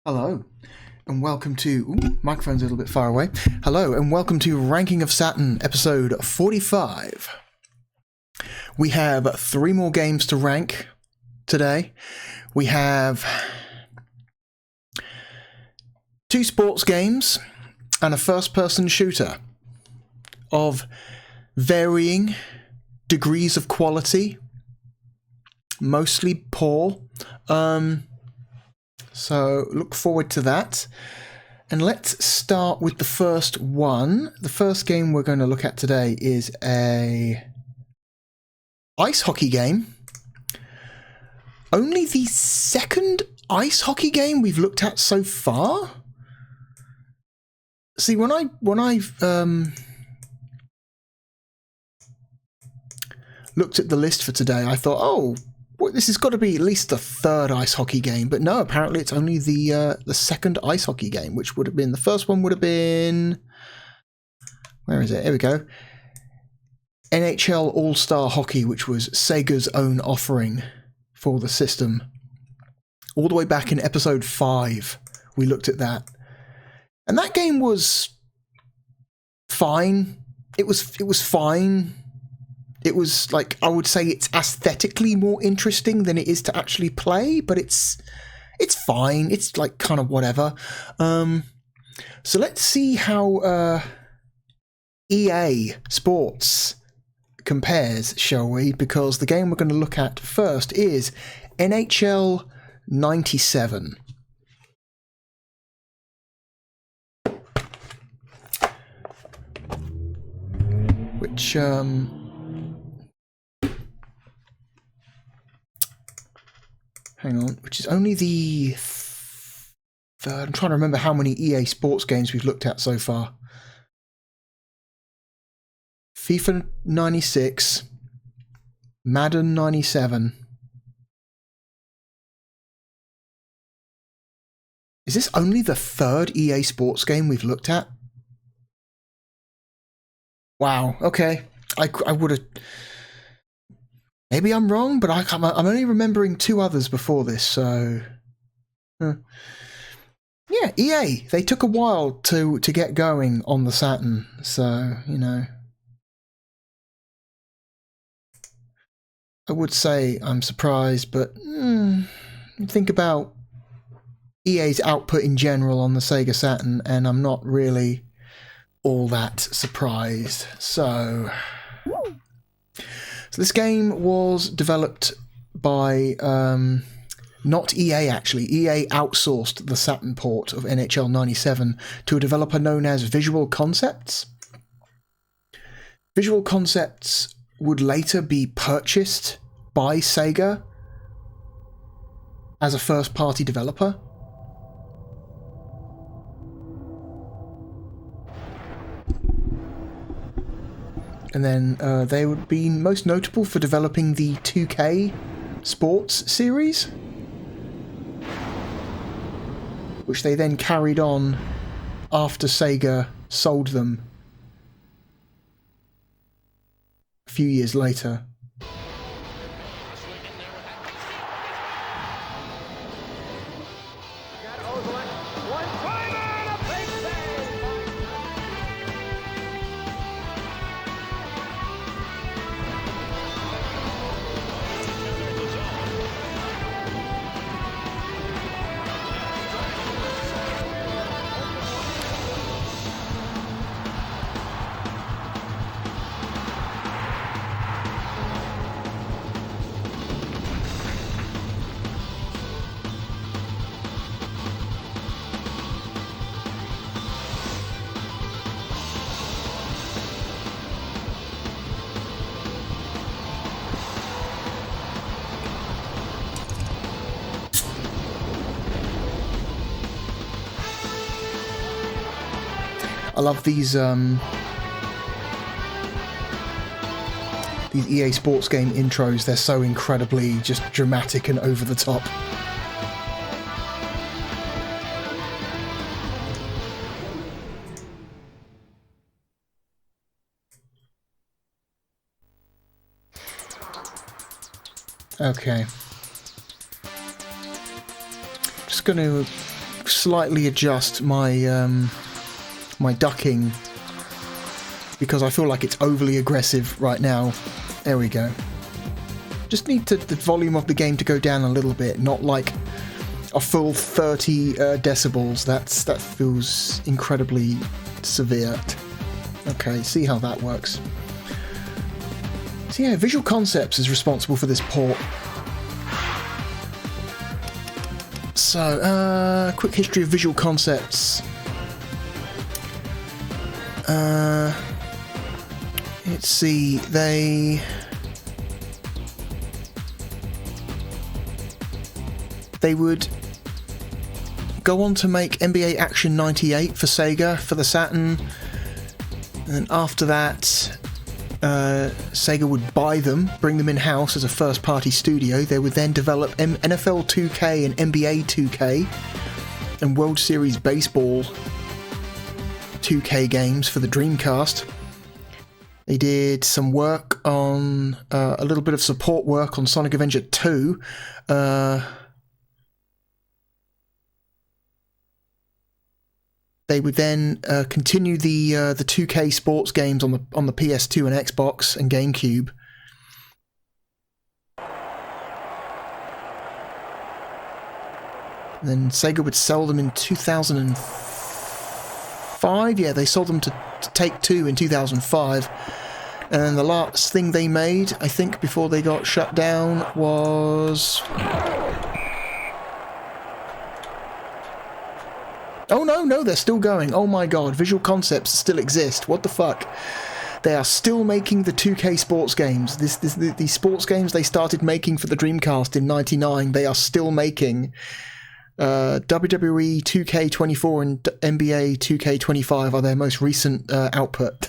Hello, and welcome to... Ooh, microphone's a little bit far away. Hello, and welcome to Ranking of Saturn, episode 45. We have 3 more games to rank today. We have 2 sports games and a first-person shooter of varying degrees of quality, mostly poor. So look forward to that. And let's start with the first one. The first game we're going to look at today is a ice hockey game. Only the second ice hockey game we've looked at so far. See, when I've looked at the list for today, I thought, oh, well, this has got to be at least the 3rd ice hockey game, but no, apparently it's only the second ice hockey game, which would have been, the first one would have been, where is it? Here we go. NHL All-Star Hockey, which was Sega's own offering for the system. All the way back in episode 5, we looked at that. And that game was fine. It was fine. It was, like, I would say it's aesthetically more interesting than it is to actually play, but it's fine. It's, like, kind of whatever. So let's see how EA Sports compares, shall we? Because the game we're going to look at first is NHL 97. Which, hang on, which is only the 3rd. I'm trying to remember how many EA Sports games we've looked at so far. FIFA 96, Madden 97. Is this only the 3rd EA Sports game we've looked at? Wow, okay. I would have... Maybe I'm wrong, but I'm only remembering 2 others before this, so... Yeah, EA, they took a while to get going on the Saturn, so, you know... I would say I'm surprised, but think about EA's output in general on the Sega Saturn, and I'm not really all that surprised. So this game was developed by not EA actually. EA outsourced the Saturn port of NHL 97 to a developer known as Visual Concepts. Visual Concepts would later be purchased by Sega as a first-party developer. And then they would be most notable for developing the 2K Sports series, which they then carried on after Sega sold them a few years later. I love these EA Sports game intros. They're so incredibly just dramatic and over the top. Okay. Just going to slightly adjust my my ducking because I feel like it's overly aggressive right now. There we go. Just need the volume of the game to go down a little bit, not like a full 30 decibels. That feels incredibly severe. Okay, see how that works. So yeah, Visual Concepts is responsible for this port. So, quick history of Visual Concepts. Let's see, they would go on to make NBA Action 98 for Sega, for the Saturn, and after that Sega would buy them, bring them in-house as a first-party studio. They would then develop NFL 2K and NBA 2K and World Series Baseball 2K games for the Dreamcast. They did some work on, a little bit of support work on Sonic Adventure 2. They would then continue the 2K sports games on the PS2 and Xbox and GameCube. And then Sega would sell them in 2005. Yeah, they sold them to Take-Two in 2005. And then the last thing they made, I think, before they got shut down was... Oh no, they're still going. Oh my god, Visual Concepts still exist. What the fuck? They are still making the 2K sports games. These sports games they started making for the Dreamcast in '99, they are still making. WWE 2K24 and NBA 2K25 are their most recent output.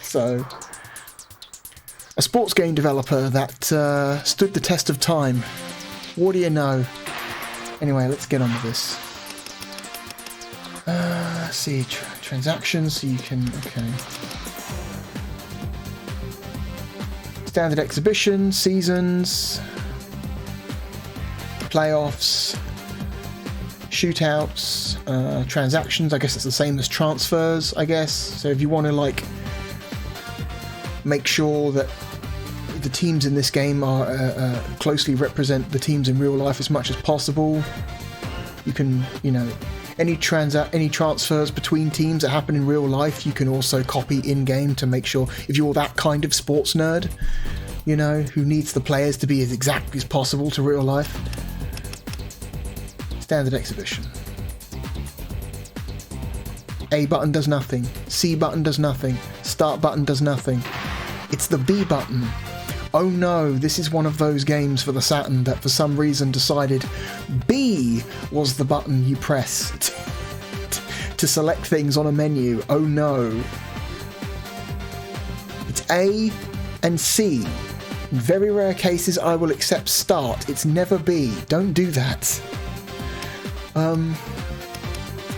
So, a sports game developer that stood the test of time. What do you know? Anyway, let's get on with this. Let's see, transactions, so you can, okay. Standard exhibition, seasons, playoffs, shootouts, transactions. I guess it's the same as transfers, I guess. So if you want to, like, make sure that the teams in this game are closely represent the teams in real life as much as possible, you can, you know, any transfers between teams that happen in real life, you can also copy in-game to make sure, if you're that kind of sports nerd, you know, who needs the players to be as exact as possible to real life. Standard exhibition. A button does nothing. C button does nothing. Start button does nothing. It's the B button. Oh no, this is one of those games for the Saturn that for some reason decided B was the button you press to select things on a menu. Oh no. It's A and C. In very rare cases I will accept start. It's never B. Don't do that.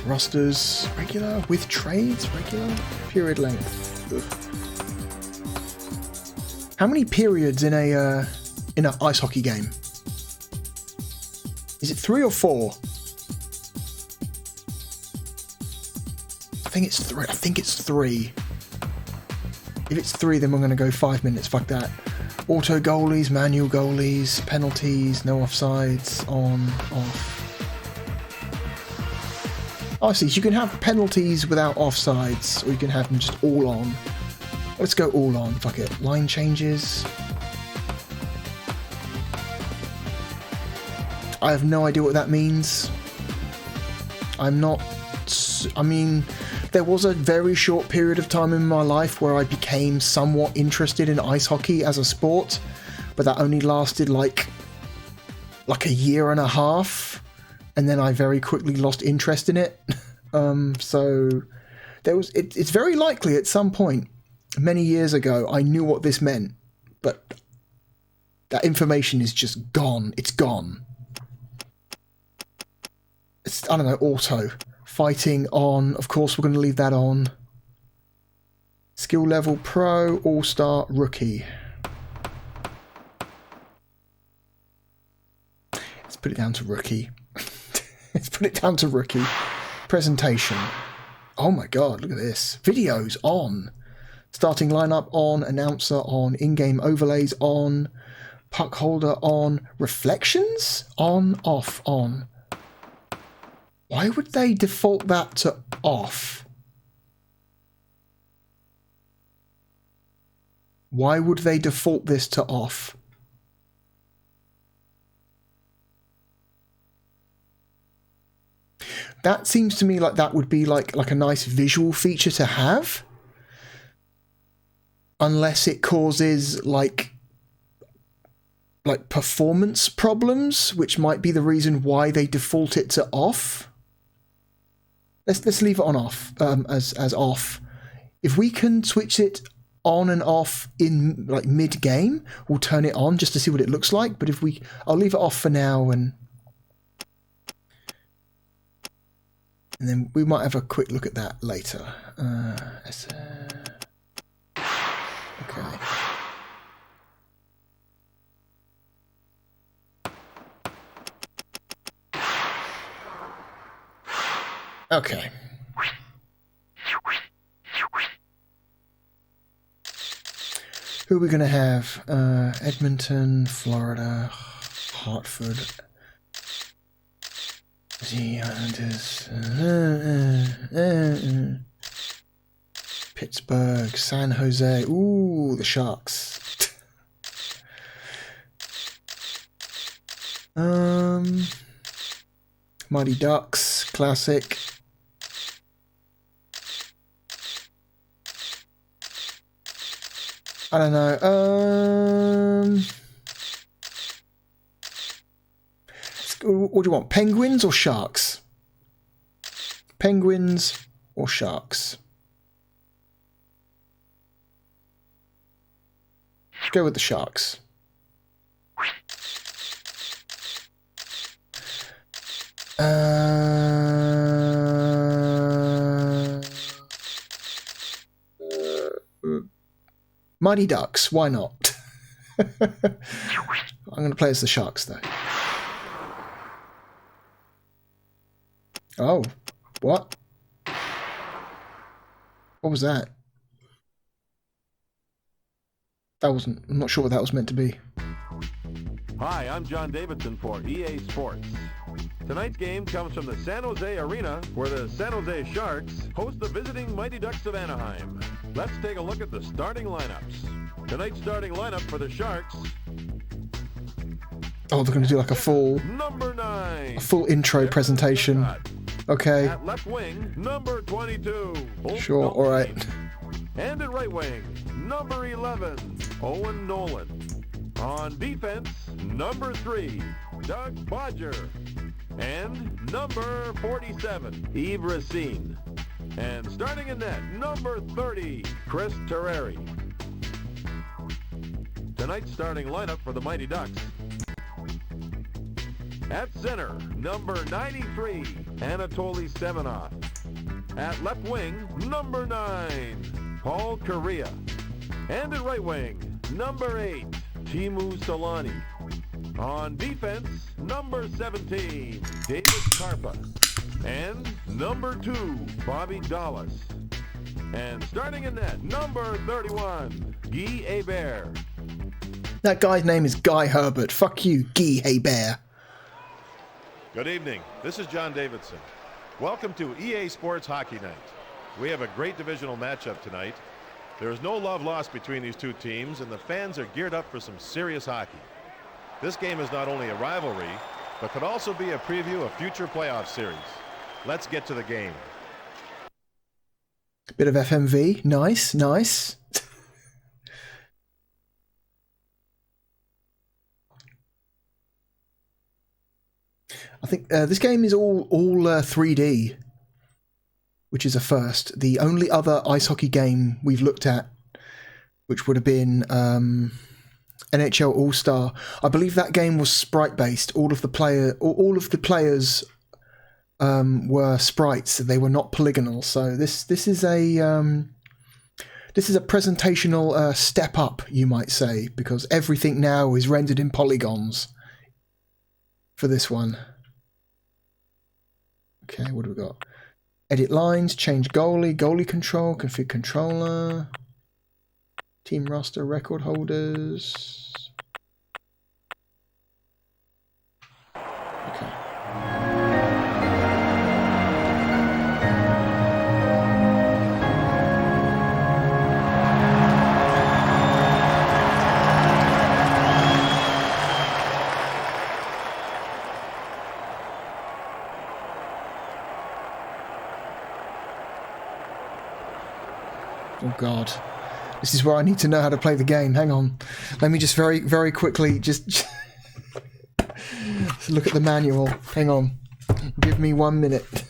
Rosters, regular, with trades, regular, period length. Ugh. How many periods in a ice hockey game? Is it 3 or 4? I think it's 3. I think it's 3. If it's 3, then we're going to go 5 minutes. Fuck that. Auto goalies, manual goalies, penalties, no offsides, on, off. Oh, I see. So you can have penalties without offsides, or you can have them just all on. Let's go all on. Fuck it. Line changes. I have no idea what that means. I'm not... I mean, there was a very short period of time in my life where I became somewhat interested in ice hockey as a sport, but that only lasted like a year and a half, and then I very quickly lost interest in it. So there was... It's very likely at some point many years ago I knew what this meant, but that information is just gone. It's gone. It's, I don't know, auto. Fighting on, of course we're going to leave that on. Skill level pro, all-star, rookie. Let's put it down to rookie. Let's put it down to rookie. Presentation. Oh my god, look at this. Videos on. Starting lineup on. Announcer on. In-game overlays on. Puck holder on. Reflections? On, off, on. Why would they default that to off? Why would they default this to off? That seems to me like that would be like a nice visual feature to have. Unless it causes like performance problems, which might be the reason why they default it to off. Let's leave it on off, as off. If we can switch it on and off in like mid-game, we'll turn it on just to see what it looks like. But I'll leave it off for now, and then we might have a quick look at that later. Okay. Okay. Who are we going to have? Edmonton, Florida, Hartford, the Islanders, Pittsburgh, San Jose. Ooh, the Sharks. Mighty Ducks, classic. I don't know. What do you want? Penguins or Sharks? Penguins or Sharks? Let's go with the Sharks. Mighty Ducks, why not? I'm going to play as the Sharks, though. Oh, what? What was that? I'm not sure what that was meant to be. Hi, I'm John Davidson for EA Sports. Tonight's game comes from the San Jose Arena, where the San Jose Sharks host the visiting Mighty Ducks of Anaheim. Let's take a look at the starting lineups. Tonight's starting lineup for the Sharks. Oh, they're going to do like a full intro presentation. Okay. At left wing, number 22. Sure, all right. And at right wing, number 11, Owen Nolan. On defense, number 3, Doug Bodger. And number 47, Yves Racine. And starting in net, number 30, Chris Terreri. Tonight's starting lineup for the Mighty Ducks. At center, number 93, Anatoly Semenov. At left wing, number 9, Paul Kariya. And at right wing, number 8, Teemu Solani. On defense, number 17, David Karpa. And number 2, Bobby Dallas. And starting in net, number 31, Guy Hebert. That guy's name is Guy Herbert. Fuck you, Guy Hebert. Good evening. This is John Davidson. Welcome to EA Sports Hockey Night. We have a great divisional matchup tonight. There is no love lost between these two teams, and the fans are geared up for some serious hockey. This game is not only a rivalry, but could also be a preview of future playoff series. Let's get to the game. Bit of FMV. Nice, nice. I think this game is all 3D, which is a first. The only other ice hockey game we've looked at, which would have been NHL All-Star, I believe that game was sprite-based. All of the players were sprites. They were not polygonal. So this is a presentational step up, you might say, because everything now is rendered in polygons for this one. Okay, what do we got? Edit lines, change goalie, goalie control, config controller, team roster, record holders. Okay. Oh God, this is where I need to know how to play the game. Hang on, let me just very, very quickly just look at the manual. Hang on, give me 1 minute.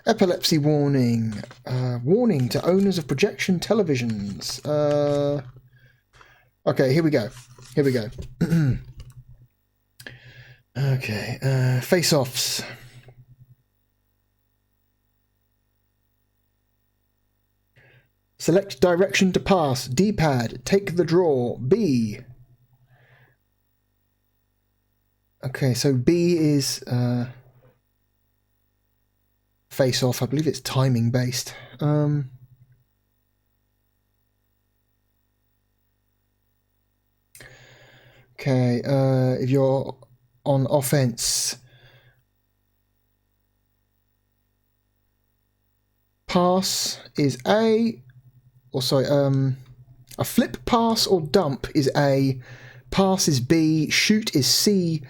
Epilepsy warning. Warning to owners of projection televisions. Okay, here we go. Here we go. Okay, face-offs. Select direction to pass. D-pad. Take the draw. B. Okay, so B is face off. I believe it's timing based. Okay, if you're on offense, pass is A. Or sorry, a flip pass or dump is A, pass is B, shoot is C.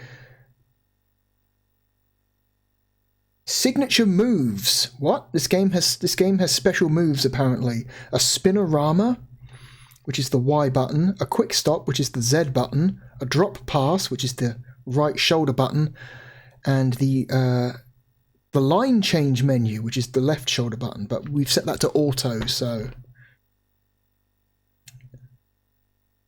Signature moves. What? This game has special moves apparently. A spinorama, which is the Y button, a quick stop, which is the Z button, a drop pass, which is the right shoulder button, and the line change menu, which is the left shoulder button. But we've set that to auto, so.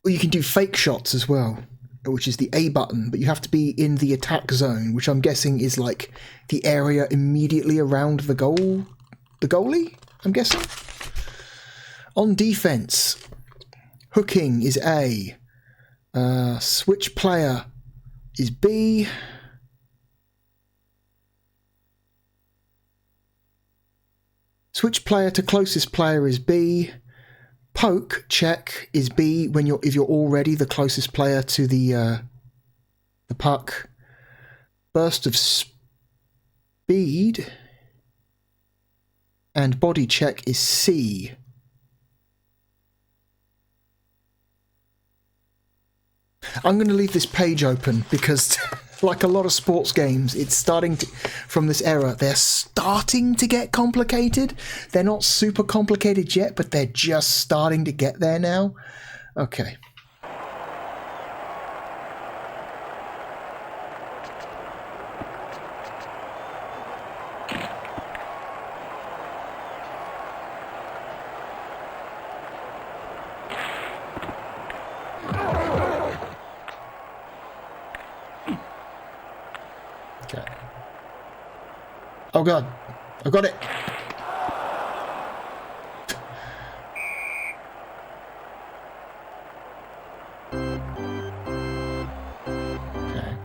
Or you can do fake shots as well, which is the A button, but you have to be in the attack zone, which I'm guessing is like the area immediately around the goalie, I'm guessing. On defense, hooking is A, switch player is B, switch player to closest player is B, poke check is B if you're already the closest player to the puck. Burst of speed and body check is C. I'm going to leave this page open because like a lot of sports games, it's starting to, from this era, they're starting to get complicated. They're not super complicated yet, but they're just starting to get there now. Okay. Oh God, I got it. Okay.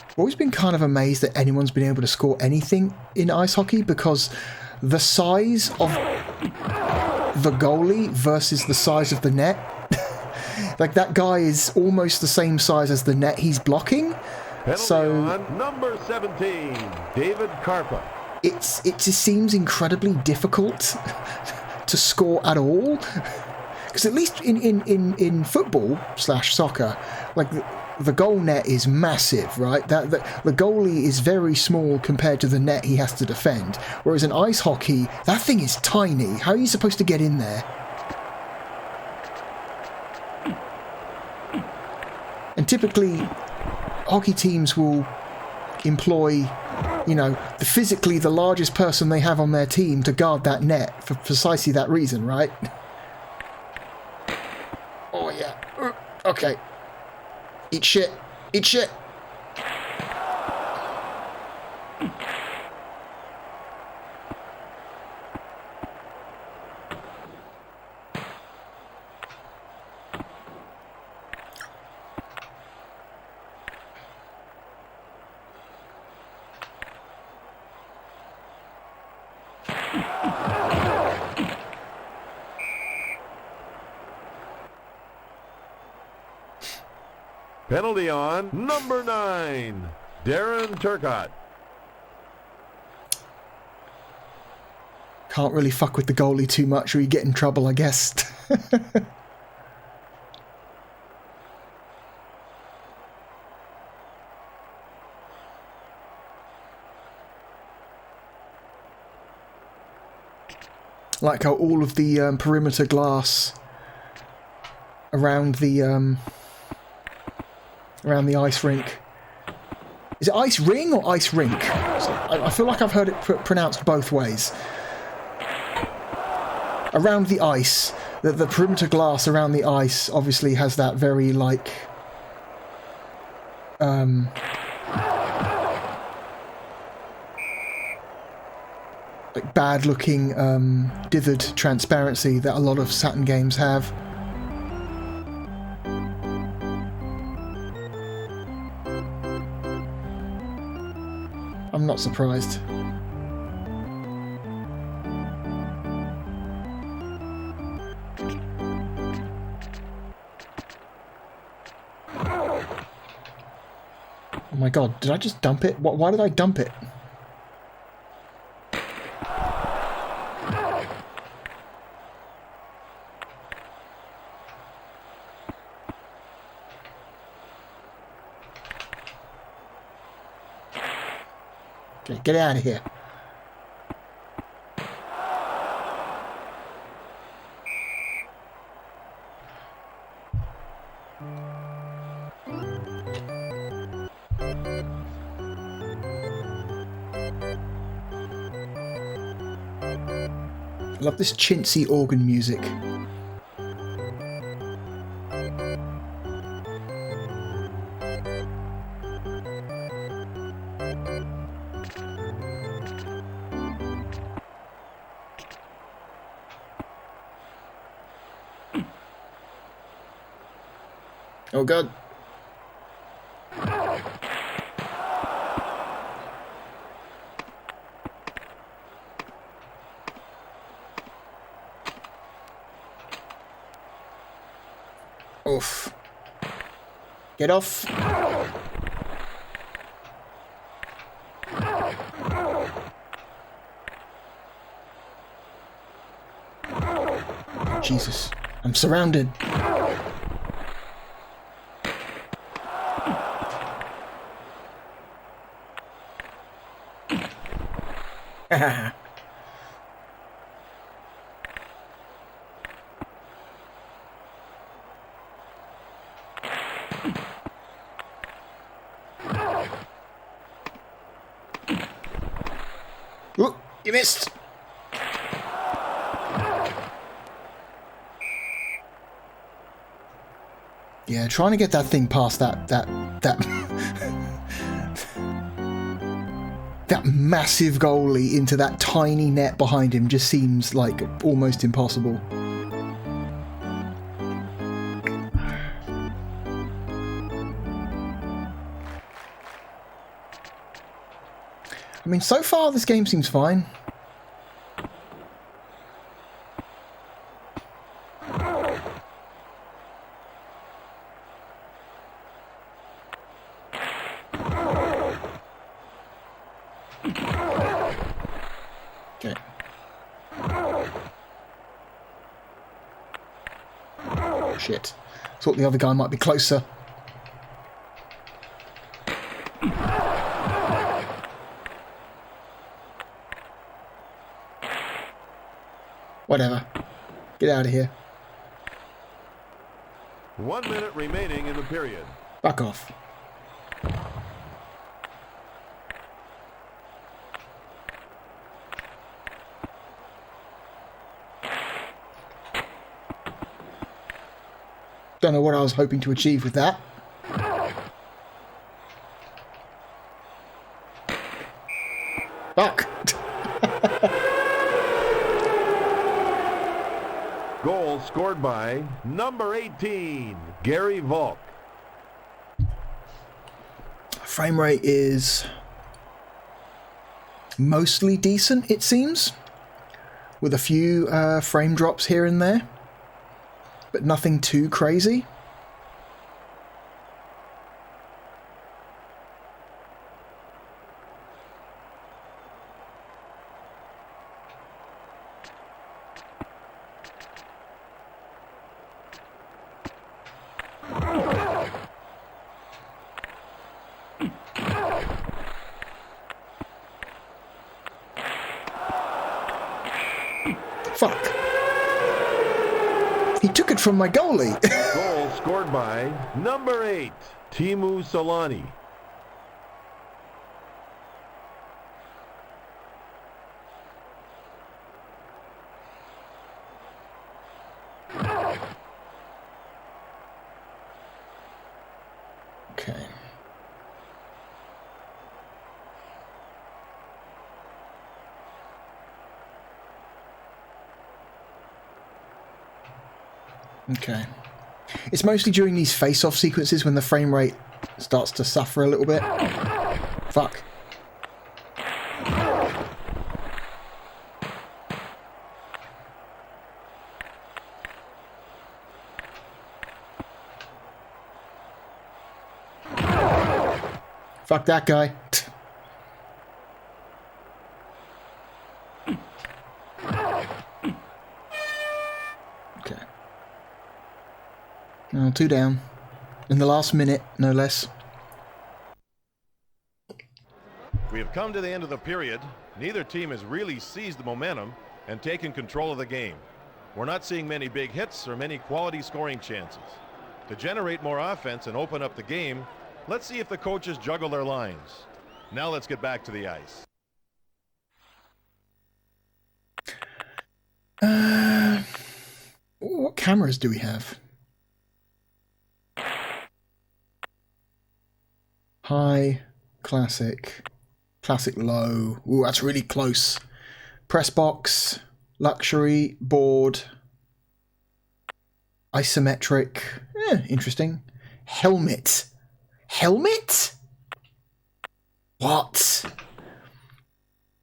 I've always been kind of amazed that anyone's been able to score anything in ice hockey because the size of the goalie versus the size of the net, like that guy is almost the same size as the net he's blocking. Penalty so on number 17, David Carpa. It just seems incredibly difficult to score at all. Because at least in football / soccer, like the goal net is massive, right? The goalie is very small compared to the net he has to defend. Whereas in ice hockey, that thing is tiny. How are you supposed to get in there? And typically, hockey teams will employ, physically the largest person they have on their team to guard that net for precisely that reason, right? Oh, yeah. Okay. Eat shit. Eat shit. Penalty on number 9, Darren Turcott. Can't really fuck with the goalie too much or you get in trouble, I guess. Like how all of the perimeter glass around the ice rink. Is it ice ring or ice rink? I feel like I've heard it pronounced both ways. Around the ice, the perimeter glass around the ice obviously has that very like bad looking dithered transparency that a lot of Saturn games have. I'm not surprised. Oh my god, did I just dump it? Why did I dump it? Okay, get out of here. I love this chintzy organ music. Oh god. Oof. Get off. Jesus. I'm surrounded. Ooh, you missed. Yeah, trying to get that thing past that that massive goalie into that tiny net behind him just seems like almost impossible. I mean, so far this game seems fine. Okay. Shit. Thought the other guy might be closer. Whatever. Get out of here. 1 minute remaining in the period. Fuck off. Don't know what I was hoping to achieve with that. Fuck. Goal scored by number 18, Gary Volk. Frame rate is mostly decent, it seems, with a few frame drops here and there, but nothing too crazy. Fuck. He took it from my goalie. Goal scored by number 8, Timu Solani. Okay. Okay. It's mostly during these face-off sequences when the frame rate starts to suffer a little bit. Fuck. Fuck that guy. Okay. Now 2 down. In the last minute, no less. We have come to the end of the period. Neither team has really seized the momentum and taken control of the game. We're not seeing many big hits or many quality scoring chances. To generate more offense and open up the game, let's see if the coaches juggle their lines. Now let's get back to the ice. What cameras do we have? High, classic, classic low. Ooh, that's really close. Press box, luxury, board, isometric. Interesting. Helmet. Helmet? What?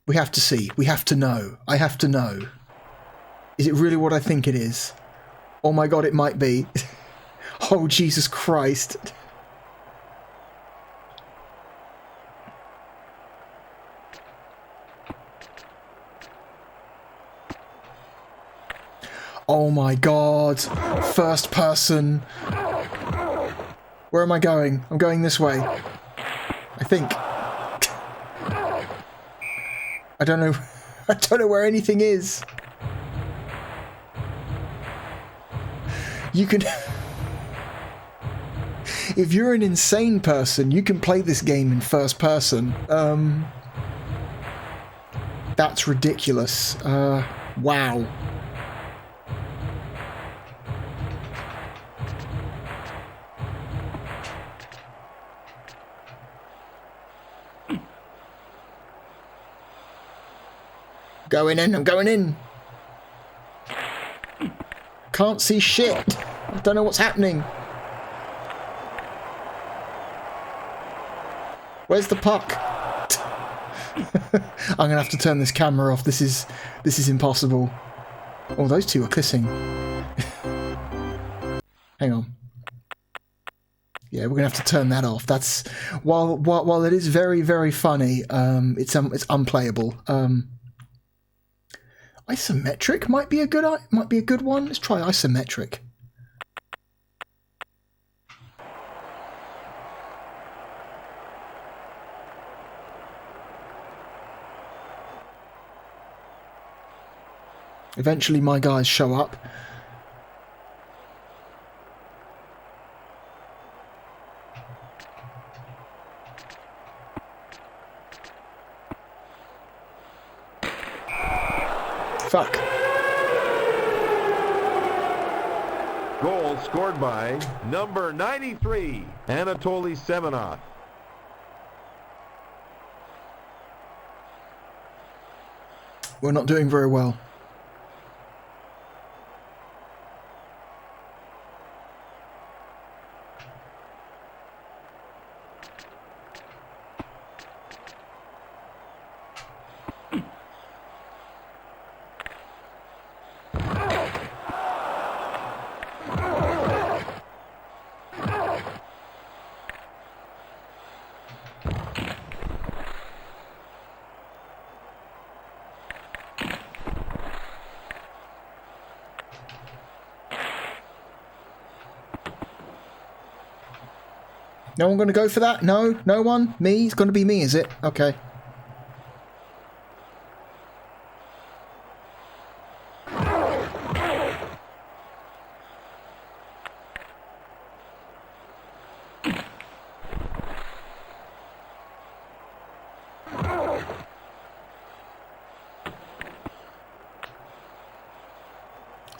We have to see. We have to know. I have to know. Is it really what I think it is? Oh my god, it might be. Oh, Jesus Christ. Oh my god. First person. Where am I going? I'm going this way. I think. I don't know. I don't know where anything is. You can... If you're an insane person, you can play this game in first person. That's ridiculous. Wow. Going in, I'm going in. Can't see shit. I don't know what's happening. Where's the puck? I'm gonna have to turn this camera off. This is impossible. Oh, those two are kissing. Hang on. Yeah, we're gonna have to turn that off. That's while it is very, very funny, it's unplayable. Isometric might be a good one. Let's try isometric. Eventually my guys show up. Fuck. Goal scored by number 93, Anatoly Semenov. We're not doing very well. No one going to go for that? No? No one? Me? It's going to be me, is it? Okay.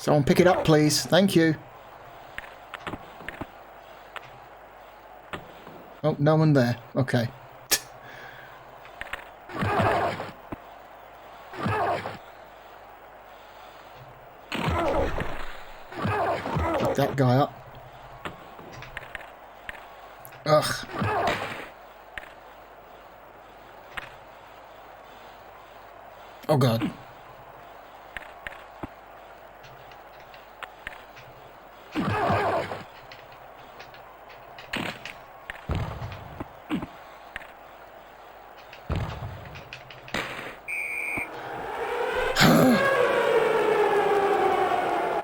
Someone pick it up, please. Thank you. Oh, no one there. Okay. Pick that guy up. Ugh. Oh, God.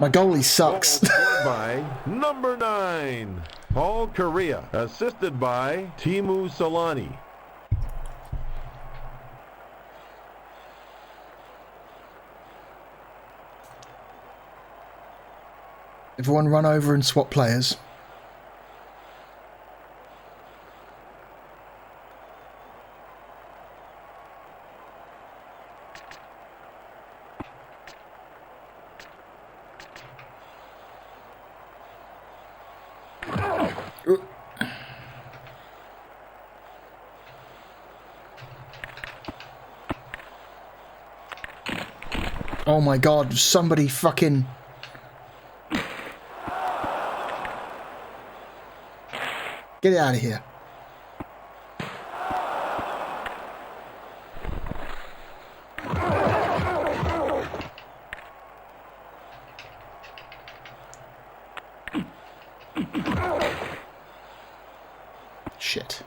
My goalie sucks. By number 9, Paul Correa, assisted by Timu Solani. Everyone run over and swap players. Oh my God, somebody fucking... Get it out of here. Shit.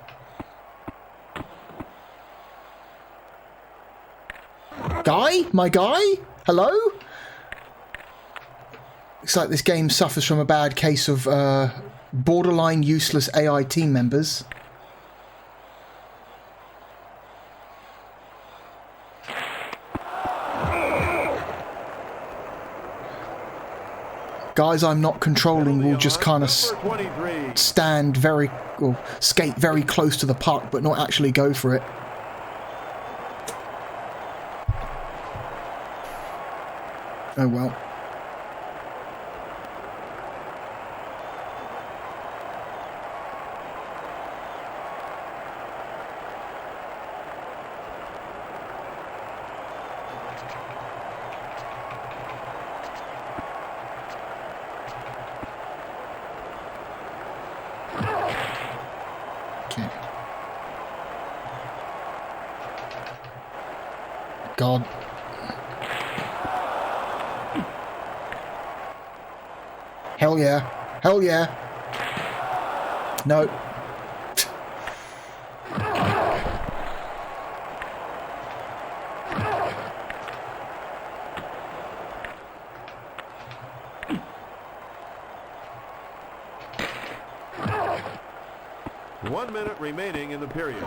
Guy? My guy? Hello? Looks like this game suffers from a bad case of borderline useless AI team members. Guys I'm not controlling will just kind of stand very, or skate very close to the puck but not actually go for it. Oh well. Okay. God. Hell yeah. Hell yeah. No. One minute remaining in the period.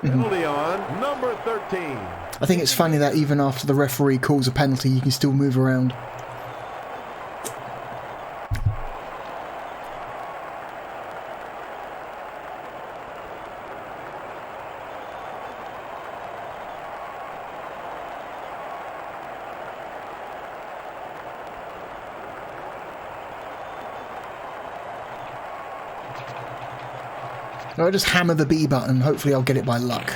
Penalty on number 13. I think it's funny that even after the referee calls a penalty, you can still move around. I'll just hammer the B button, hopefully I'll get it by luck.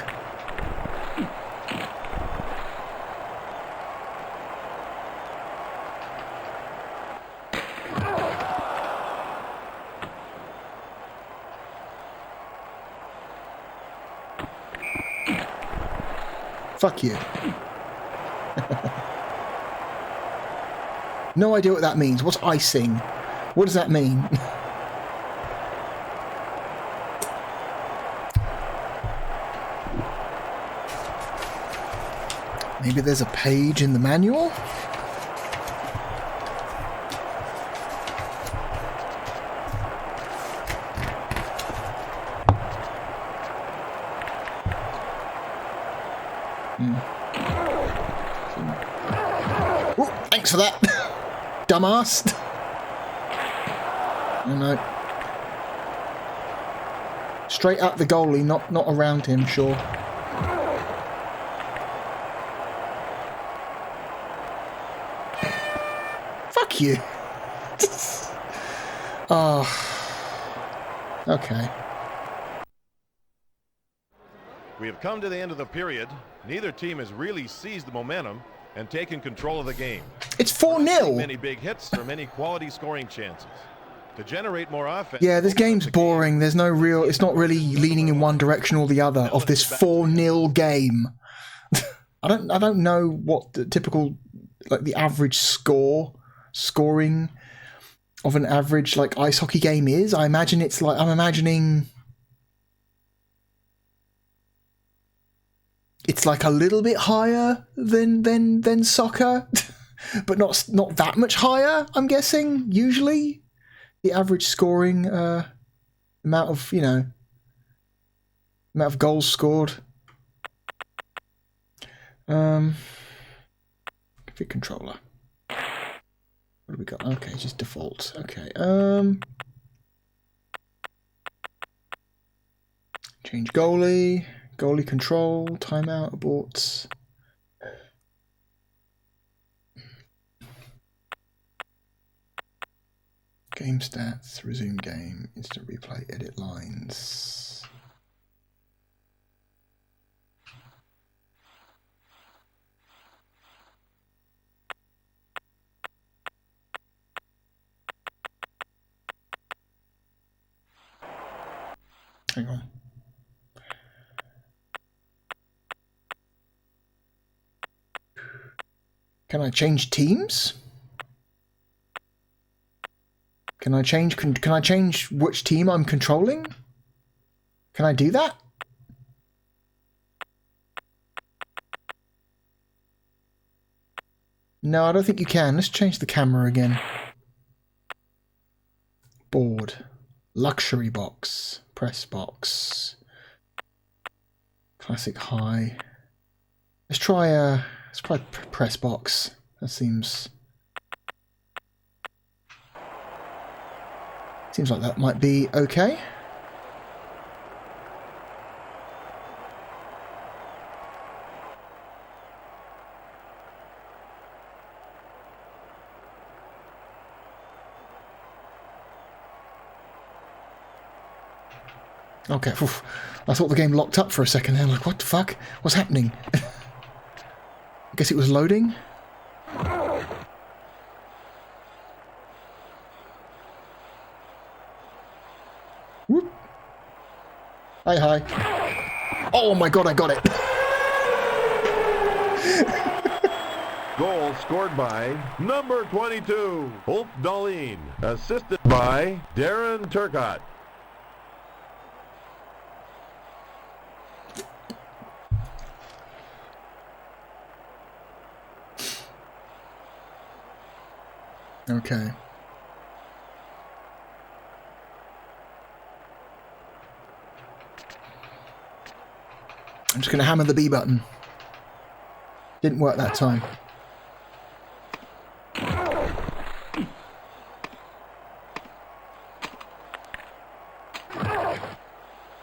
Fuck you. No idea what that means. What's icing? What does that mean? Maybe there's a page in the manual? Hmm. for that, dumbass. Oh no. Straight at the goalie, not around him, sure. Fuck you. Oh. Okay. We have come to the end of the period. Neither team has really seized the momentum and taken control of the game. It's 4-0. Many big hits or many quality scoring chances. To generate more offense. Yeah, this game's boring. There's no real... It's not really leaning in one direction or the other of this 4-0 game. I don't know what the typical... Like, the average scoring of an average, like, ice hockey game is. I imagine it's like... I'm imagining... It's like a little bit higher than soccer, but not that much higher, I'm guessing, usually. The average scoring amount of, amount of goals scored. Config controller. What do we got? Okay, just default. Okay. Change goalie. Goalie control. Timeout. Aborts. Game stats, resume game, instant replay, edit lines. Hang on. Can I change teams? Can I change which team I'm controlling? Can I do that? No, I don't think you can. Let's change the camera again. Board. Luxury box. Press box. Classic high. Let's try press box. That seems like that might be okay. Okay, oof. I thought the game locked up for a second there. Like, what the fuck? What's happening? I guess it was loading. Whoop. Hi. Oh my god, I got it. Goal scored by number 22, Ulf Dahlin, assisted by Darren Turcott. Okay. I'm just going to hammer the B button. Didn't work that time.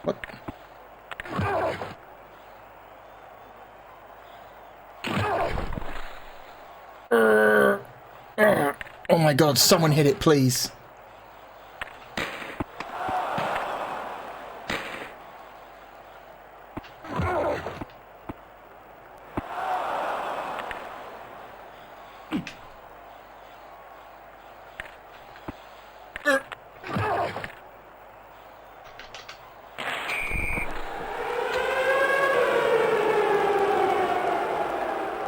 What? Oh my god, someone hit it, please.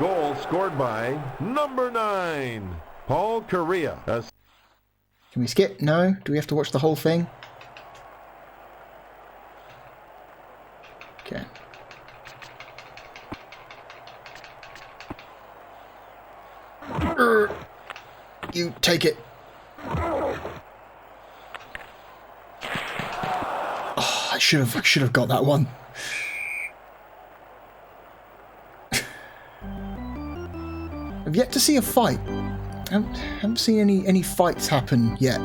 Goal scored by number 9, Paul Correa. Can we skip? No? Do we have to watch the whole thing? Okay. You take it. Oh, I should have got that one. I've yet to see a fight Haven't seen any fights happen yet.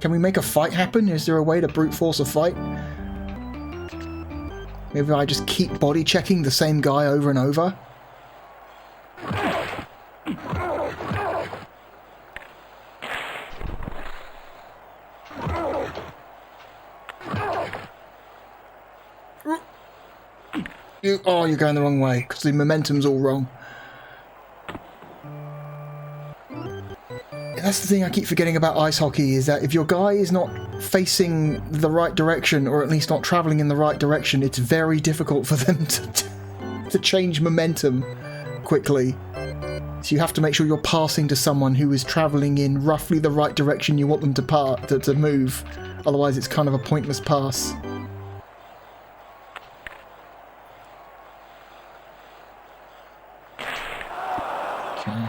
Can we make a fight happen? Is there a way to brute force a fight? Maybe I just keep body checking the same guy over and over? You're going the wrong way, because the momentum's all wrong. That's the thing I keep forgetting about ice hockey, is that if your guy is not facing the right direction, or at least not travelling in the right direction, it's very difficult for them to change momentum quickly. So you have to make sure you're passing to someone who is travelling in roughly the right direction you want them to move. Otherwise it's kind of a pointless pass. Okay.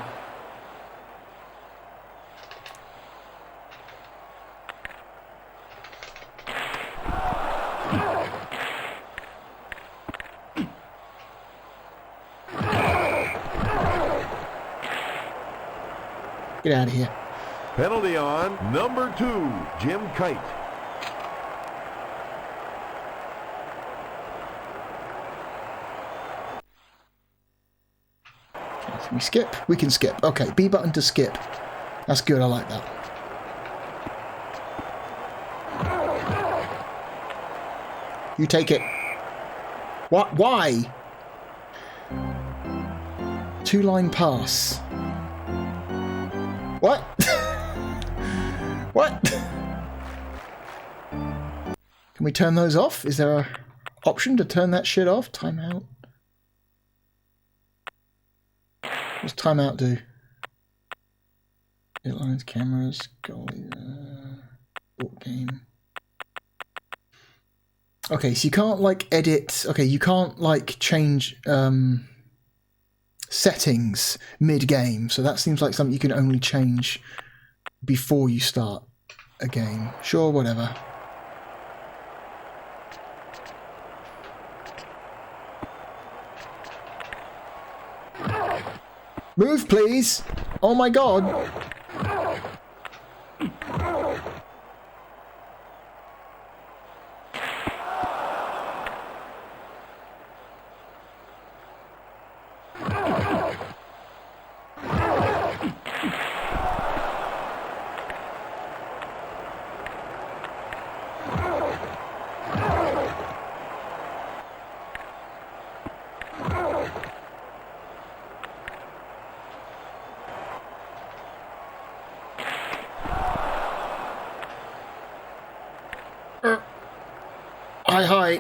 Get out of here. Penalty on number 2, Jim Kite. Can we skip? We can skip. Okay, B button to skip. That's good, I like that. You take it. What? Why? 2-line pass. What? What? Can we turn those off? Is there a option to turn that shit off? Timeout. What's timeout do? Lines, cameras, goalie, board game. Okay, so you can't like edit. Okay, you can't like change settings mid-game. So that seems like something you can only change before you start a game. Sure, whatever. Move, please! Oh my god! Hi.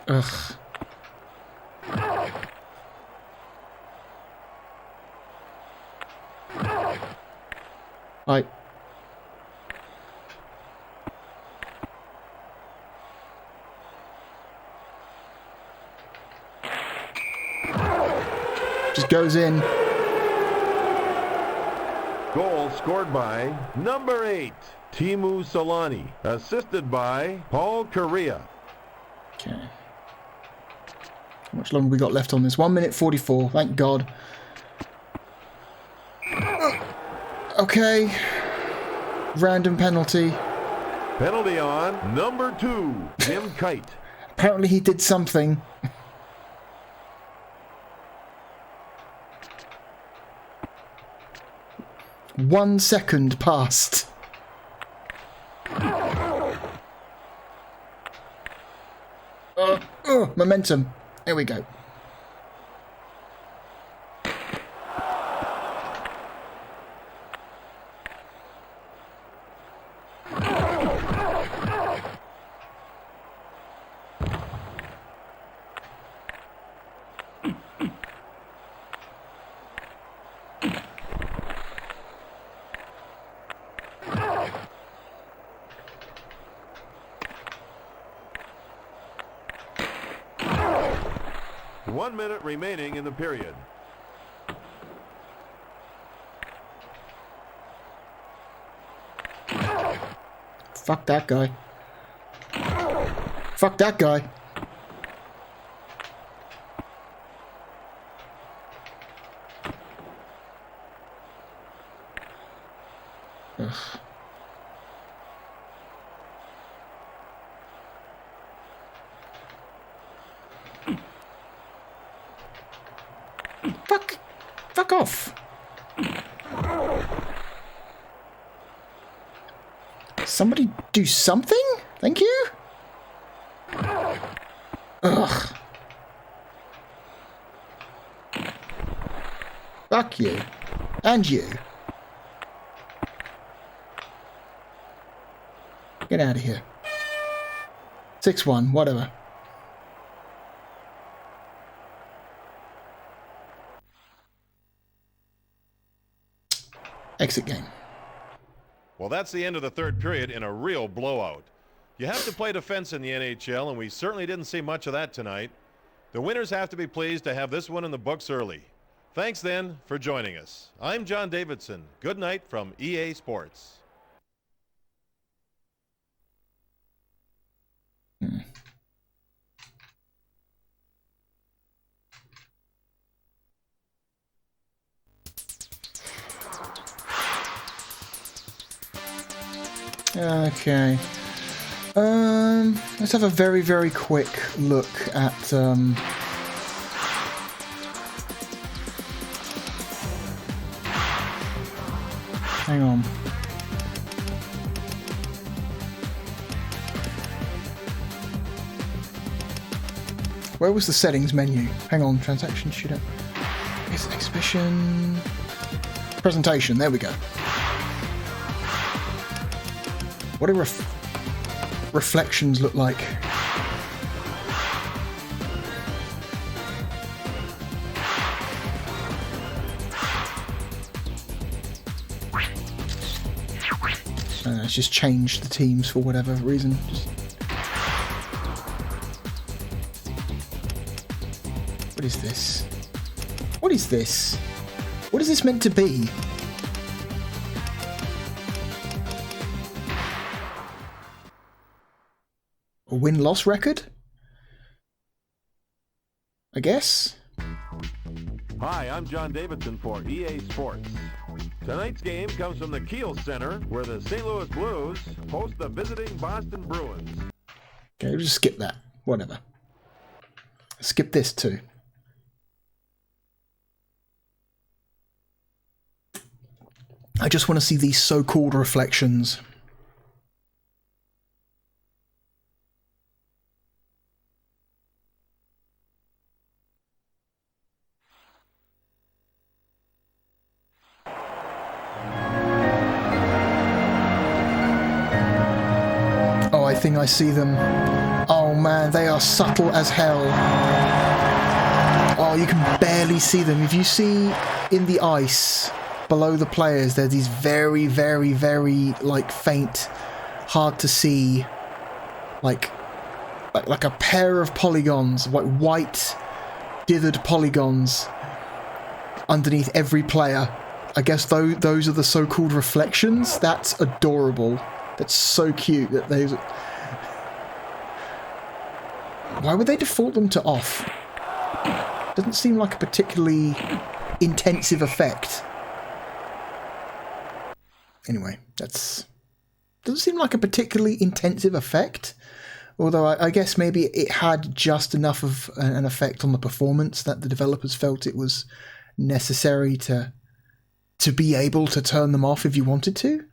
Ugh. Hi. Just goes in. Goal scored by number 8, Teemu Solani, assisted by Paul Correa. Okay. How much longer we got left on this? 1 minute 44. Thank God. Okay. Random penalty. Penalty on number 2, Jim Kite. Apparently he did something. One second passed. Momentum. Here we go. 1 minute remaining in the period. Fuck that guy. Fuck that guy. Ugh. Fuck off. Somebody do something? Thank you? Ugh. Fuck you. And you. Get out of here. 6-1, whatever. Exit game. Well, that's the end of the third period in a real blowout. You have to play defense in the NHL, and we certainly didn't see much of that tonight. The winners have to be pleased to have this one in the books early. Thanks, then, for joining us. I'm John Davidson. Good night from EA Sports. Okay. Let's have a very, very quick look at hang on. Where was the settings menu? Hang on, transaction shootout. It's exhibition presentation, there we go. What do reflections look like? It's just changed the teams for whatever reason. What is this? What is this? What is this meant to be? A win-loss record? I guess? Hi, I'm John Davidson for EA Sports. Tonight's game comes from the Kiel Center, where the St. Louis Blues host the visiting Boston Bruins. Okay, we'll just skip that. Whatever. Skip this too. I just want to see these so-called reflections. Oh, I think I see them. Oh man, they are subtle as hell. Oh, you can barely see them. If you see in the ice below the players, there's these very, very, very, like, faint, hard to see, like a pair of polygons, like white, dithered polygons underneath every player. I guess those are the so-called reflections. That's adorable. That's so cute that those... Why would they default them to off? Doesn't seem like a particularly intensive effect. Anyway, doesn't seem like a particularly intensive effect. Although I guess maybe it had just enough of an effect on the performance that the developers felt it was necessary to be able to turn them off if you wanted to.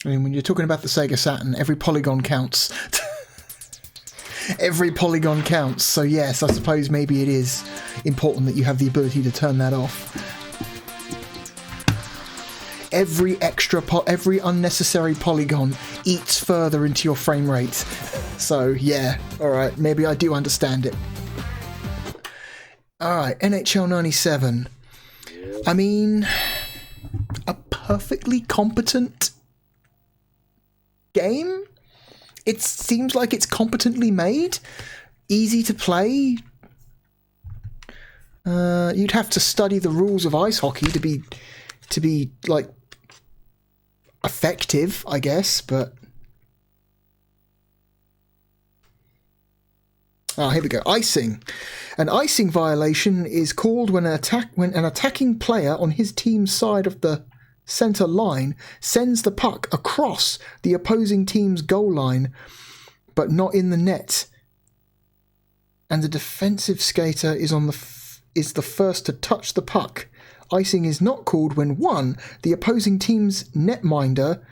I mean, when you're talking about the Sega Saturn, every polygon counts. Every polygon counts. So yes, I suppose maybe it is important that you have the ability to turn that off. Every every unnecessary polygon eats further into your frame rate. So yeah, alright, maybe I do understand it. Alright, NHL 97. I mean, a perfectly competent game? It seems like it's competently made, easy to play. You'd have to study the rules of ice hockey to be like effective, I guess, but here we go. Icing. An icing violation is called when an attacking player on his team's side of the center line sends the puck across the opposing team's goal line, but not in the net, and the defensive skater is the first to touch the puck. Icing is not called when 1. The opposing team's netminder,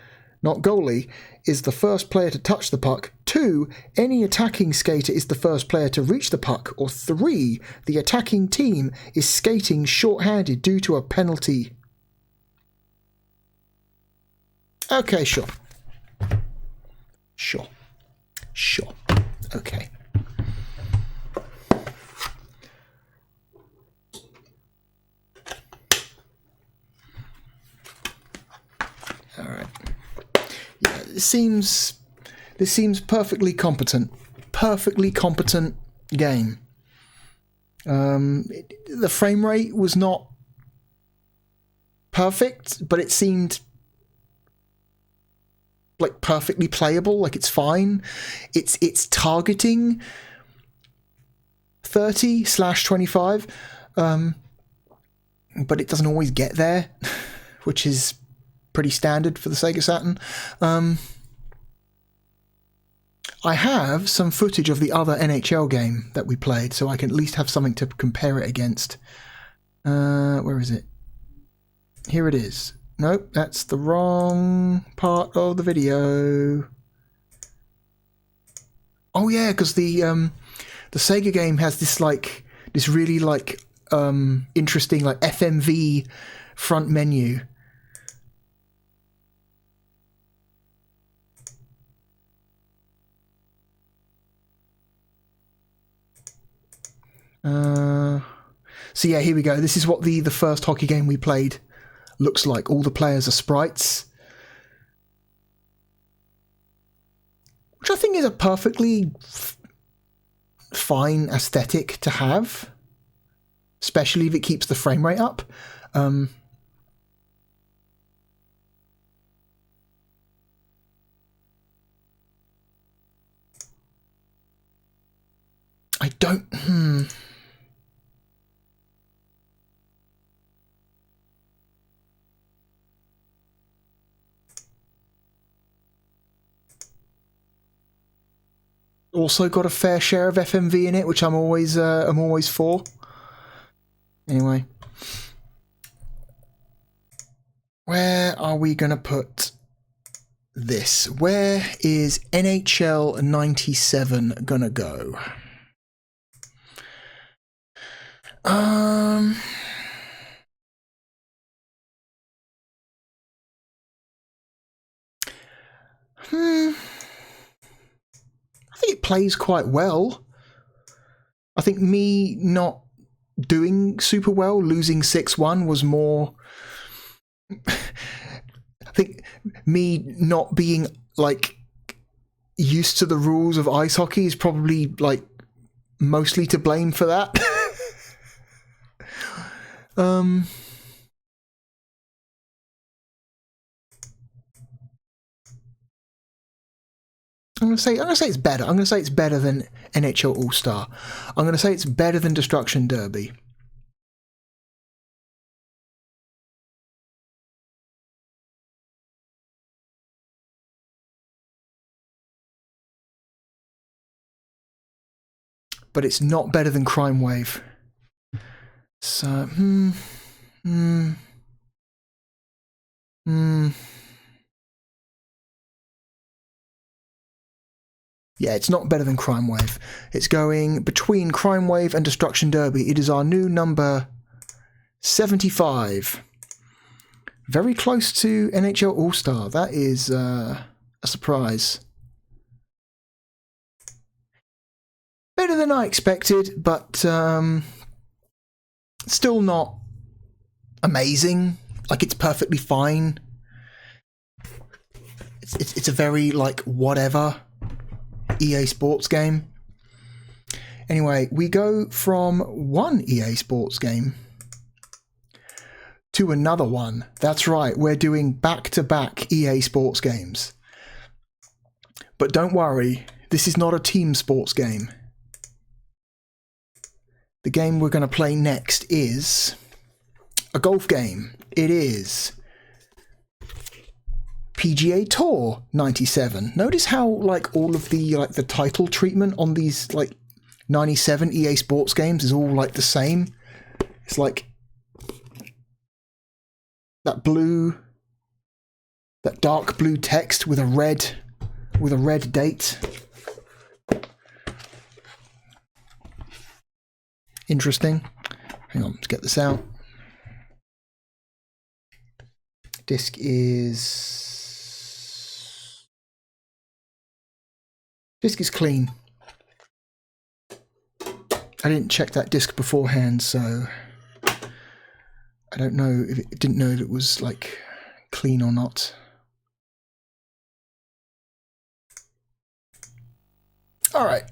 not goalie, is the first player to touch the puck. 2. Any attacking skater is the first player to reach the puck. Or 3. The attacking team is skating short-handed due to a penalty. Okay, sure. Sure. Okay. All right. Yeah, this seems perfectly competent. Perfectly competent game. The frame rate was not perfect, but it seemed like perfectly playable. Like it's fine. It's targeting 30/25, but it doesn't always get there, which is pretty standard for the Sega Saturn. I have some footage of the other NHL game that we played, so I can at least have something to compare it against. Where is it? Here it is. Nope, that's the wrong part of the video. Oh yeah, because the Sega game has this really interesting like FMV front menu. So yeah, here we go. This is what the first hockey game we played looks like. All the players are sprites, which I think is a perfectly fine aesthetic to have, especially if it keeps the frame rate up. I don't... Also got a fair share of FMV in it, which I'm always for. Anyway, where are we gonna put this? Where is NHL 97 gonna go? I think it plays quite well. I think me not doing super well, losing 6-1 was more... I think me not being, like, used to the rules of ice hockey is probably, like, mostly to blame for that. I'm gonna say it's better. I'm gonna say it's better than NHL All-Star. I'm gonna say it's better than Destruction Derby. But it's not better than Crime Wave. So, yeah, it's not better than Crime Wave. It's going between Crime Wave and Destruction Derby. It is our new number 75. Very close to NHL All-Star. That is a surprise. Better than I expected, but still not amazing. Like, it's perfectly fine. It's a very, like, whatever EA Sports game. Anyway, we go from one EA Sports game to another one. That's right, we're doing back-to-back EA Sports games. But don't worry, this is not a team sports game. The game we're going to play next is a golf game. It is PGA Tour 97. Notice how, like, all of the, like, the title treatment on these, like, 97 EA Sports games is all, like, the same. It's like that dark blue text with a red date. Interesting. Hang on, let's get this out. Disc is clean. I didn't check that disc beforehand, so I don't know if it didn't know if it was, like, clean or not. All right.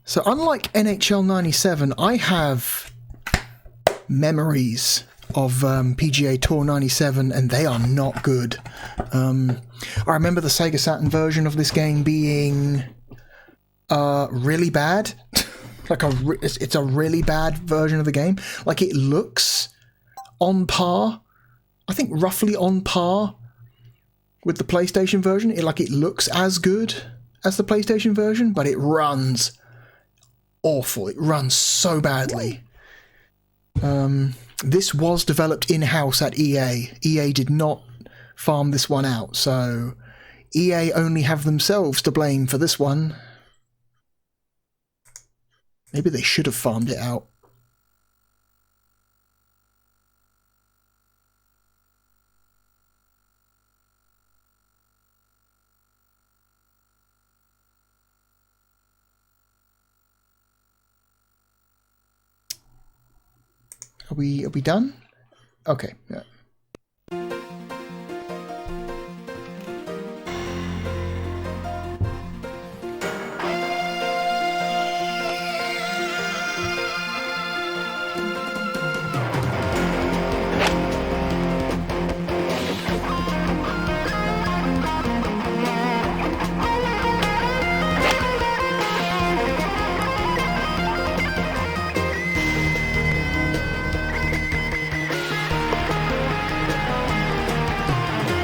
So unlike NHL 97, I have memories of PGA Tour 97, and they are not good. I remember the Sega Saturn version of this game being really bad. Like it's a really bad version of the game. Like, it looks on par, I think roughly on par with the PlayStation version. It looks as good as the PlayStation version, but it runs awful. It runs so badly. This was developed in-house at EA. EA did not farm this one out, so EA only have themselves to blame for this one. Maybe they should have farmed it out. Are we done? Okay, yeah.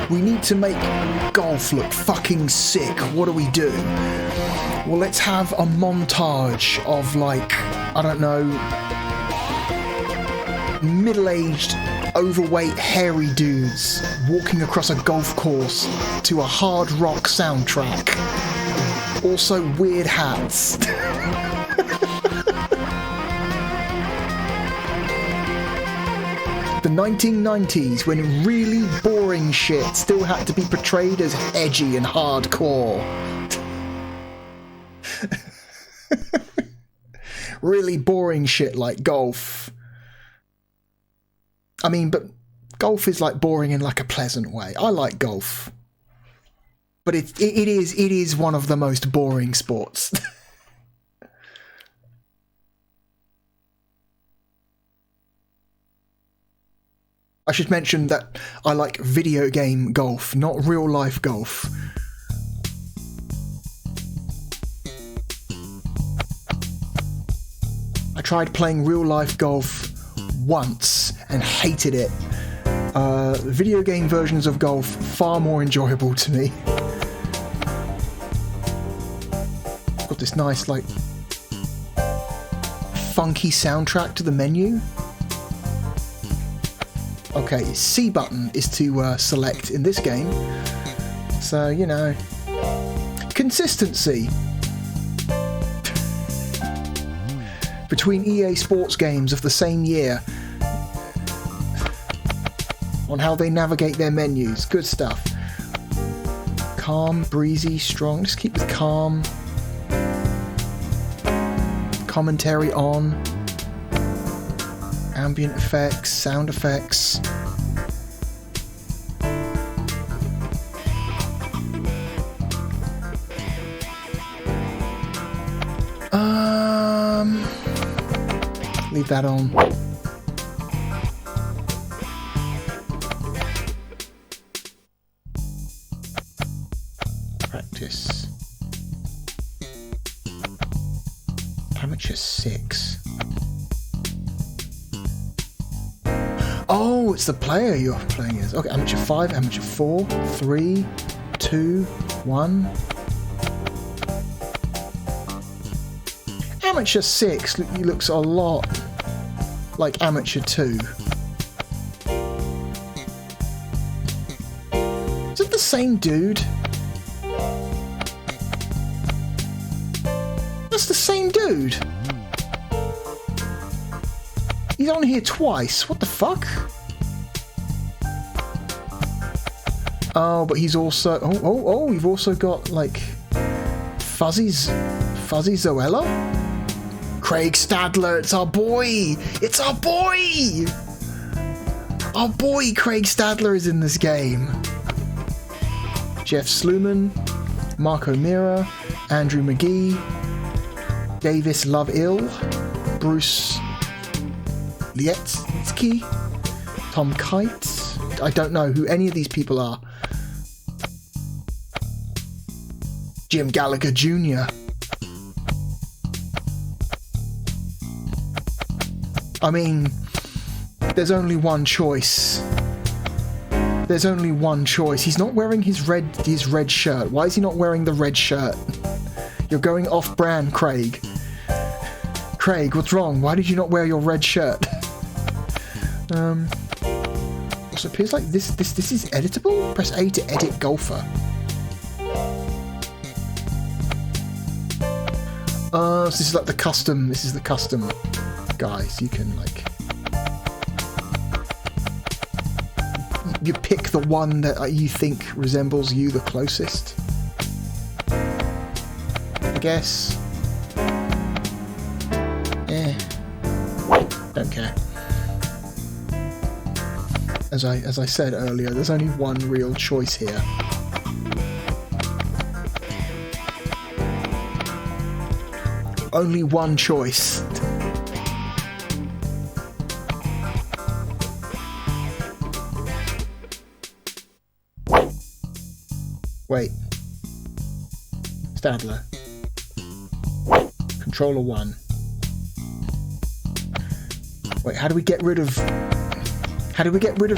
We need to make golf look fucking sick. What do we do? Well, let's have a montage of, like, I don't know, middle-aged, overweight, hairy dudes walking across a golf course to a hard rock soundtrack. Also weird hats. The 1990s, when really boring shit still had to be portrayed as edgy and hardcore. Really boring shit like golf. I mean, but golf is, like, boring in, like, a pleasant way. I like golf. But it is one of the most boring sports. I should mention that I like video game golf, not real life golf. I tried playing real life golf once and hated it. Video game versions of golf, far more enjoyable to me. Got this nice, like, funky soundtrack to the menu. Okay, C button is to select in this game. So, you know, consistency between EA Sports games of the same year on how they navigate their menus. Good stuff. Calm, breezy, strong. Just keep with calm. Commentary on. Ambient effects, sound effects. Leave that on. Practice. Amateur 6. Oh, it's the player you're playing as. Okay, amateur 5, amateur 4, 3, 2, 1. Amateur 6 looks a lot like amateur 2. Is it the same dude? That's the same dude. He's on here twice. What the fuck? Oh, but he's also... Oh, we've also got, like... Fuzzy Zoella? Craig Stadler, it's our boy! It's our boy! Our boy Craig Stadler is in this game. Jeff Sluman, Mark O'Meara, Andrew McGee, Davis Love-Ill, Bruce Lietzky, Tom Kite. I don't know who any of these people are. Jim Gallagher Jr. I mean, there's only one choice. There's only one choice. He's not wearing his red shirt. Why is he not wearing the red shirt? You're going off-brand, Craig. Craig, what's wrong? Why did you not wear your red shirt? So it appears like this is editable. Press A to edit golfer. So this is like the custom. This is the custom, guys. You can like you pick the one that you think resembles you the closest. I guess. Don't care. As I said earlier, there's only one real choice here. Only one choice. Wait. Stadler. Controller 1. Wait, how do we get rid of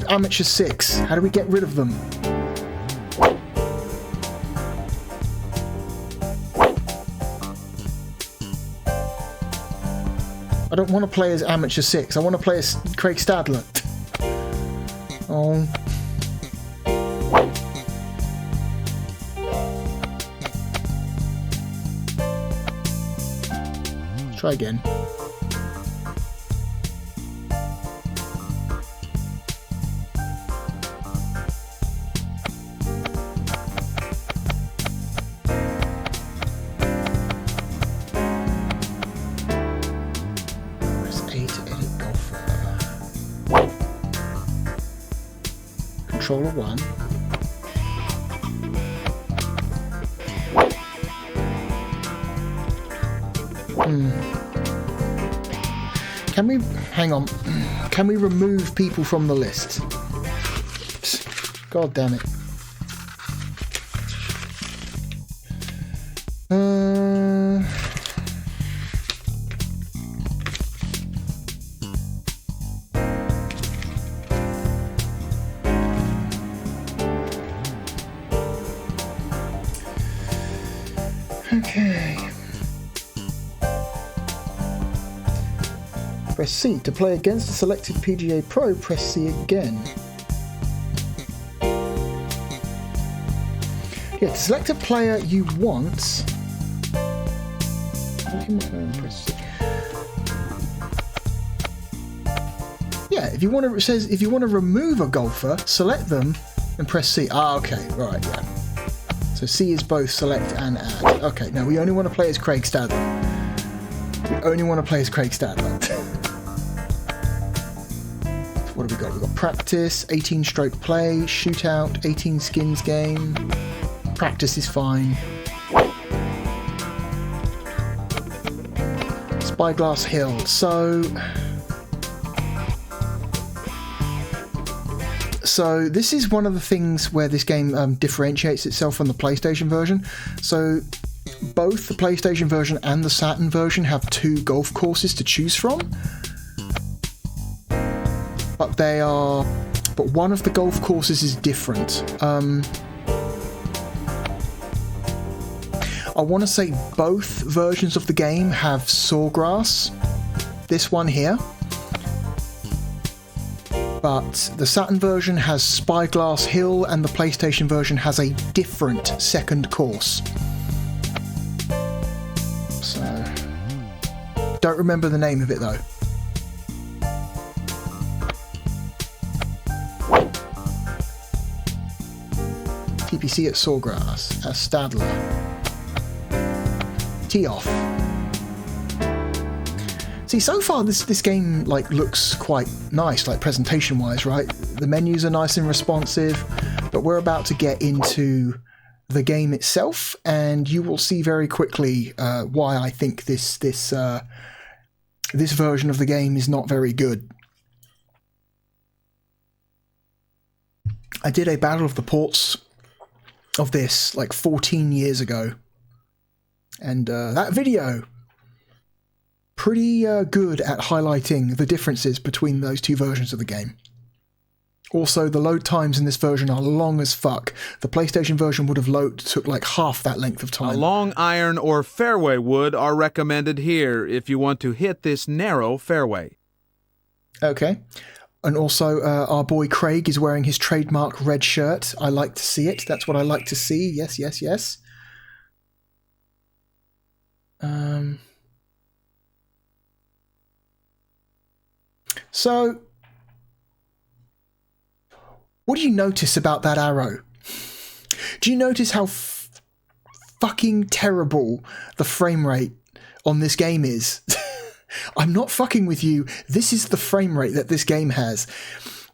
Amateur 6? How do we get rid of them? I don't want to play as Amateur 6. I want to play as Craig Stadler. Oh. Let's try again. Controller 1. Can we hang on? Can we remove people from the list? God damn it. Okay. Press C. To play against a selected PGA Pro, press C again. Yeah, to select a player you want. Press C. Yeah, if you want to, it says if you want to remove a golfer, select them and press C. Ah, okay, right, yeah. So C is both select and add. Okay, now we only want to play as Craig Stadler. We only want to play as Craig Stadler. practice, 18 stroke play, shootout, 18 skins game. Practice is fine. Spyglass Hill. So this is one of the things where this game differentiates itself from the PlayStation version. So both the PlayStation version and the Saturn version have 2 golf courses to choose from. But one of the golf courses is different. I want to say both versions of the game have sawgrass. This one here. But the Saturn version has Spyglass Hill and the PlayStation version has a different second course. So, don't remember the name of it though. TPC at Sawgrass, at Stadler. Tee off. See, so far this game looks quite nice, presentation wise, right? The menus are nice and responsive, but we're about to get into the game itself, and you will see very quickly why I think this version of the game is not very good. I did a Battle of the Ports of this 14 years ago, and that video pretty good at highlighting the differences between those 2 versions of the game. Also, the load times in this version are long as fuck. The PlayStation version took half that length of time. A long iron or fairway wood are recommended here if you want to hit this narrow fairway. Okay. And also, our boy Craig is wearing his trademark red shirt. I like to see it. That's what I like to see. Yes, yes, yes. So, what do you notice about that arrow? Do you notice how fucking terrible the frame rate on this game is? I'm not fucking with you. This is the frame rate that this game has.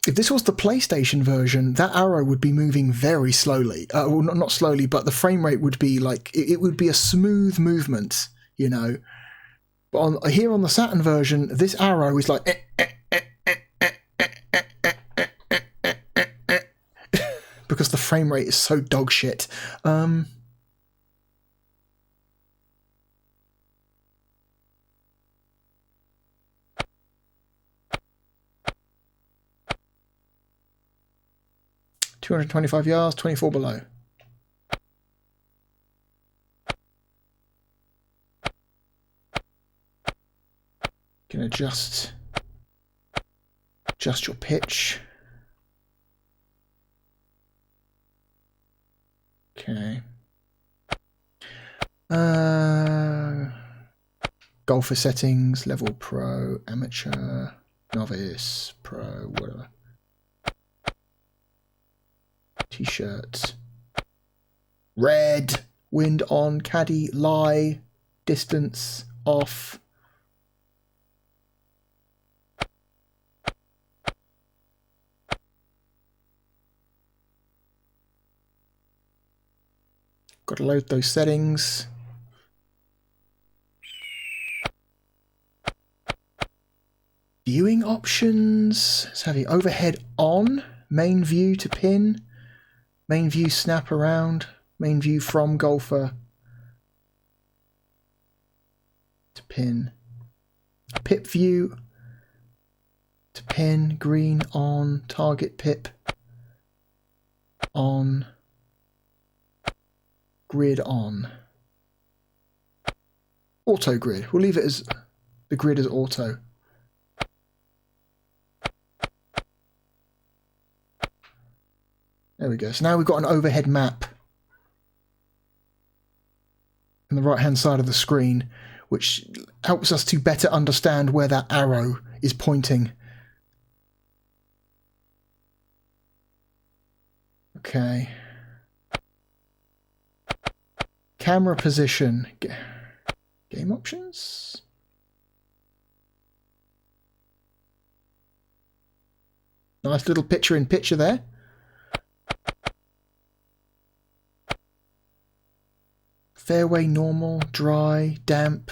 If this was the PlayStation version, that arrow would be moving very slowly. Well, not slowly, but the frame rate would be it would be a smooth movement, you know. But here on the Saturn version, this arrow is because the frame rate is so dog shit. 225 yards, 24 below. You can adjust your pitch. Okay. Golfer settings, level pro, amateur, novice, pro, whatever. T-shirts. Red. Wind on. Caddy. Lie. Distance. Off. Got to load those settings. Viewing options. Let's have the overhead on. Main view to pin. Main view snap around. Main view from golfer to pin. Pip view to pin. Green on. Target pip on. Grid on. Auto grid. We'll leave it as the grid as auto. There we go. So now we've got an overhead map on the right hand side of the screen, which helps us to better understand where that arrow is pointing. Okay. Camera position. Game options. Nice little picture-in-picture there. Fairway, normal, dry, damp.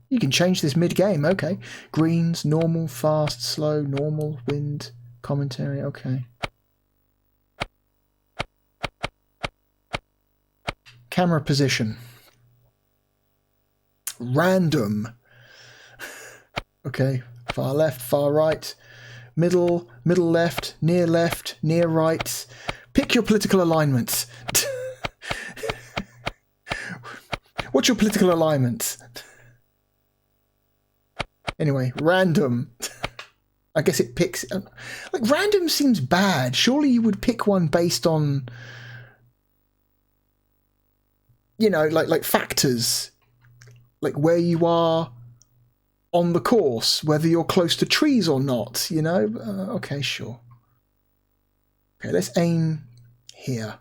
You can change this mid-game, okay. Greens, normal, fast, slow, normal, wind, commentary, okay. Camera position. Random. Okay, far left, far right, middle, middle left, near right. Pick your political alignment. What's your political alignment? Anyway, random. I guess it picks... Like, random seems bad. Surely you would pick one based on... You know, like factors. Like where you are on the course. Whether you're close to trees or not, you know? Okay, sure. Okay, let's aim here.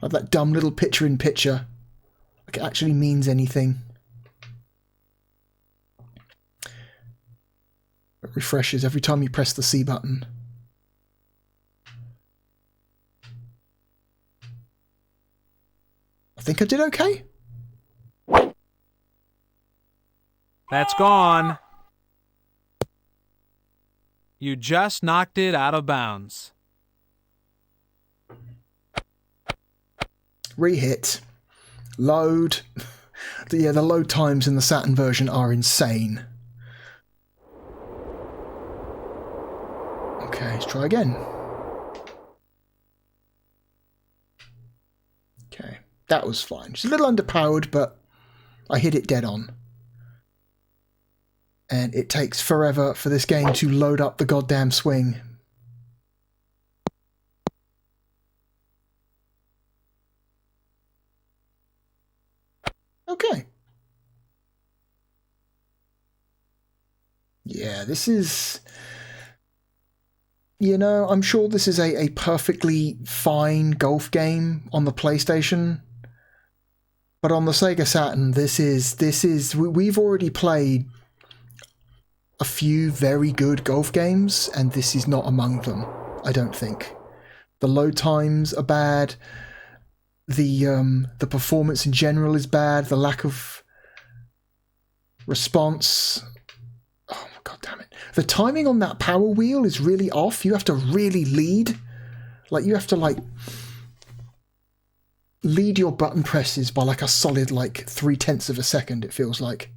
Like that dumb little picture-in-picture. Like it actually means anything. It refreshes every time you press the C button. I think I did okay. That's gone. You just knocked it out of bounds. Rehit. Load. Yeah, the load times in the Saturn version are insane. Okay, let's try again. Okay, that was fine. It's a little underpowered, but I hit it dead on. And it takes forever for this game to load up the goddamn swing. Okay. Yeah, this is... You know, I'm sure this is a perfectly fine golf game on the PlayStation. But on the Sega Saturn, this is... We've already played a few very good golf games, and this is not among them, I don't think. The load times are bad. The performance in general is bad. The lack of response. Oh my god damn it. The timing on that power wheel is really off. You have to really lead. Like you have to like lead your button presses by like a solid like 0.3 of a second, it feels like.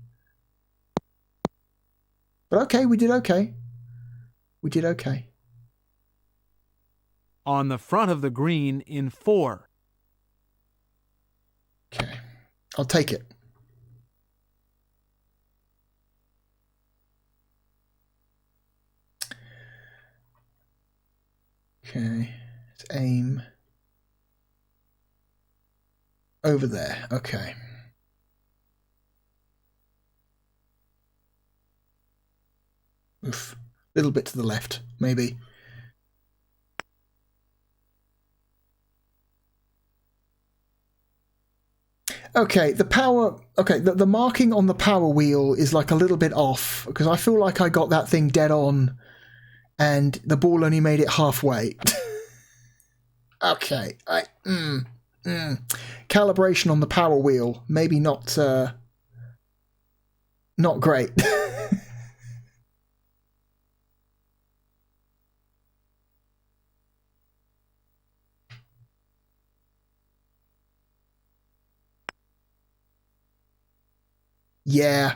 But okay, we did okay. We did okay. On the front of the green in 4. Okay, I'll take it. Okay, let's aim over there. Okay. Oof, a little bit to the left, maybe. Okay, the marking on the power wheel is like a little bit off because I feel like I got that thing dead on and the ball only made it halfway. Okay, calibration on the power wheel, maybe not great. Yeah.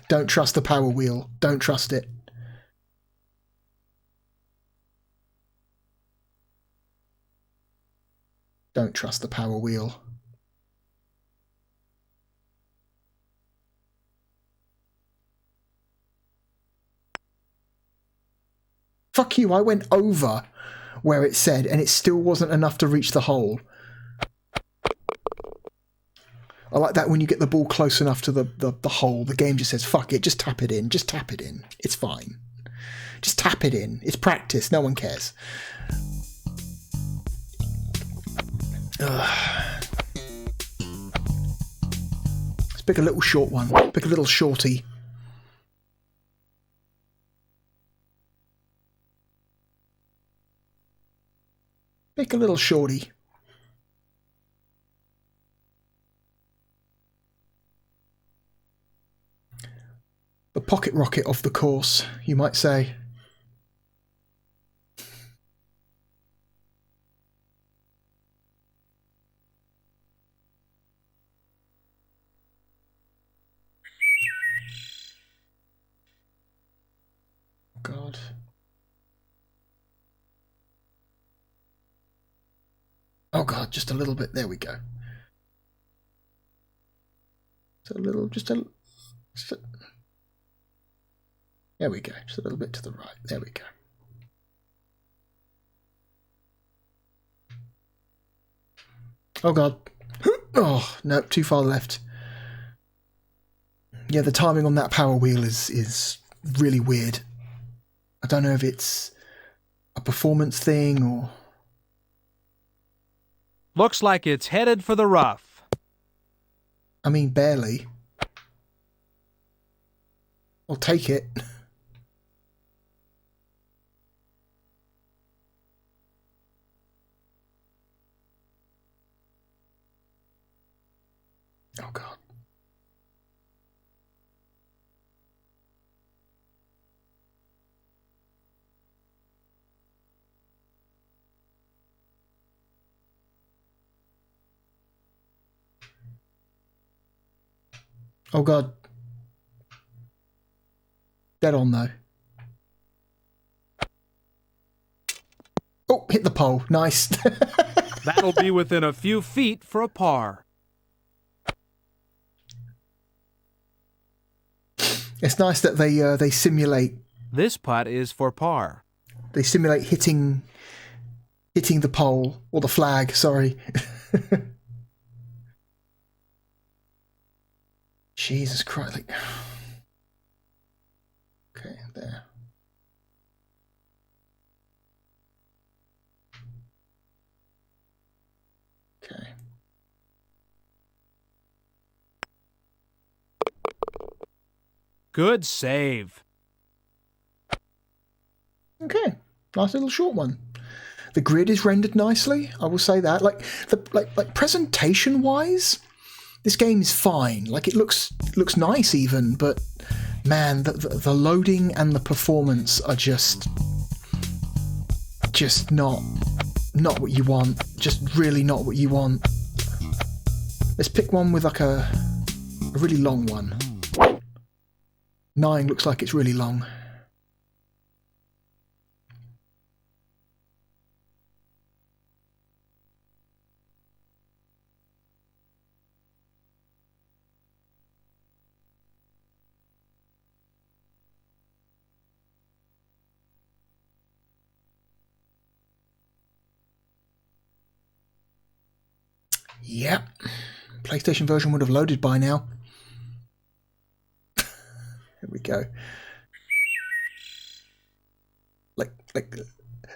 Don't trust the power wheel. Don't trust it. Don't trust the power wheel. Fuck you, I went over where it said and it still wasn't enough to reach the hole. I like that when you get the ball close enough to the hole, the game just says, fuck it, just tap it in, just tap it in. It's fine. Just tap it in. It's practice, no one cares. Ugh. Let's pick a little short one. Pick a little shorty. Pick a little shorty. The pocket rocket of the course, you might say. God. Oh God, just a little bit. There we go. Just a there we go. Just a little bit to the right. There we go. Oh God. Oh, no, too far left. Yeah, the timing on that power wheel is really weird. I don't know if it's a performance thing or... Looks like it's headed for the rough. I mean, barely. I'll take it. Oh God. Oh God. Dead on though. Oh, hit the pole. Nice. That'll be within a few feet for a par. It's nice that they simulate. This putt is for par. They simulate hitting the pole or the flag. Sorry. Jesus Christ! Like, okay, there. Okay. Good save. Okay, nice little short one. The grid is rendered nicely. I will say that. Like presentation wise, this game is fine. Like it looks nice even, but man, the loading and the performance are just not what you want. Just really not what you want. Let's pick one with like a really long one. 9 looks like it's really long. Yep. PlayStation version would have loaded by now. Here we go. Like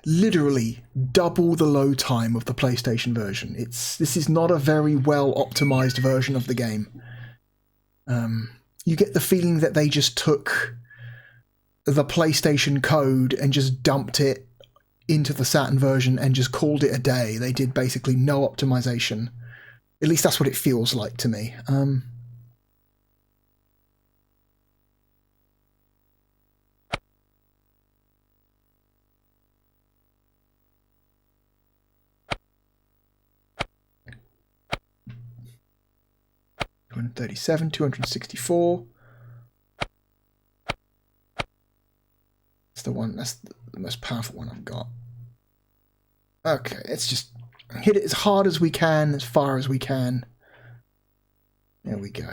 literally double the load time of the PlayStation version. This is not a very well optimized version of the game. You get the feeling that they just took the PlayStation code and just dumped it into the Saturn version and just called it a day. They did basically no optimization. At least that's what it feels like to me. $237, 264. That's the one. That's the most powerful one I've got. Okay, let's just hit it as hard as we can, as far as we can. There we go.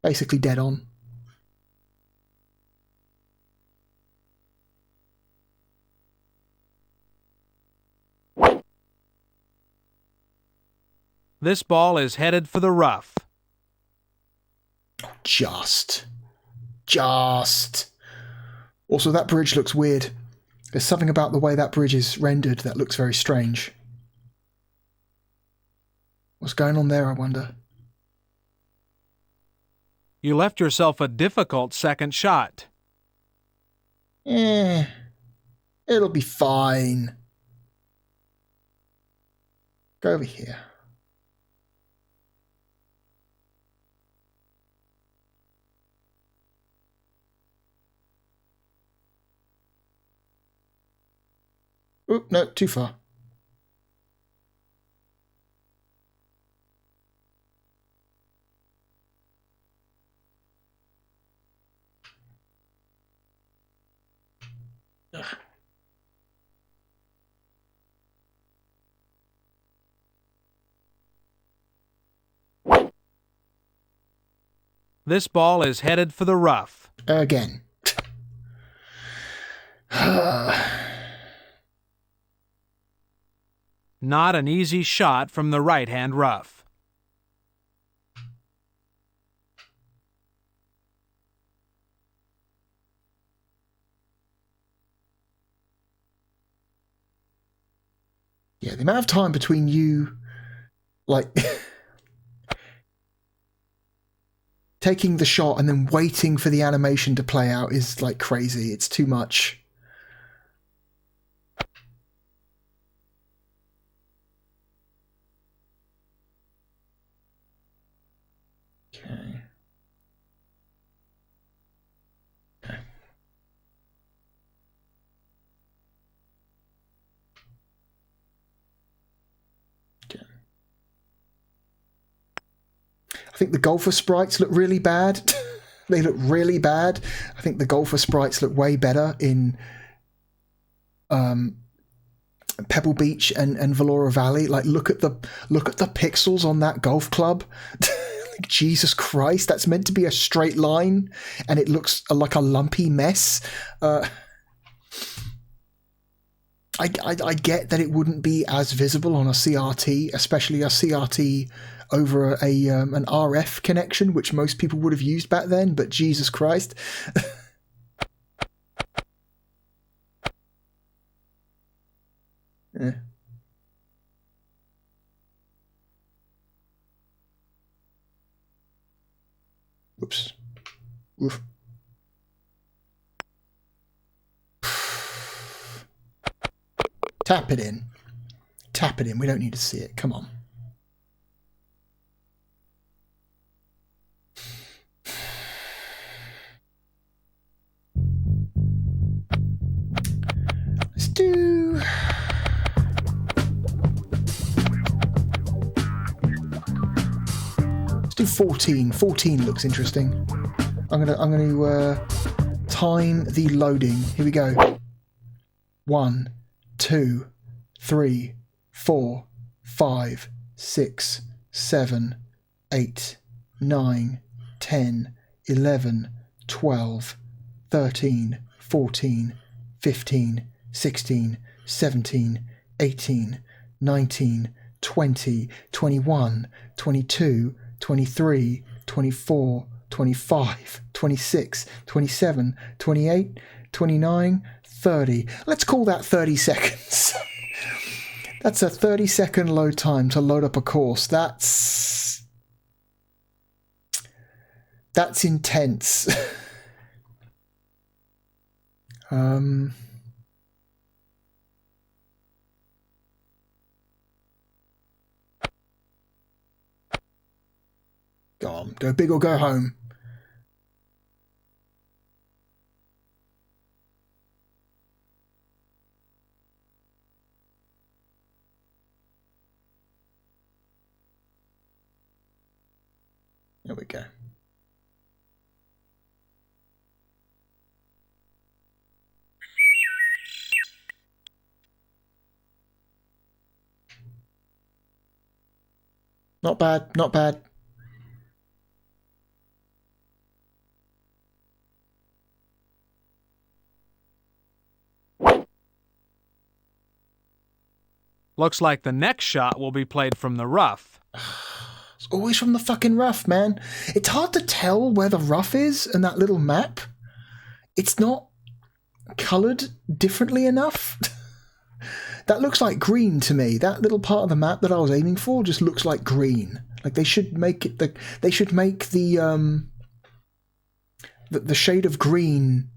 Basically dead on. This ball is headed for the rough. Just. Also, that bridge looks weird. There's something about the way that bridge is rendered that looks very strange. What's going on there, I wonder? You left yourself a difficult second shot. It'll be fine. Go over here. Oh, no, too far. Ugh. This ball is headed for the rough. Again. Not an easy shot from the right-hand rough. Yeah, the amount of time between you, like, taking the shot and then waiting for the animation to play out is, like, crazy. It's too much. Okay. I think the golfer sprites look really bad. They look really bad. I think the golfer sprites look way better in Pebble Beach and Valora Valley. Like, look at the pixels on that golf club. Like, Jesus Christ, that's meant to be a straight line, and it looks like a lumpy mess. I get that it wouldn't be as visible on a CRT, especially a CRT over an RF connection, which most people would have used back then, but Jesus Christ. Yeah. Whoops. Oof. Tap it in. Tap it in. We don't need to see it. Come on. Let's do... Let's do 14. 14 looks interesting. I'm gonna time the loading. Here we go. 1, 2, 3, 4, 5, 6, 7, 8, 9, 10, 11, 12, 13, 14, 15, 16, 17, 18, 19, 20, 21, 22, 23, 24, 25, 26, 27, 28, 29, 30. Let's call that 30 seconds. That's a 30-second load time to load up a course. That's intense. Go on, go big or go home. There we go. Not bad, not bad. Looks like the next shot will be played from the rough. It's always from the fucking rough, man. It's hard to tell where the rough is in that little map. It's not... coloured differently enough. That looks like green to me. That little part of the map that I was aiming for just looks like green. Like they should make it they should make the shade of green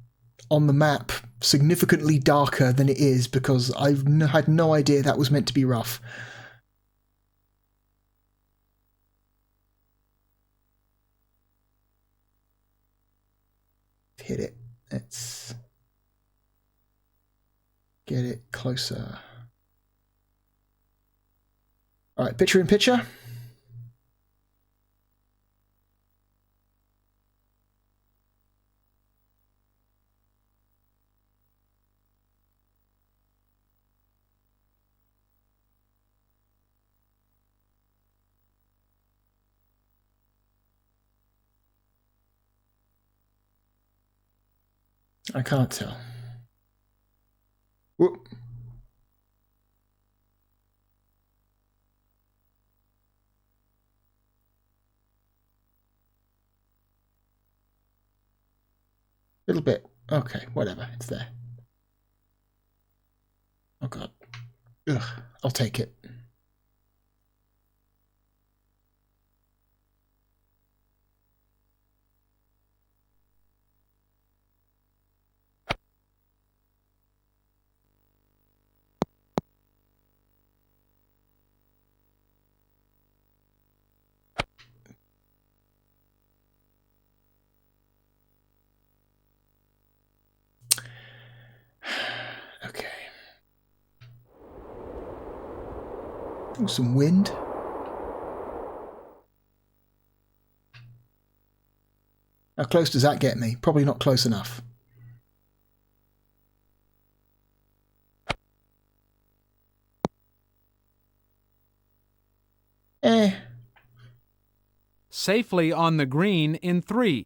on the map significantly darker than it is, because I've had no idea that was meant to be rough. Hit it. Let's get it closer. All right, picture in picture. I can't tell. Whoop. Little bit. Okay, whatever. It's there. Oh god. Ugh. I'll take it. Okay. Oh, some wind. How close does that get me? Probably not close enough. Safely on the green in 3.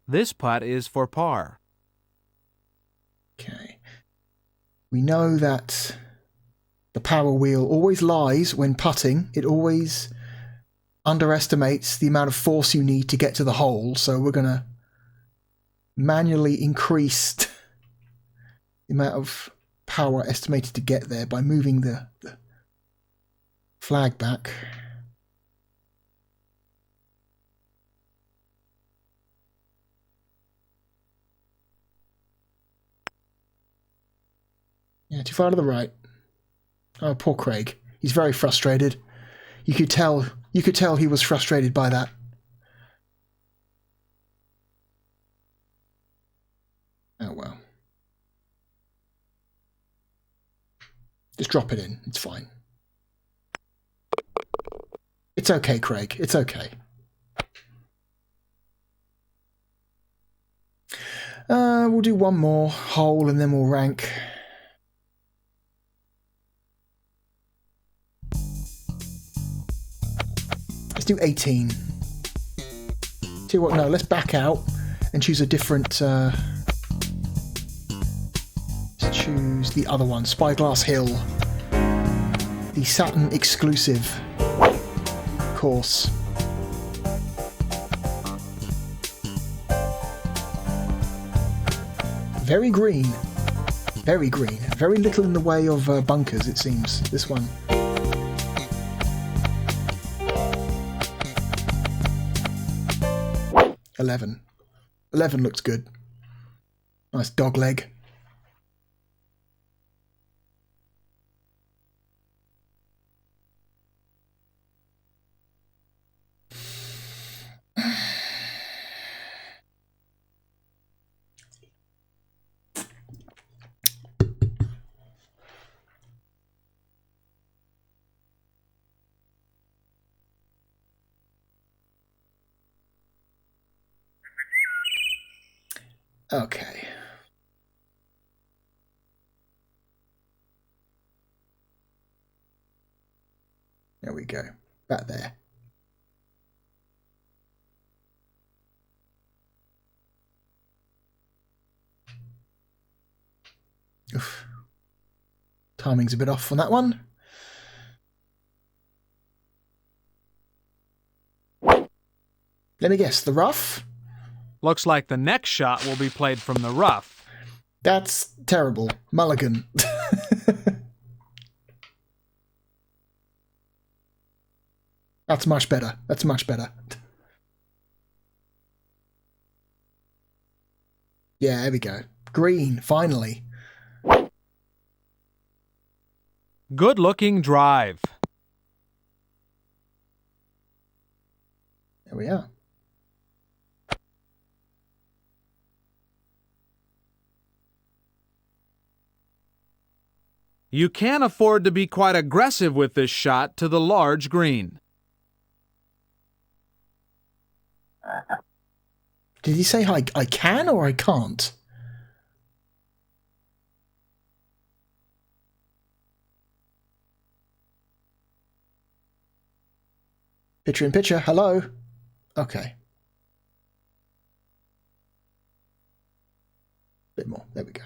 This putt is for par. Okay. We know that the power wheel always lies when putting. It always underestimates the amount of force you need to get to the hole, so we're going to manually increase the amount of power estimated to get there by moving the flag back. Yeah, too far to the right. Oh, poor Craig. He's very frustrated. You could tell he was frustrated by that. Oh well. Just drop it in. It's fine. It's okay, Craig. It's okay. We'll do one more hole and then we'll rank. Let's do 18. Tell you what, no, let's back out and choose a different... let's choose the other one, Spyglass Hill. The Saturn exclusive course. Very green. Very green. Very little in the way of bunkers, it seems, this one. Eleven. 11 looks good. Nice dog leg. Okay. There we go. Back there. Oof. Timing's a bit off on that one. Let me guess, the rough? Looks like the next shot will be played from the rough. That's terrible. Mulligan. That's much better. That's much better. Yeah, there we go. Green, finally. Good-looking drive. There we are. You can afford to be quite aggressive with this shot to the large green. Did he say I can or I can't? Picture in picture, hello? Okay. Bit more, there we go.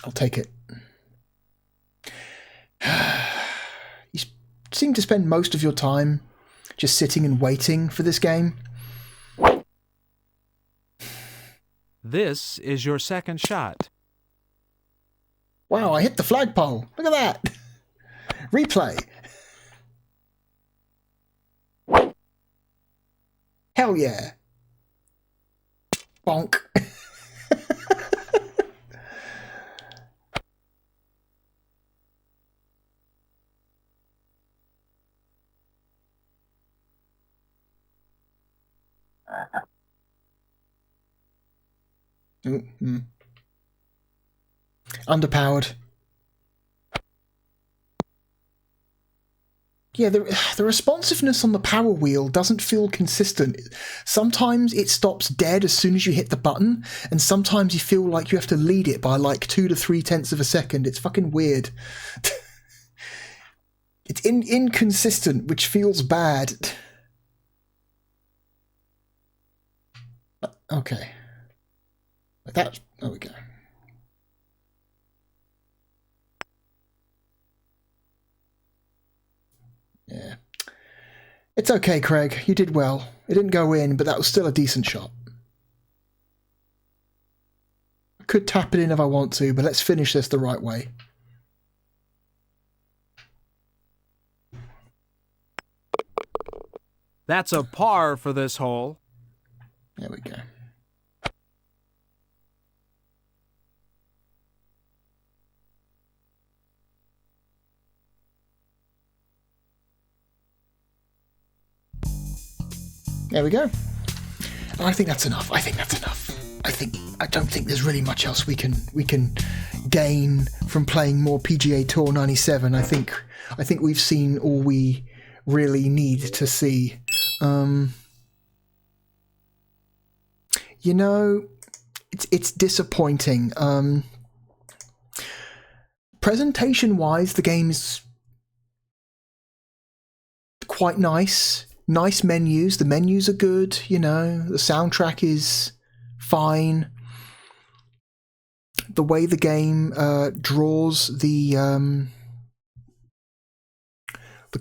I'll take it. You seem to spend most of your time just sitting and waiting for this game. This is your second shot. Wow, I hit the flagpole. Look at that. Replay. Hell yeah. Bonk. Underpowered. Yeah, the responsiveness on the power wheel doesn't feel consistent. Sometimes it stops dead as soon as you hit the button, and sometimes you feel like you have to lead it by like 2 to 3 tenths of a second. It's fucking weird. It's inconsistent, which feels bad. Okay. Like that. There we go. Yeah. It's okay, Craig. You did well. It didn't go in, but that was still a decent shot. I could tap it in if I want to, but let's finish this the right way. That's a par for this hole. There we go. There we go. I think that's enough. I don't think there's really much else we can gain from playing more PGA Tour 97. I think we've seen all we really need to see. You know, it's disappointing. Presentation-wise, the game is quite nice. Nice menus. The menus are good, you know. The soundtrack is fine. The way the game draws the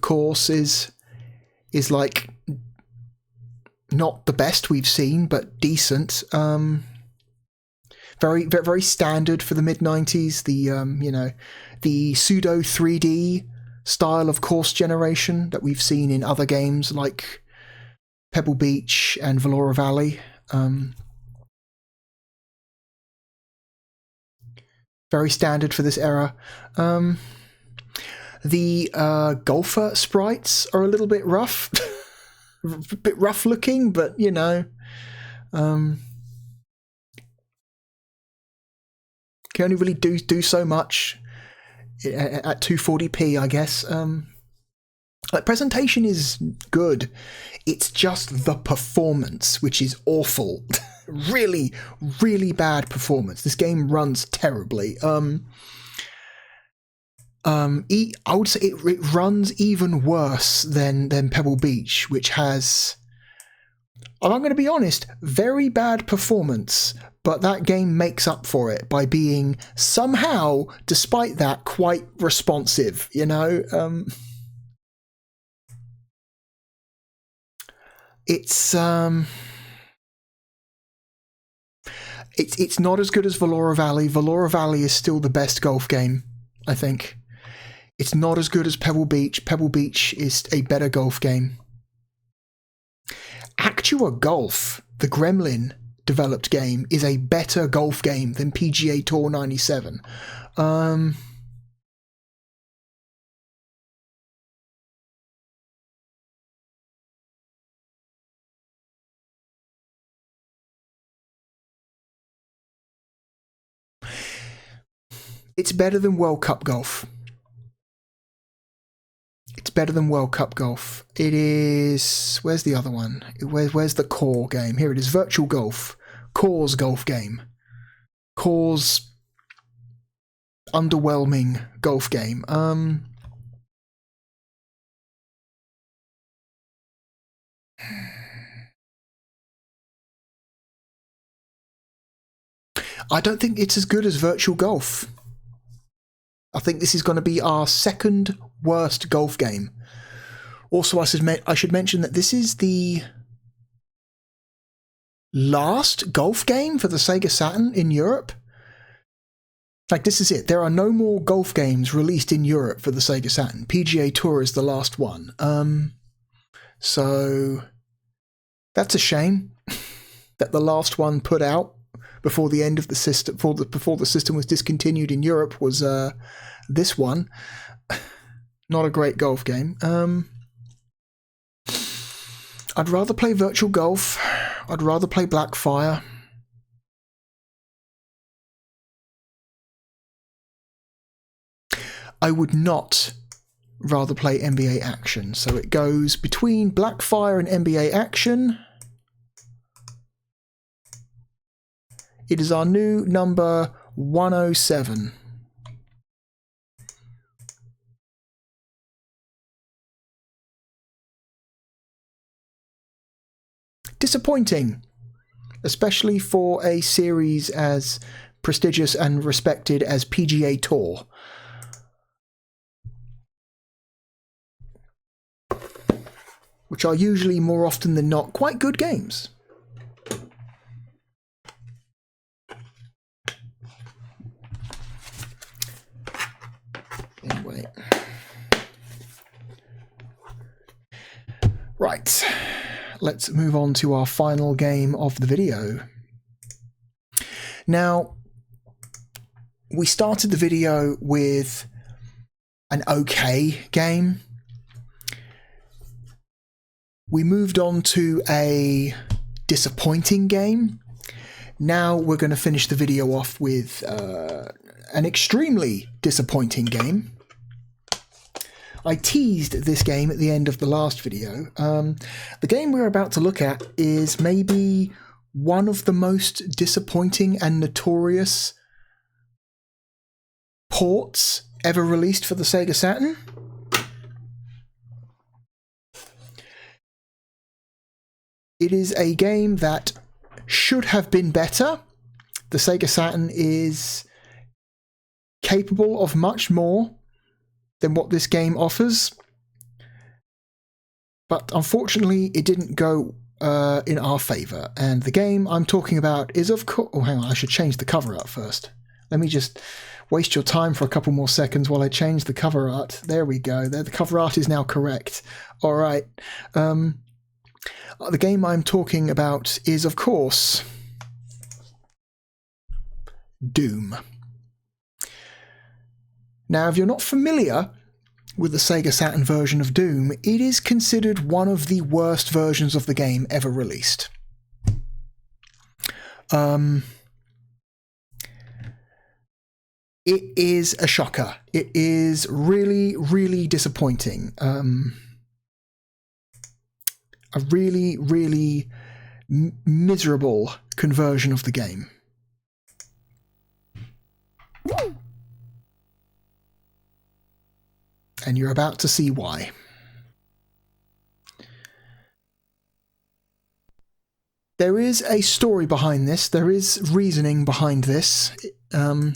course is like not the best we've seen, but decent. Very, very standard for the mid-90s. The you know, the pseudo 3D style of course generation that we've seen in other games like Pebble Beach and Valora Valley. Very standard for this era. The golfer sprites are a little bit rough. A bit rough looking, but you know, can only really do so much at 240p, I guess. Like, presentation is good. It's just the performance, which is awful. Really, really bad performance. This game runs terribly. I would say it runs even worse than Pebble Beach, which has And I'm going to be honest, very bad performance, but that game makes up for it by being somehow, despite that, quite responsive, you know? It's not as good as Valora Valley. Valora Valley is still the best golf game, I think. It's not as good as Pebble Beach. Pebble Beach is a better golf game. Actua Golf, the Gremlin developed game, is a better golf game than PGA Tour 97. It's better than World Cup Golf. It's better than World Cup Golf. It is... Where's the other one? Where's the core game? Here it is. Virtual Golf. Core's golf game. Core's underwhelming golf game. I don't think it's as good as Virtual Golf. I think this is going to be our second worst golf game. Also, I should mention that this is the last golf game for the Sega Saturn in Europe. Like, this is it. There are no more golf games released in Europe for the Sega Saturn. PGA Tour is the last one. So that's a shame that the last one put out before the end of the system, before the system was discontinued in Europe, was this one. Not a great golf game. I'd rather play Virtual Golf. I'd rather play Blackfire. I would not rather play NBA Action. So it goes between Blackfire and NBA Action. It is our new number 107. Disappointing, especially for a series as prestigious and respected as PGA Tour. Which are usually, more often than not, quite good games. Anyway. Right. Let's move on to our final game of the video. Now, we started the video with an okay game. We moved on to a disappointing game. Now we're going to finish the video off with an extremely disappointing game. I teased this game at the end of the last video. The game we're about to look at is maybe one of the most disappointing and notorious ports ever released for the Sega Saturn. It is a game that should have been better. The Sega Saturn is capable of much more than what this game offers. But unfortunately, it didn't go in our favour. And the game I'm talking about is, of course... Oh, hang on, I should change the cover art first. Let me just waste your time for a couple more seconds while I change the cover art. There we go. There, the cover art is now correct. All right. The game I'm talking about is, of course, Doom. Now, if you're not familiar with the Sega Saturn version of Doom, it is considered one of the worst versions of the game ever released. It is a shocker. It is really, really disappointing. A really, really miserable conversion of the game. And you're about to see why. There is a story behind this. There is reasoning behind this. It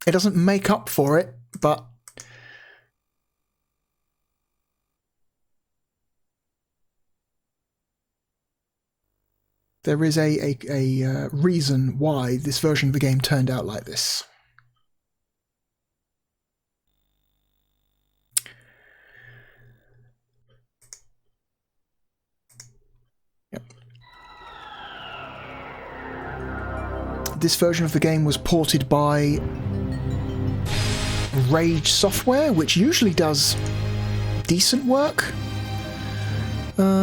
doesn't make up for it, but there is a reason why this version of the game turned out like this. This version of the game was ported by Rage Software, which usually does decent work. They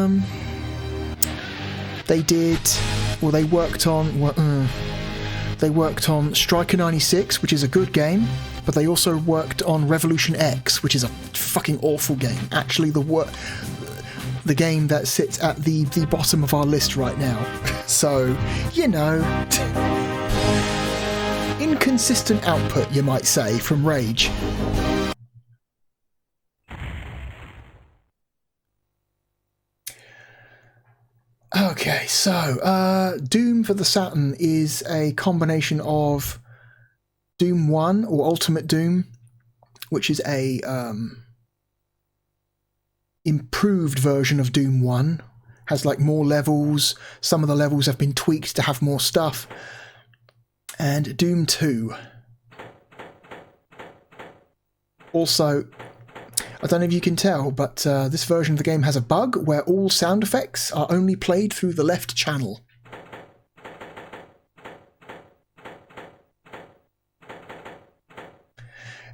worked on Striker 96, which is a good game, but they also worked on Revolution X, which is a fucking awful game. Actually, the game that sits at the bottom of our list right now. So, you know, inconsistent output, you might say, from Rage. Okay, so Doom for the Saturn is a combination of Doom 1 or Ultimate Doom, which is a improved version of Doom 1. Has like more levels. Some of the levels have been tweaked to have more stuff. And Doom 2. Also, I don't know if you can tell, but this version of the game has a bug where all sound effects are only played through the left channel.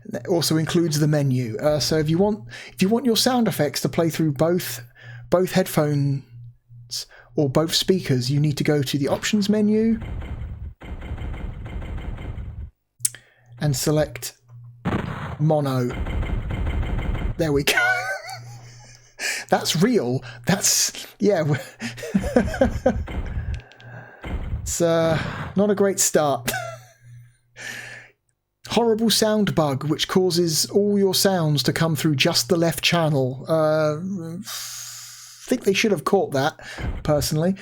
That also includes the menu. So if you want your sound effects to play through both headphones or both speakers, you need to go to the options menu and select mono. There we go. That's real. That's, yeah. It's not a great start. Horrible sound bug, which causes all your sounds to come through just the left channel. Think they should have caught that, personally.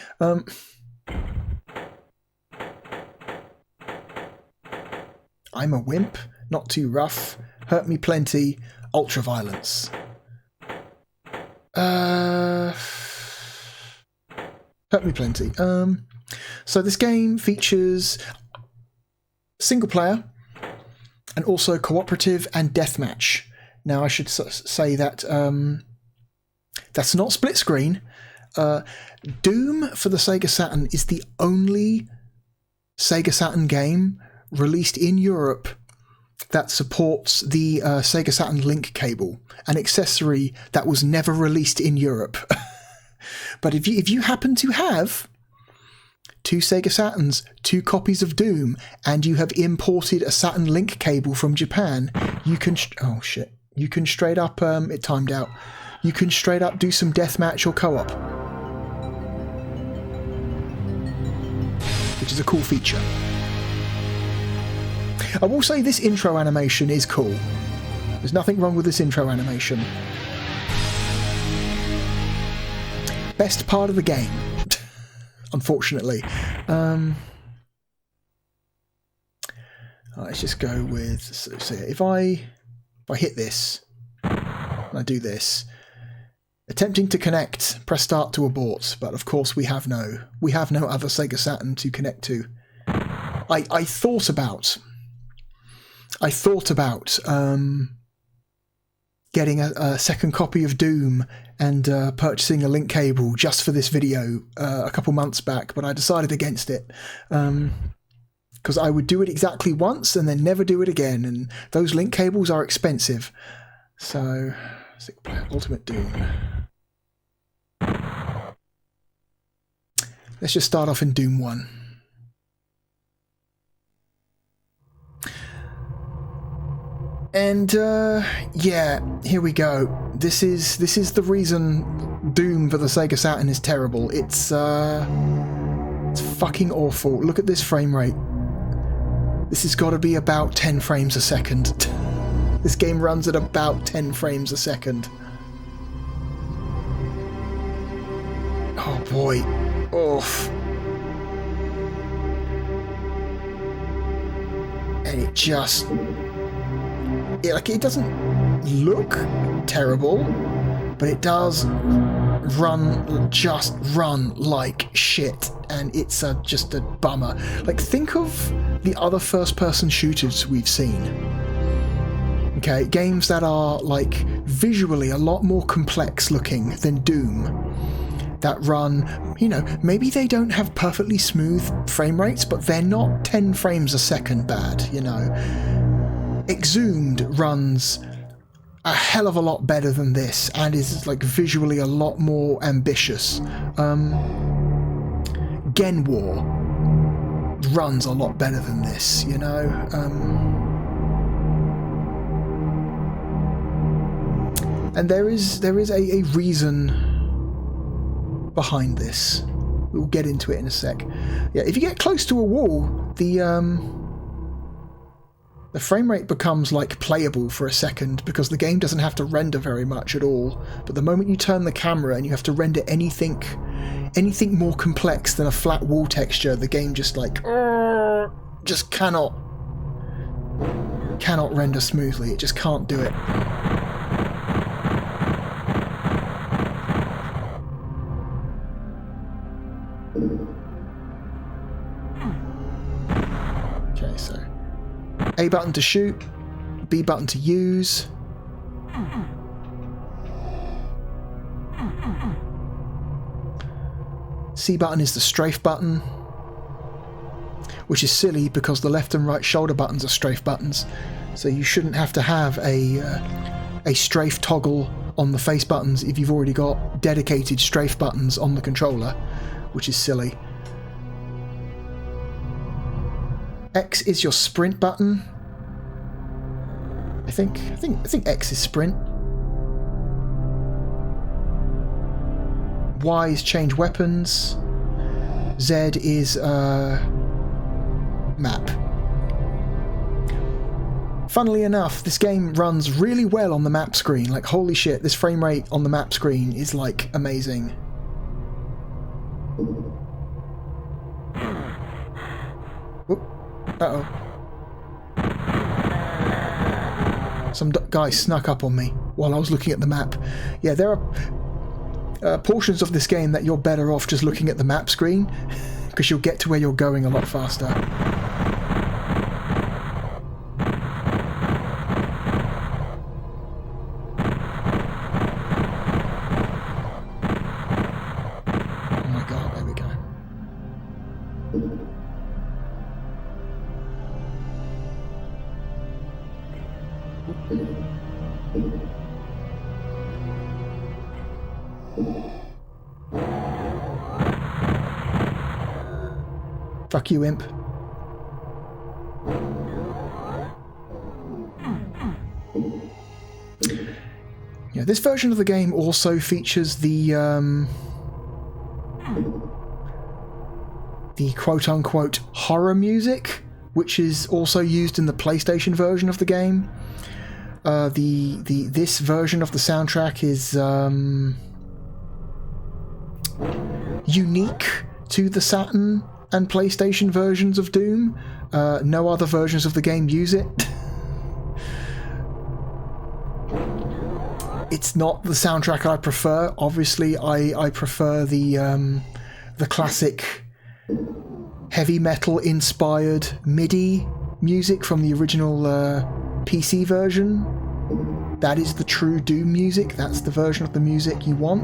I'm a wimp, not too rough, hurt me plenty, ultraviolence. Hurt me plenty. So this game features single player and also cooperative and deathmatch. Now I should say that that's not split screen. Doom for the Sega Saturn is the only Sega Saturn game released in Europe that supports the Sega Saturn link cable, an accessory that was never released in Europe. But if you happen to have two Sega Saturns, 2 copies of Doom, and you have imported a Saturn link cable from Japan, you can you can straight up it timed out. You can straight up do some deathmatch or co-op, which is a cool feature. I will say this intro animation is cool. There's nothing wrong with this intro animation. Best part of the game, unfortunately. Let's just go with, so if I hit this and I do this, attempting to connect, press start to abort, but of course we have no other Sega Saturn to connect to. I thought about getting a second copy of Doom and purchasing a link cable just for this video a couple months back, but I decided against it because I would do it exactly once and then never do it again, and those link cables are expensive. So, Ultimate Doom. Let's just start off in Doom 1. And yeah, here we go. This is the reason Doom for the Sega Saturn is terrible. It's fucking awful. Look at this frame rate. This has got to be about 10 frames a second. This game runs at about 10 frames a second. Oh boy. Oof. And it just... it doesn't look terrible, but it does run like shit, and it's just a bummer. Like, think of the other first-person shooters we've seen. Okay, games that are, like, visually a lot more complex looking than Doom. That run, you know, maybe they don't have perfectly smooth frame rates, but they're not 10 frames a second bad, you know. Exhumed runs a hell of a lot better than this, and is, like, visually a lot more ambitious. Gen War runs a lot better than this, you know. And there is a reason behind this. We'll get into it in a sec. Yeah, if you get close to a wall, the frame rate becomes, like, playable for a second, because the game doesn't have to render very much at all. But the moment you turn the camera and you have to render anything more complex than a flat wall texture, the game just, like, just cannot render smoothly. It just can't do it. Okay, so A button to shoot, B button to use. C button is the strafe button, which is silly because the left and right shoulder buttons are strafe buttons, so you shouldn't have to have a strafe toggle on the face buttons if you've already got dedicated strafe buttons on the controller, which is silly. X is your sprint button. I think X is sprint. Y is change weapons. Z is map. Funnily enough, this game runs really well on the map screen. Like, holy shit, this frame rate on the map screen is, like, amazing. Whoop. Uh-oh. Some guy snuck up on me while I was looking at the map. Yeah, there are portions of this game that you're better off just looking at the map screen, because you'll get to where you're going a lot faster. Oh my god, there we go. Fuck you, imp. Yeah, this version of the game also features the quote-unquote horror music, which is also used in the PlayStation version of the game. This version of the soundtrack is unique to the Saturn and PlayStation versions of Doom. No other versions of the game use it. It's not the soundtrack I prefer. Obviously, I prefer the classic heavy metal inspired MIDI music from the original PC version. That is the true Doom music. That's the version of the music you want.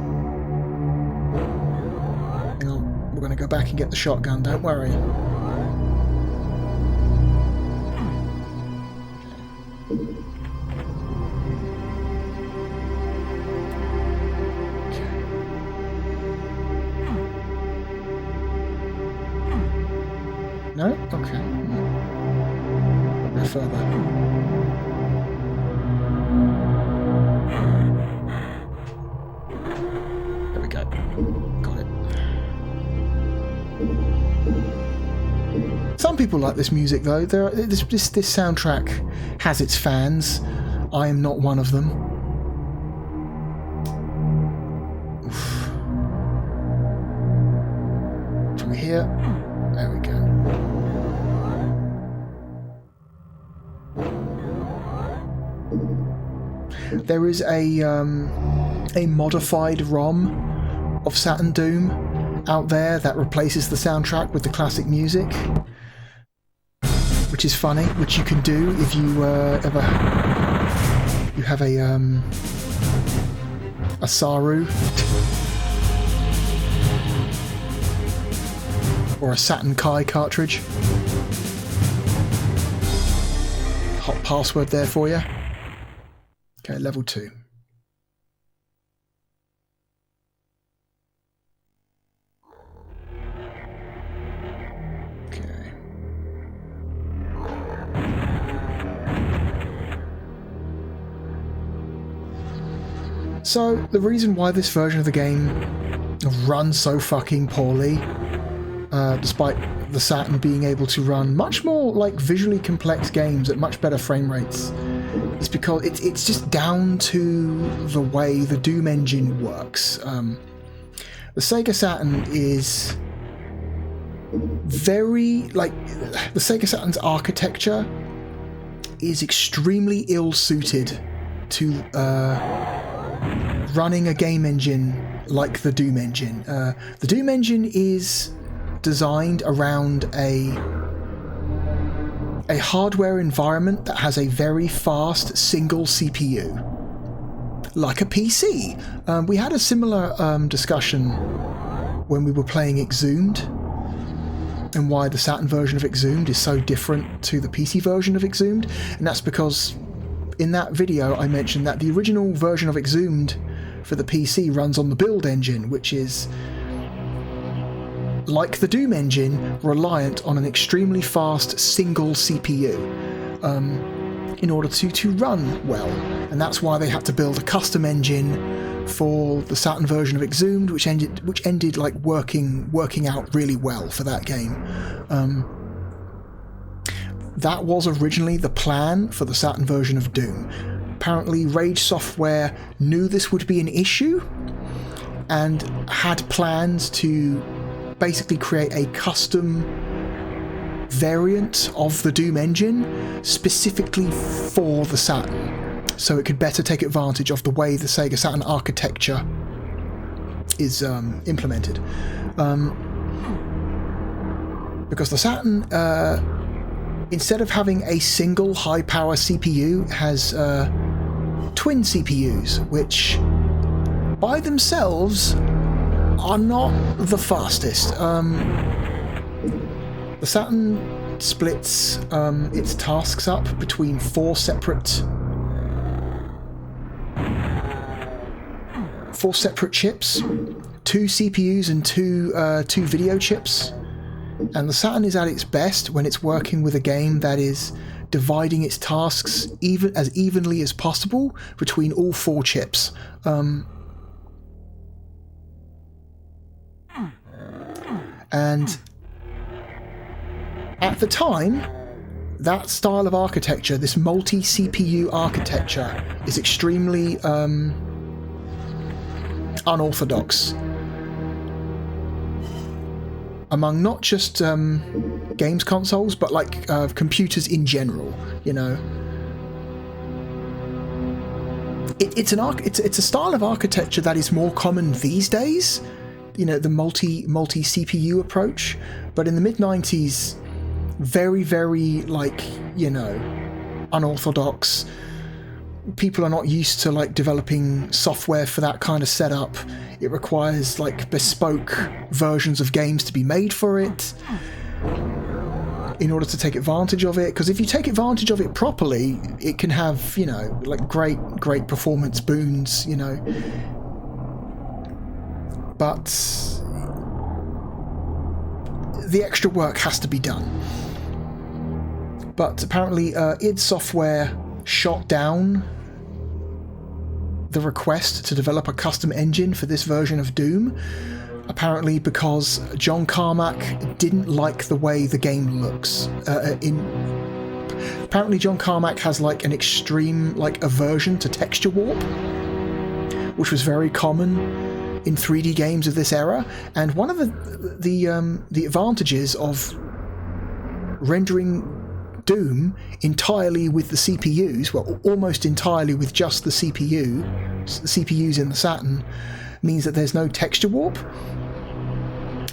Hang on, we're going to go back and get the shotgun, don't worry. No? Okay. A bit further. There we go. Got it. Some people like this music, though. This soundtrack has its fans. I am not one of them. Oof. here. There we go. There is a modified ROM of Saturn Doom out there that replaces the soundtrack with the classic music, which is funny, which you can do if you ever you have a Saru or a Saturn Kai cartridge. Hot password there for you. Okay, level 2. Okay. So, the reason why this version of the game runs so fucking poorly, despite the Saturn being able to run much more like visually complex games at much better frame rates, is because it's just down to the way the Doom engine works. The Sega Saturn is very, like, the Sega Saturn's architecture is extremely ill-suited to running a game engine like the Doom engine. The Doom engine is designed around a hardware environment that has a very fast single CPU, like a PC. We had a similar discussion when we were playing Exhumed, and why the Saturn version of Exhumed is so different to the PC version of Exhumed, and that's because in that video I mentioned that the original version of Exhumed for the PC runs on the build engine, which is, like the Doom engine, reliant on an extremely fast single CPU in order to run well. And that's why they had to build a custom engine for the Saturn version of Exhumed, which ended like working out really well for that game. That was originally the plan for the Saturn version of Doom. Apparently Rage Software knew this would be an issue and had plans to basically create a custom variant of the Doom engine specifically for the Saturn, so it could better take advantage of the way the Sega Saturn architecture is implemented. Because the Saturn, instead of having a single high-power CPU, has twin CPUs, which by themselves are not the fastest. The Saturn splits its tasks up between 4 separate chips, 2 CPUs and two video chips. And the Saturn is at its best when it's working with a game that is dividing its tasks as evenly as possible between all 4 chips. And at the time, that style of architecture, this multi-CPU architecture, is extremely unorthodox among not just games consoles, but like computers in general. You know, it's a style of architecture that is more common these days. You know, the multi CPU approach, but in the mid-90s, very, very, like, you know, unorthodox. People are not used to like developing software for that kind of setup. It requires like bespoke versions of games to be made for it in order to take advantage of it, because if you take advantage of it properly, it can have, you know, like great performance boons, you know. But the extra work has to be done. But apparently id Software shot down the request to develop a custom engine for this version of Doom, apparently because John Carmack didn't like the way the game looks. Apparently John Carmack has like an extreme like aversion to texture warp, which was very common in 3D games of this era, and one of the advantages of rendering Doom entirely with the CPUs, well, almost entirely with just the CPUs in the Saturn, means that there's no texture warp.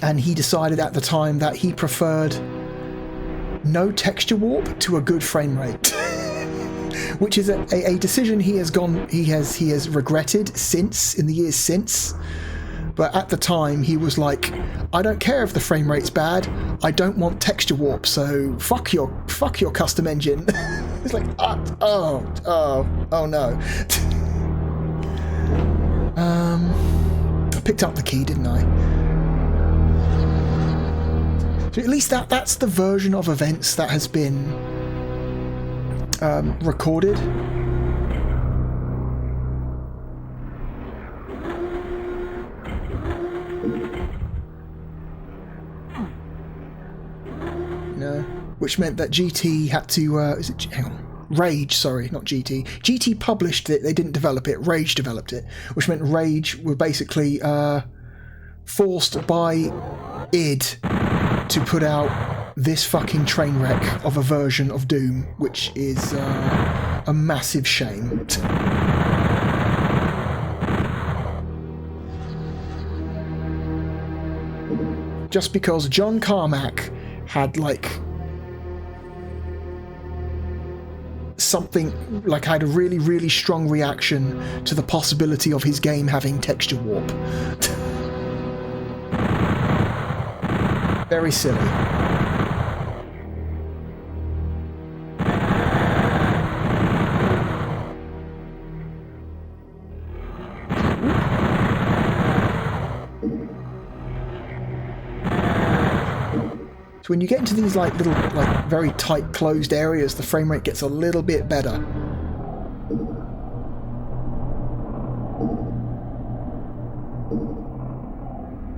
And he decided at the time that he preferred no texture warp to a good frame rate, which is a decision he has regretted since, in the years since. But at the time, he was like, I don't care if the frame rate's bad. I don't want texture warp, so fuck your custom engine. It's like, oh no. I picked up the key, didn't I? So at least that's the version of events that has been recorded. Which meant that GT had to, Rage, sorry, not GT. GT published it, they didn't develop it, Rage developed it, which meant Rage were basically forced by id to put out this fucking train wreck of a version of Doom, which is a massive shame. Just because John Carmack had had a really, really strong reaction to the possibility of his game having texture warp. Very silly. So when you get into these little very tight closed areas, the frame rate gets a little bit better.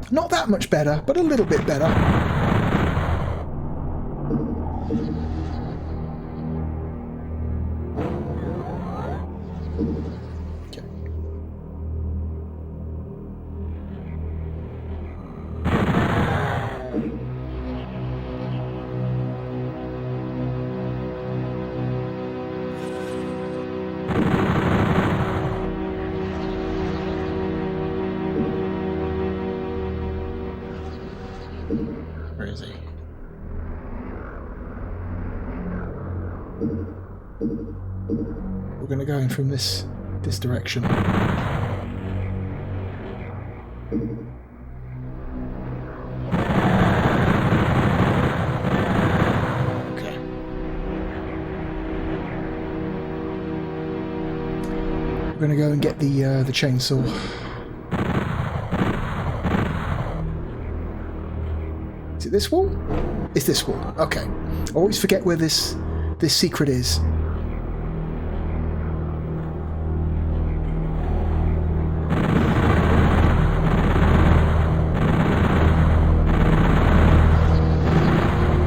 Not that much better, but a little bit better. Where is he? We're going to go in from this direction. Okay. We're going to go and get the chainsaw. Is it this wall? It's this wall. Okay. I always forget where this secret is.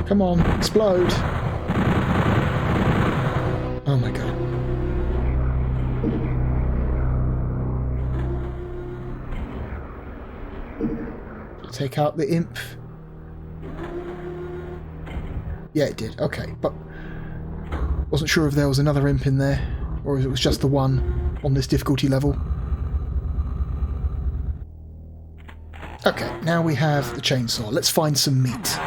Come on, explode. Oh my god. Take out the imp. Yeah, it did. Okay, but wasn't sure if there was another imp in there, or if it was just the one on this difficulty level. Okay, now we have the chainsaw. Let's find some meat.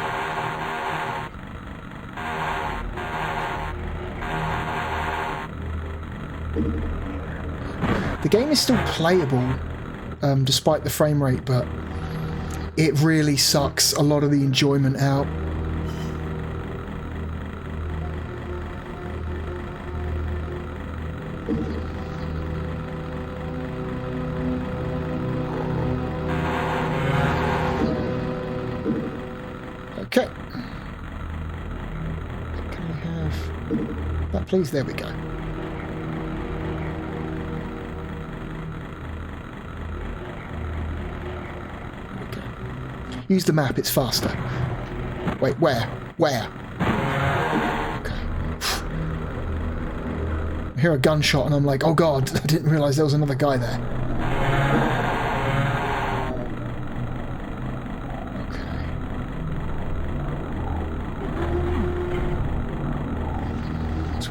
The game is still playable, despite the frame rate, but it really sucks a lot of the enjoyment out. Okay. Can we have that, please? There we go. Okay. Use the map, it's faster. Wait, where? Where? Okay. I hear a gunshot and I'm like, oh god, I didn't realise there was another guy there.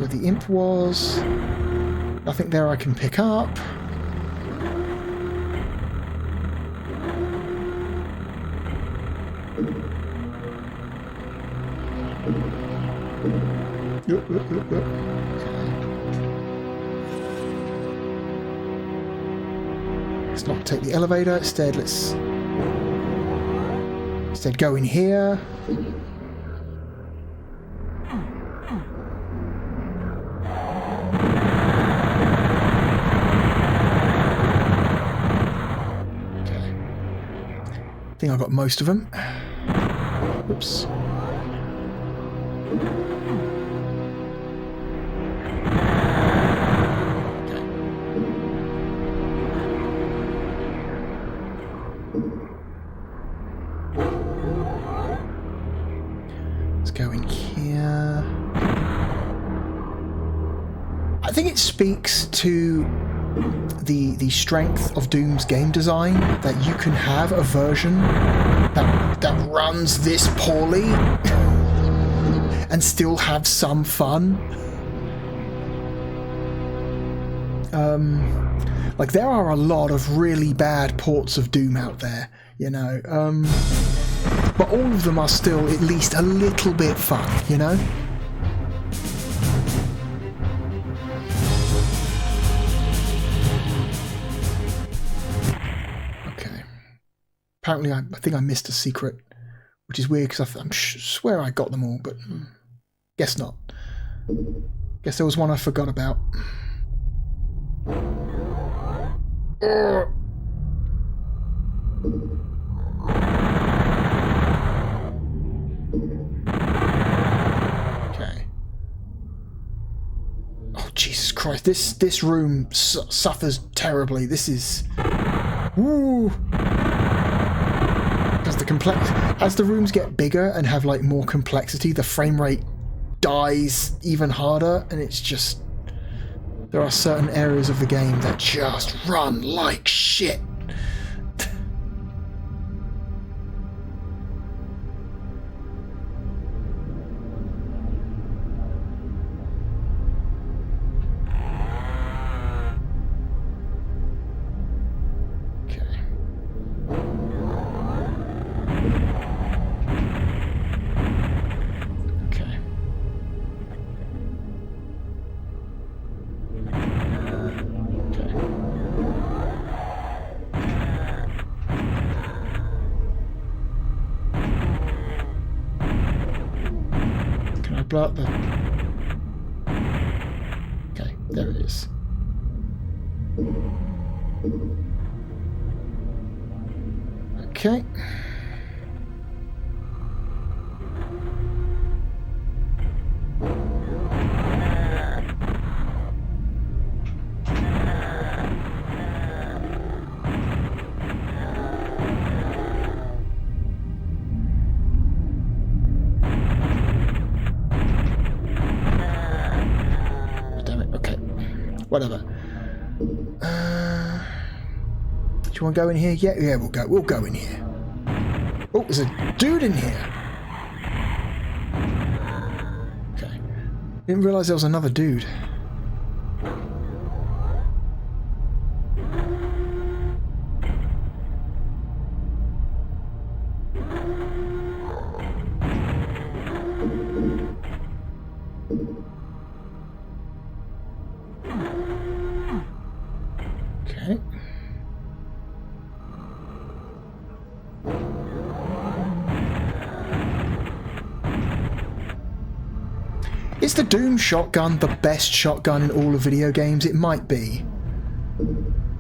where the imp was. Nothing there I can pick up. Okay. Let's not take the elevator. Instead, let's go in here. Okay. I think I got most of them. Oops. I think it speaks to the strength of Doom's game design that you can have a version that runs this poorly and still have some fun. Like there are a lot of really bad ports of Doom out there, you know, but all of them are still at least a little bit fun, you know? Apparently, I think I missed a secret, which is weird because I swear I got them all, but guess not. Guess there was one I forgot about. Okay. Oh Jesus Christ! This room suffers terribly. This is. Ooh. As the rooms get bigger and have like more complexity, the frame rate dies even harder, and it's just there are certain areas of the game that just run like shit. Blow up the... Okay, there it is. Okay. Whatever. Do you want to go in here? Yeah, we'll go. We'll go in here. Oh, there's a dude in here. Okay. Didn't realise there was another dude. Is the Doom shotgun the best shotgun in all of video games? It might be.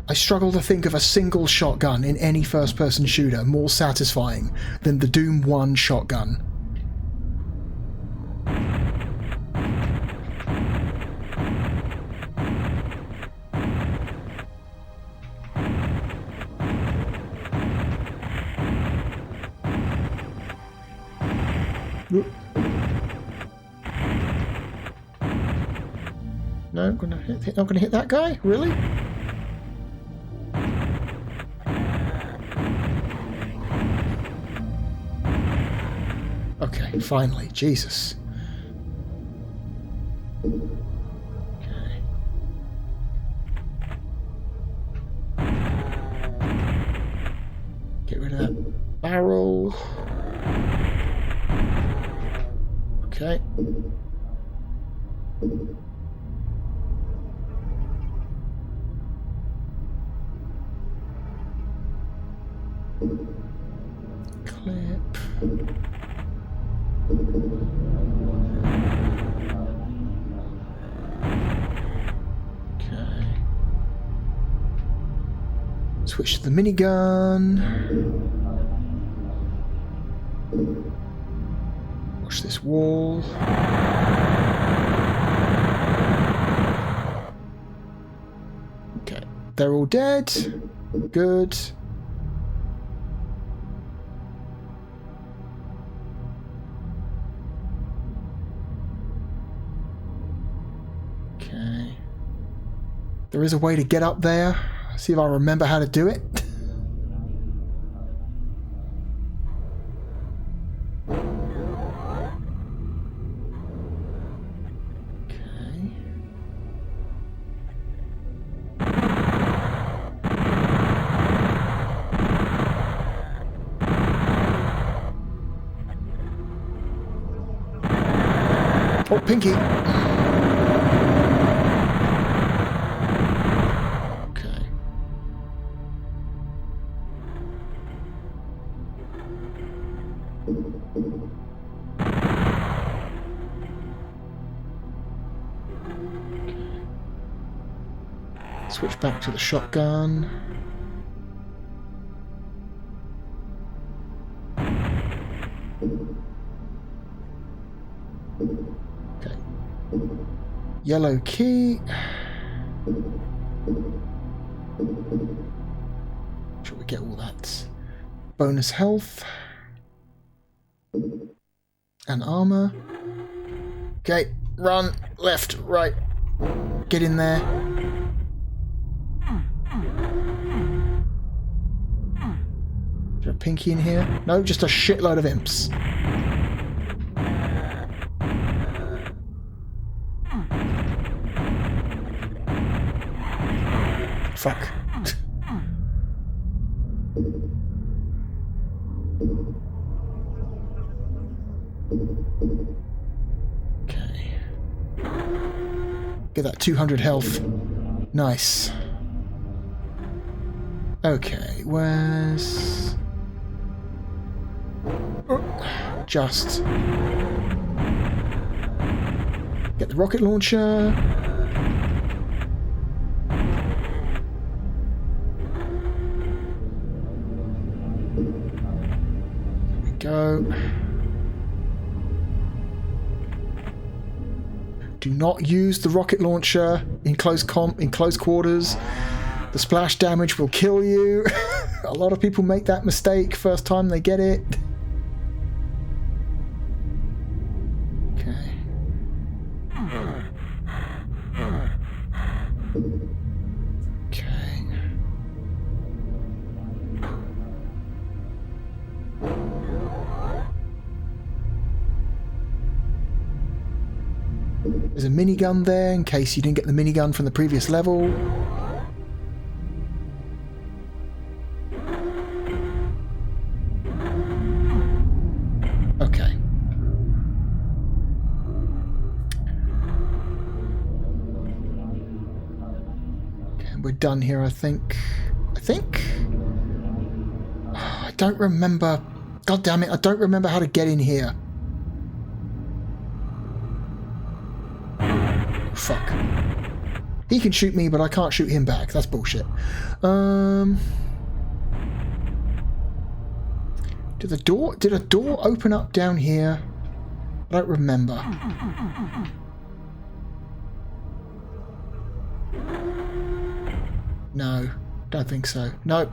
I struggle to think of a single shotgun in any first-person shooter more satisfying than the Doom 1 shotgun. Whoop. No, I'm not gonna hit that guy? Really? Okay, finally. Jesus. Get rid of that barrel. Okay. Clip. Okay. Switch to the minigun. Watch this wall. Okay. They're all dead. Good. Okay. There is a way to get up there. See if I remember how to do it. Okay. Oh, Pinky. Switch back to the shotgun. Okay. Yellow key. Should we get all that? Bonus health. And armor. Okay, run, left, right. Get in there. Is there a Pinky in here? No, just a shitload of imps. Fuck. Okay. Get that 200 health. Nice. Okay, where's... Just... Get the rocket launcher. There we go. Do not use the rocket launcher in close quarters. The splash damage will kill you. A lot of people make that mistake first time they get it. Okay. Okay. There's a minigun there in case you didn't get the minigun from the previous level. Okay. Okay, we're done here, I think. I don't remember. God damn it, I don't remember how to get in here. Fuck. He can shoot me, but I can't shoot him back. That's bullshit. Did a door open up down here? I don't remember. No, don't think so. Nope.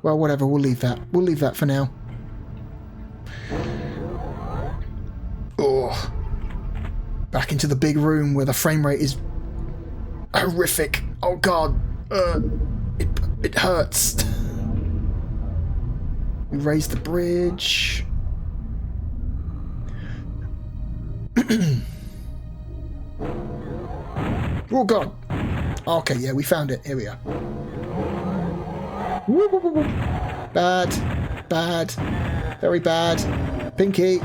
Well, whatever, we'll leave that. We'll leave that for now. Oh. Back into the big room where the frame rate is horrific. Oh god. It hurts. We raise the bridge. Oh god. Okay, yeah, we found it. Here we are. Bad. Bad. Very bad. Pinky.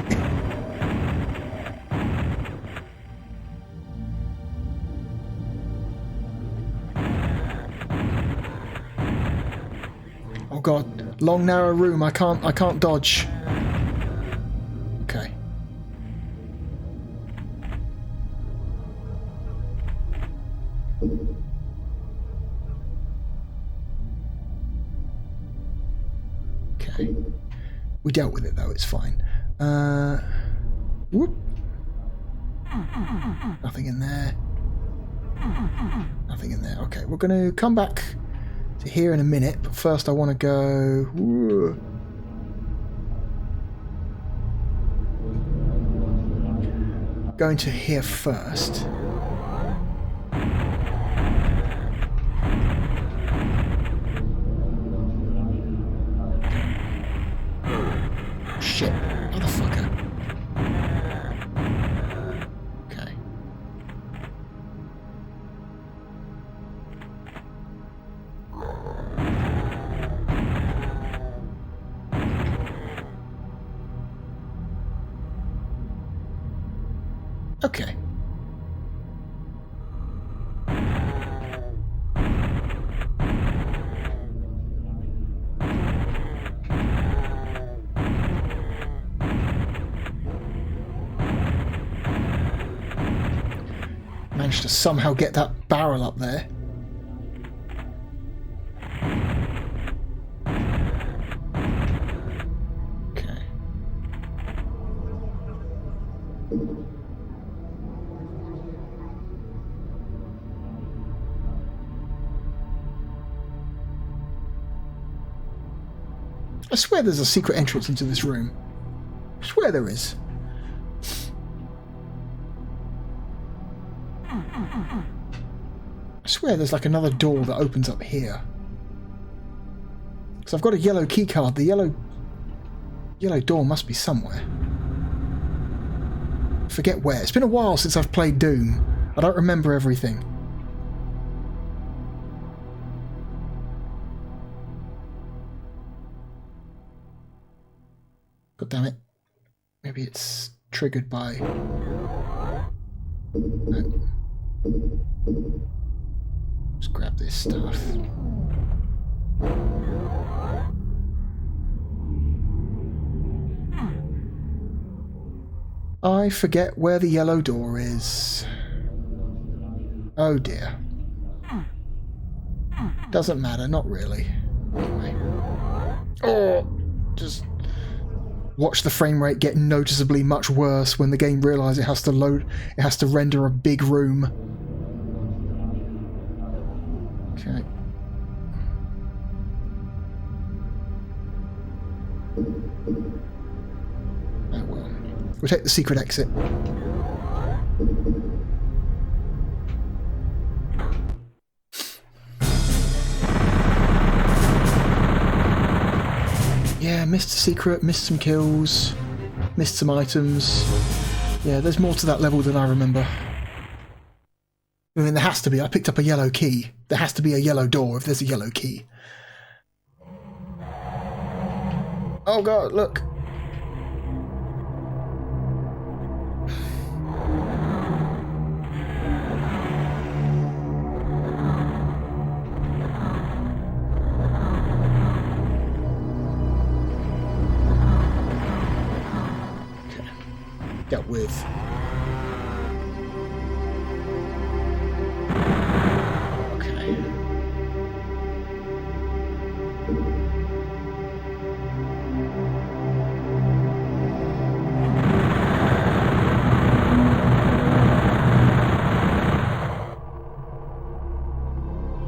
Oh god. Long narrow room. I can't dodge. Okay. Okay. We dealt with it though, it's fine. Whoop. Nothing in there. Nothing in there. Okay, we're going to come back to here in a minute, but first I want to go... Whoa. Going to here first. Shit, motherfucker. Okay. Okay. Managed to somehow get that barrel up there. Okay. I swear there's a secret entrance into this room. I swear there is. I swear there's like another door that opens up here. Because I've got a yellow key card. The yellow door must be somewhere. Forget where. It's been a while since I've played Doom. I don't remember everything. God damn it. Maybe it's triggered by... No. Let's grab this stuff. I forget where the yellow door is. Oh dear. Doesn't matter, not really. Anyway. Oh! Just watch the frame rate get noticeably much worse when the game realizes it has to load, it has to render a big room. Okay. Oh well. We'll take the secret exit. Yeah, missed a secret, missed some kills, missed some items. Yeah, there's more to that level than I remember. I mean, there has to be. I picked up a yellow key. There has to be a yellow door if there's a yellow key. Oh god, look. Dealt with. Okay.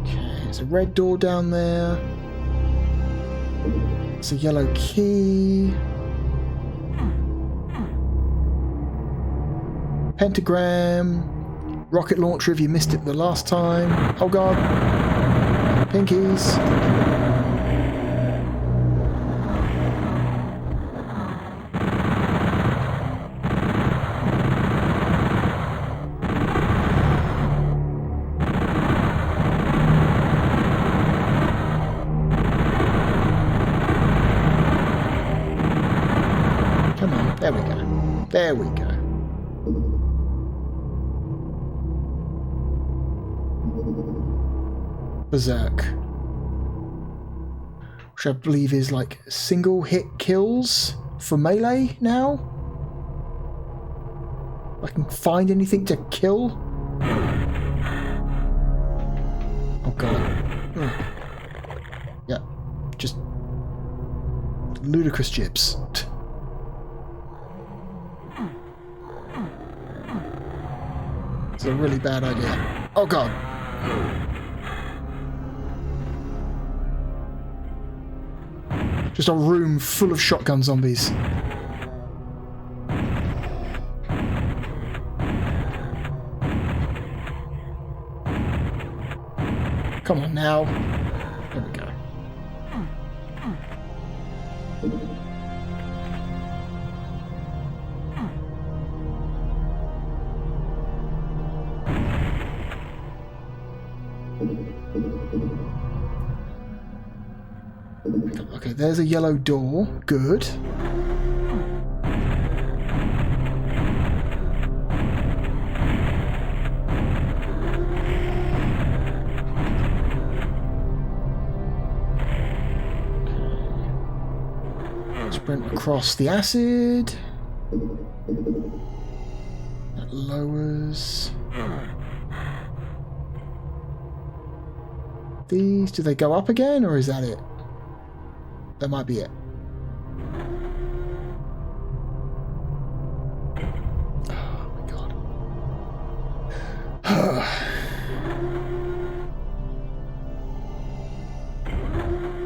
Okay, there's a red door down there. It's a yellow key. Pentagram, rocket launcher if you missed it the last time. Oh god. Pinkies. There we go. There we go. Berserk. Which I believe is like single hit kills for melee now. I can find anything to kill. Oh god. Yeah. Just ludicrous jibs. It's a really bad idea. Oh god. Just a room full of shotgun zombies. Come on now. There we go. Okay, there's a yellow door. Good. Sprint across the acid. That lowers. These, do they go up again, or is that it? That might be it. Oh my god.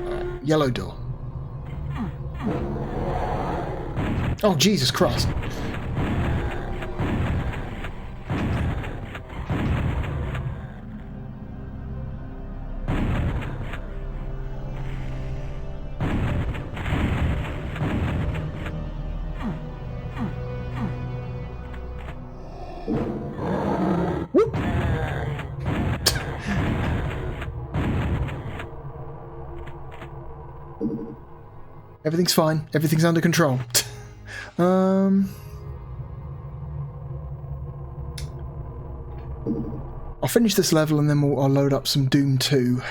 Right, yellow door. Oh, Jesus Christ. Whoop. Everything's fine. Everything's under control. I'll finish this level and then I'll load up some Doom 2.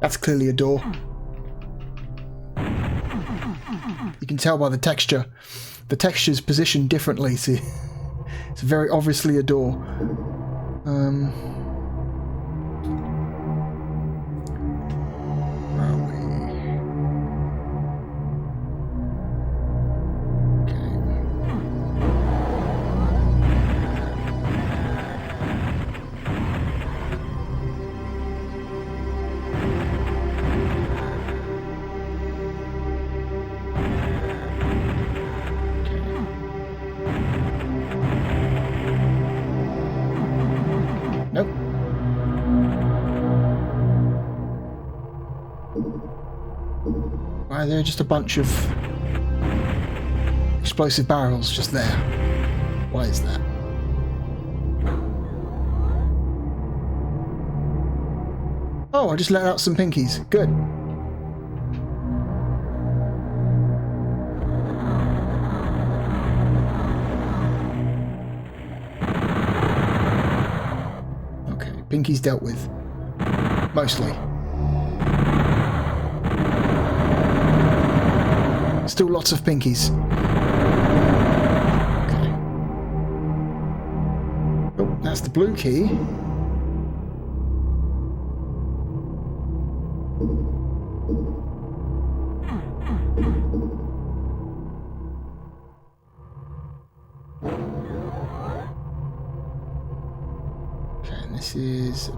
That's clearly a door. You can tell by the texture. The texture's positioned differently, see? It's very obviously a door. Where are we? Nope. Why are there just a bunch of explosive barrels just there? Why is that? Oh, I just let out some pinkies. Good. Pinky's dealt with. Mostly. Still lots of pinkies. Okay. Oh, that's the blue key. This is a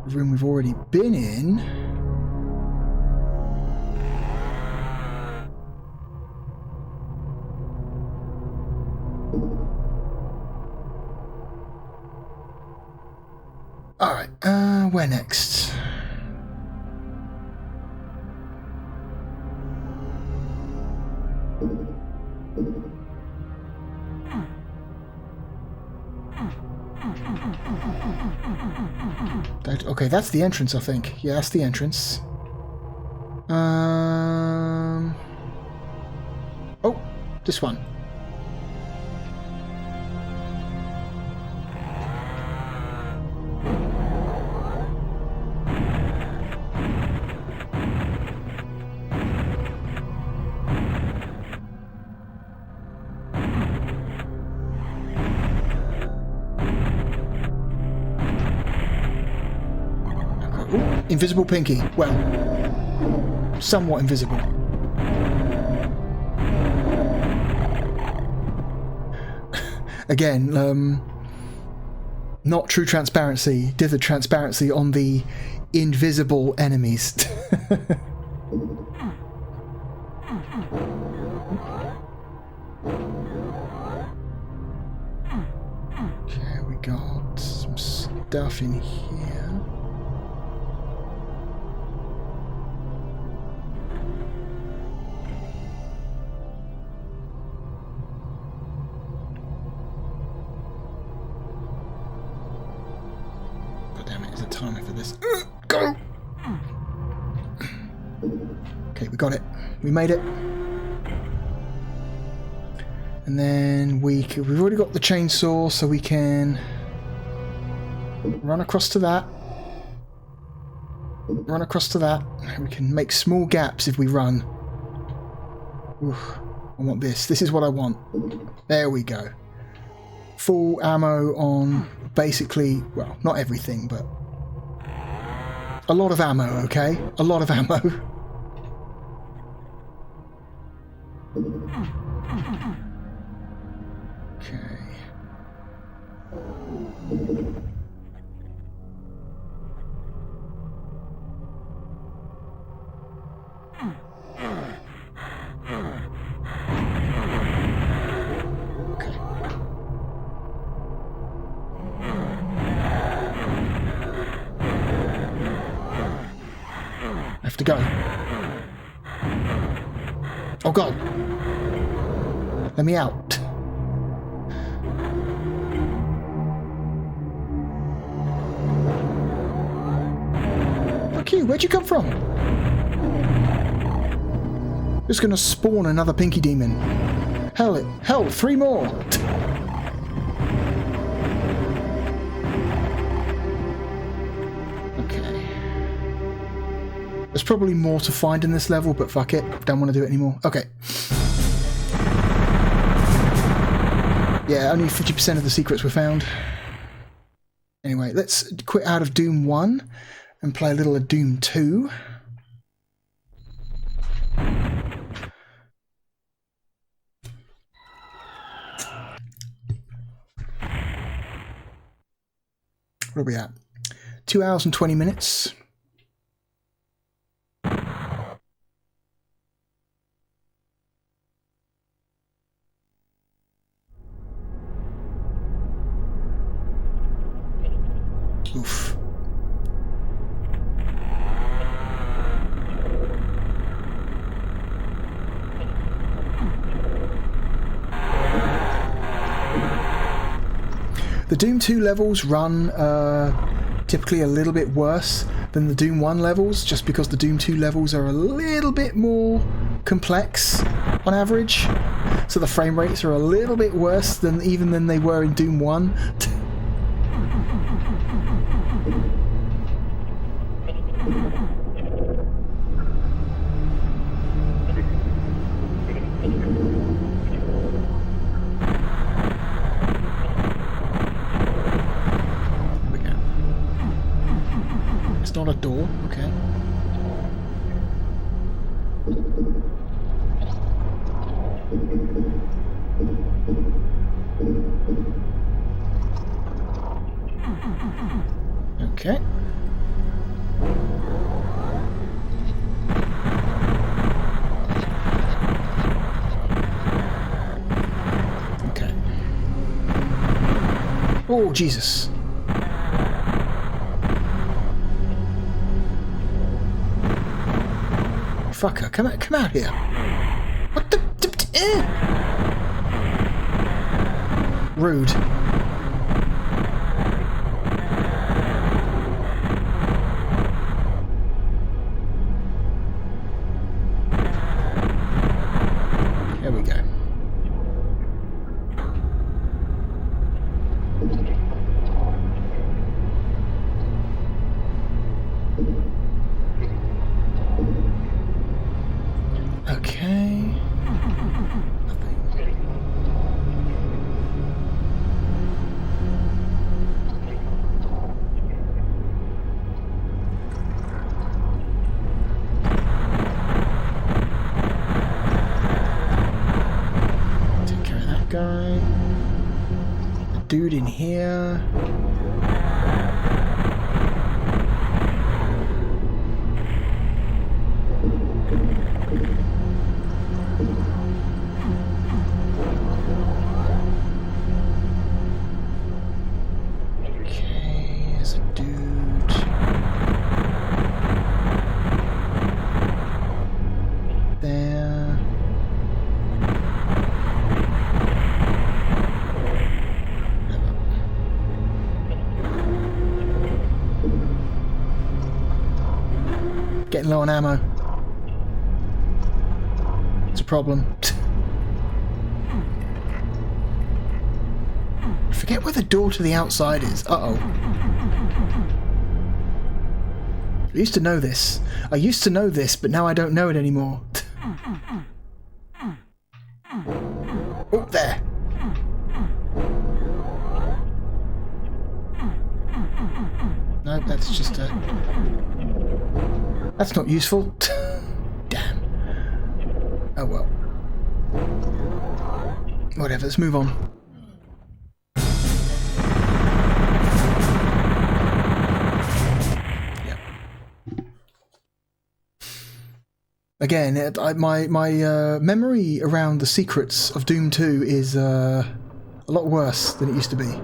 room we've already been in. Alright, where next? Okay, that's the entrance, I think. Yeah, that's the entrance. Oh, this one. Invisible Pinky. Well, somewhat invisible. Again, not true transparency. Did the transparency on the invisible enemies. Okay, we got some stuff in here. Time for this. Go! Okay, we got it. We made it. And then we've already got the chainsaw, so we can run across to that. Run across to that. We can make small gaps if we run. Oof, I want this. This is what I want. There we go. Full ammo on basically, well, not everything, but a lot of ammo, okay? A lot of ammo. Okay. Have to go. Oh god. Let me out. Fuck you, where'd you come from? Just gonna spawn another Pinky Demon. Hell, 3 more! There's probably more to find in this level, but fuck it. Don't want to do it anymore. Okay. Yeah, only 50% of the secrets were found. Anyway, let's quit out of Doom 1 and play a little of Doom 2. Where are we at? 2 hours and 20 minutes. Oof. The Doom 2 levels run typically a little bit worse than the Doom 1 levels, just because the Doom 2 levels are a little bit more complex on average. So the frame rates are a little bit worse than they were in Doom 1. Not a door, okay. Okay. Okay. Oh, Jesus. fucker, come out here. What the... Rude. There we go. Okay. Take care of that guy. The dude in here. Getting low on ammo. It's a problem. Forget where the door to the outside is. Uh-oh. I used to know this. I used to know this, but now I don't know it anymore. Oh, there. No, that's just a... That's not useful. Damn. Oh well. Whatever, let's move on. Yep. Again, my memory around the secrets of Doom 2 is a lot worse than it used to be.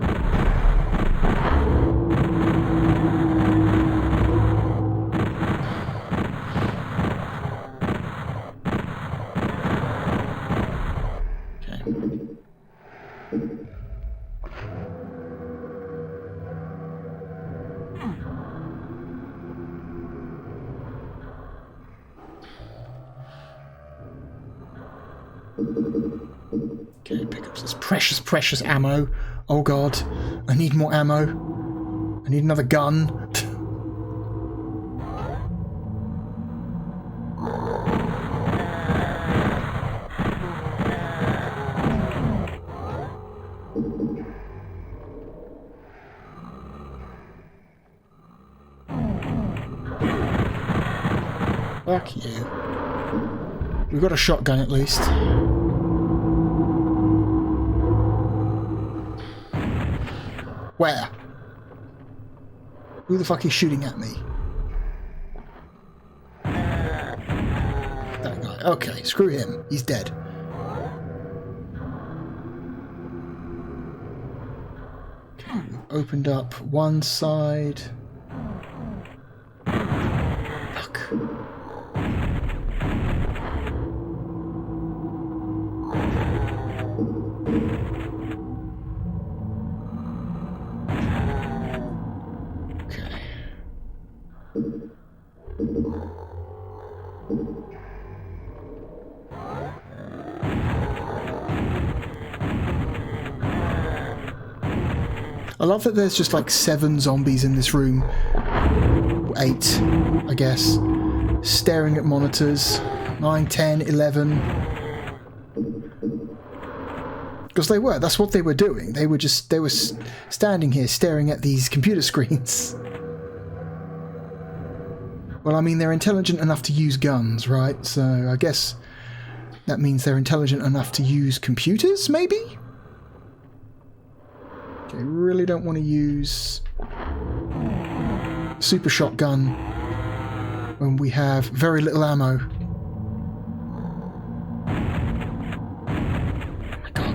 Okay, pick up this precious ammo. Oh god, I need more ammo. I need another gun. Fuck you. We've got a shotgun at least. Where? Who the fuck is shooting at me? That guy. Okay, screw him. He's dead. Okay, we've opened up one side. Fuck. I love that there's just like 7 zombies in this room. 8, I guess. Staring at monitors. 9, 10, 11. Because that's what they were doing. They were standing here staring at these computer screens. Well, I mean, they're intelligent enough to use guns, right? So I guess that means they're intelligent enough to use computers, maybe? Okay, really don't want to use super shotgun when we have very little ammo. Oh my god.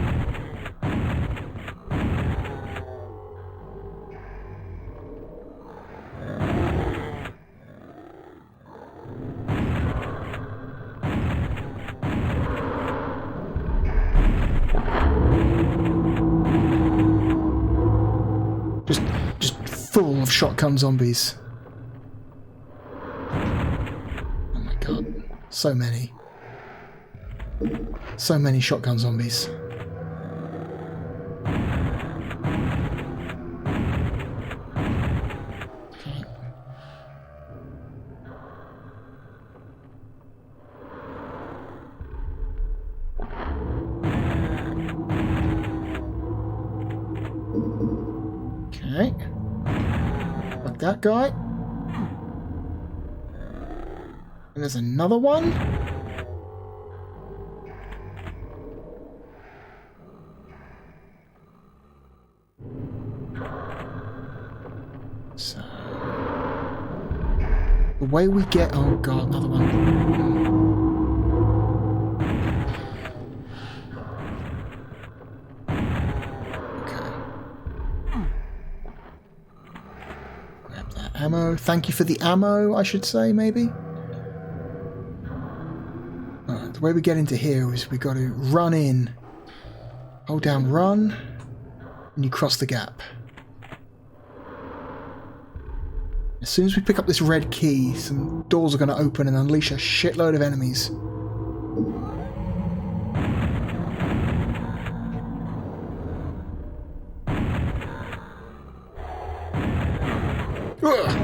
full of shotgun zombies. Oh my god. So many. So many shotgun zombies. Okay. Like that guy. And there's another one. So the way we get, oh god, another one. Okay. Grab that ammo. Thank you for the ammo, I should say, maybe. The way we get into here is we got to run in, hold down run, and you cross the gap. As soon as we pick up this red key, some doors are going to open and unleash a shitload of enemies. Ugh.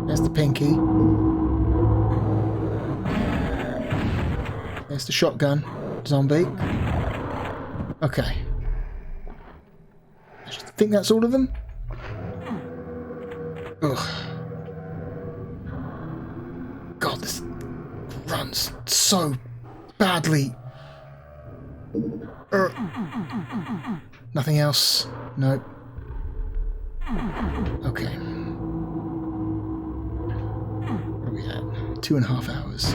There's the pinky. There's the shotgun zombie. Okay. I think that's all of them. Ugh. God, this runs so badly. Nothing else? Nope. Okay. What are we at? 2.5 hours.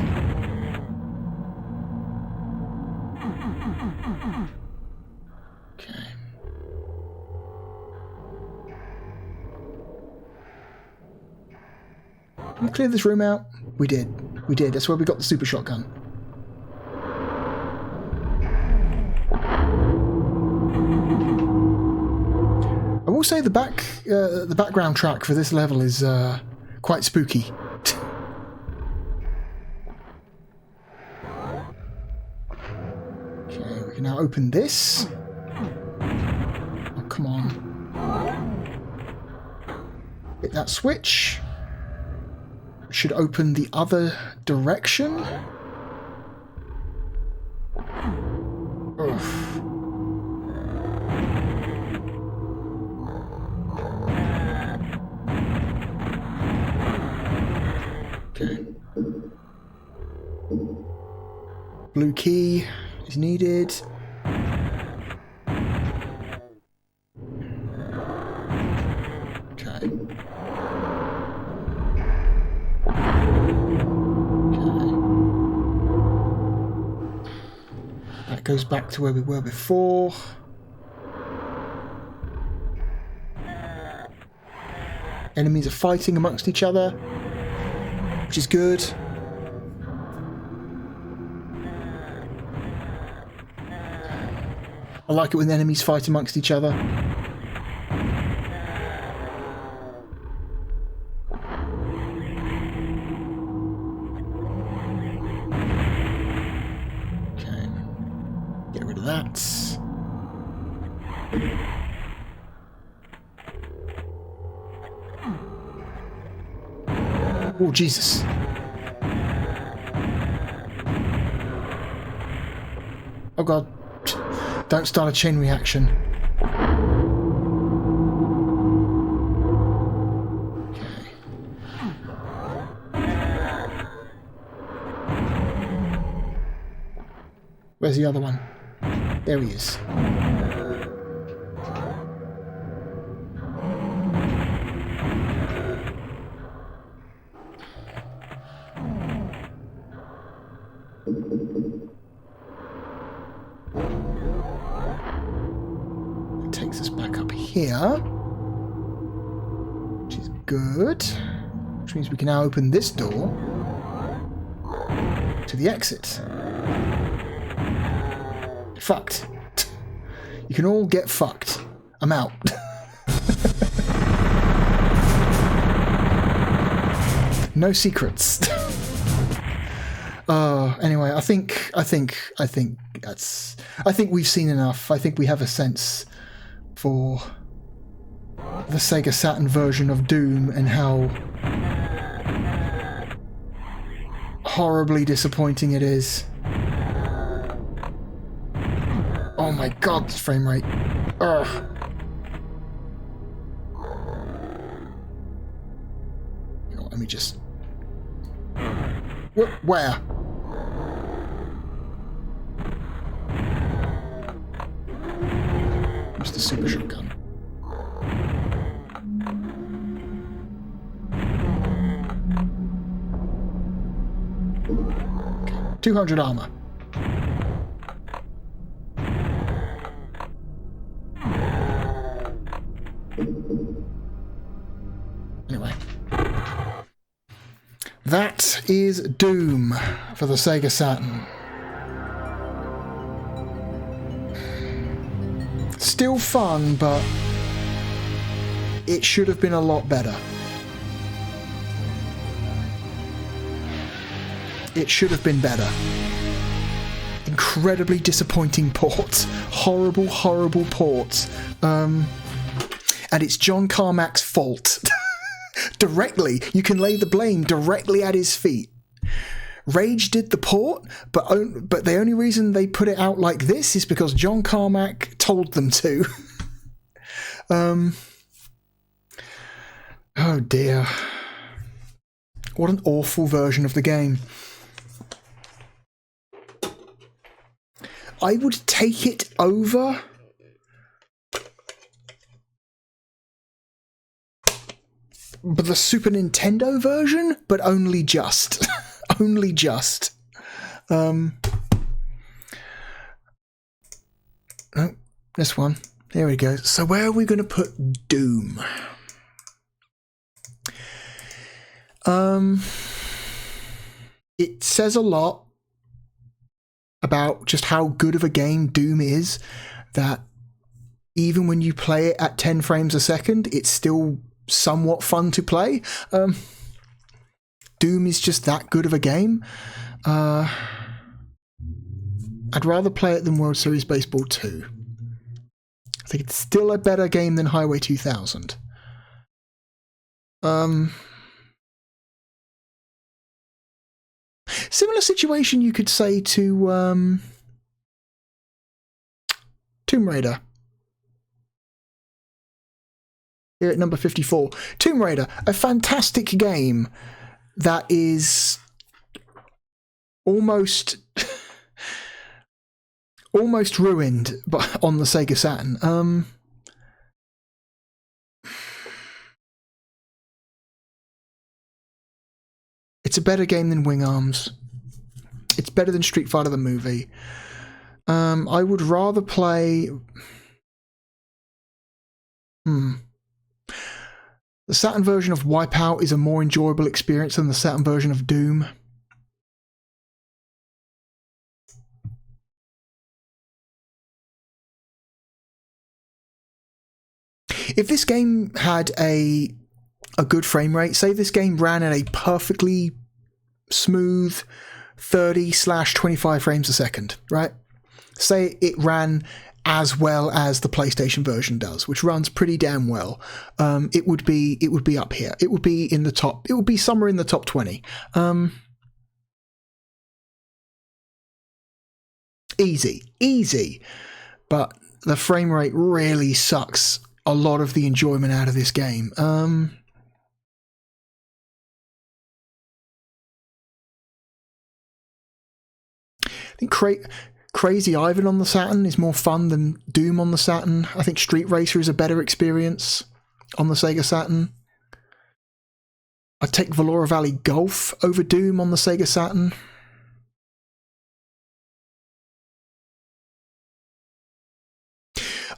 Okay. Did we clear this room out? We did. We did. That's where we got the super shotgun. I will say the background track for this level is quite spooky. Okay, we can now open this. Oh, come on. Hit that switch. Should open the other direction. Ugh. Okay. Blue key is needed. Okay. That goes back to where we were before. Enemies are fighting amongst each other, which is good. I like it when the enemies fight amongst each other. Okay. Get rid of that. Oh, Jesus. Oh, God. Don't start a chain reaction. Okay. Where's the other one? There he is. Takes us back up here, which is good. Which means we can now open this door. to the exit. Fucked. You can all get fucked. I'm out. No secrets. Anyway, I think we've seen enough. I think we have a sense for the Sega Saturn version of Doom and how horribly disappointing it is. Oh my god, this frame rate. Ugh. Let me just... Where? Where's the super shotgun? Okay. 200 armor. Anyway. That is Doom for the Sega Saturn. Still fun, but it should have been a lot better. It should have been better. Incredibly disappointing ports. Horrible, horrible ports. And it's John Carmack's fault. Directly. You can lay the blame directly at his feet. Rage did the port, but the only reason they put it out like this is because John Carmack told them to. Oh dear. What an awful version of the game. I would take it over the Super Nintendo version, but only just. Only just. Oh, this one. There we go. So where are we going to put Doom? It says a lot about just how good of a game Doom is, that even when you play it at 10 frames a second, it's still somewhat fun to play. Doom is just that good of a game. I'd rather play it than World Series Baseball 2. I think it's still a better game than Highway 2000. Similar situation you could say to Tomb Raider. Here at number 54. Tomb Raider, a fantastic game that is almost ruined on the Sega Saturn. It's a better game than Wing Arms. It's better than Street Fighter the movie. I would rather play... The Saturn version of Wipeout is a more enjoyable experience than the Saturn version of Doom. If this game had a good frame rate, say this game ran at a perfectly smooth 30/25 frames a second, right? Say it ran as well as the PlayStation version does, which runs pretty damn well. It would be up here. It would be in the top. It would be somewhere in the top 20. Easy. But the frame rate really sucks a lot of the enjoyment out of this game. I think Crazy Ivan on the Saturn is more fun than Doom on the Saturn. I think Street Racer is a better experience on the Sega Saturn. I'd take Valora Valley Golf over Doom on the Sega Saturn.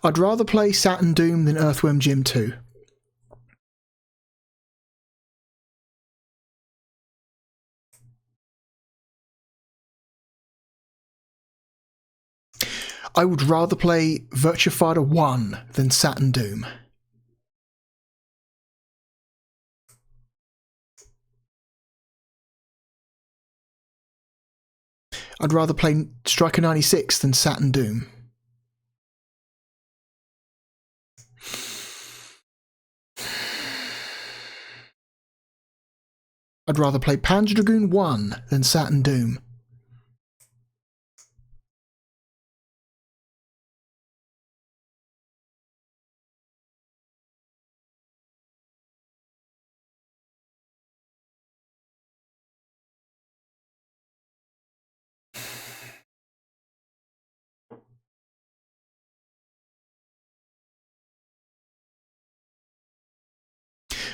I'd rather play Saturn Doom than Earthworm Jim 2. I would rather play Virtua Fighter 1 than Saturn Doom. I'd rather play Striker 96 than Saturn Doom. I'd rather play Panzer Dragoon 1 than Saturn Doom.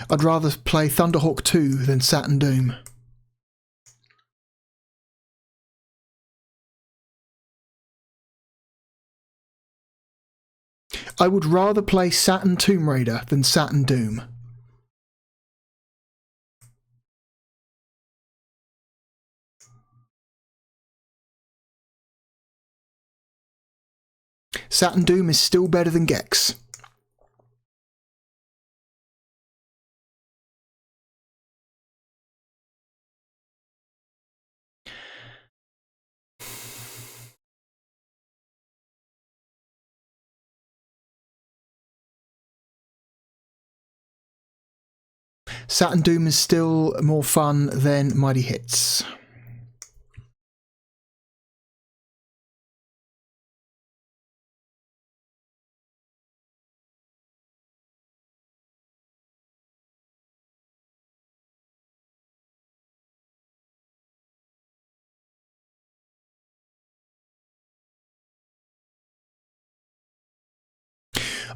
I'd rather play Thunderhawk 2 than Saturn Doom. I would rather play Saturn Tomb Raider than Saturn Doom. Saturn Doom is still better than Gex. Saturn Doom is still more fun than Mighty Hits.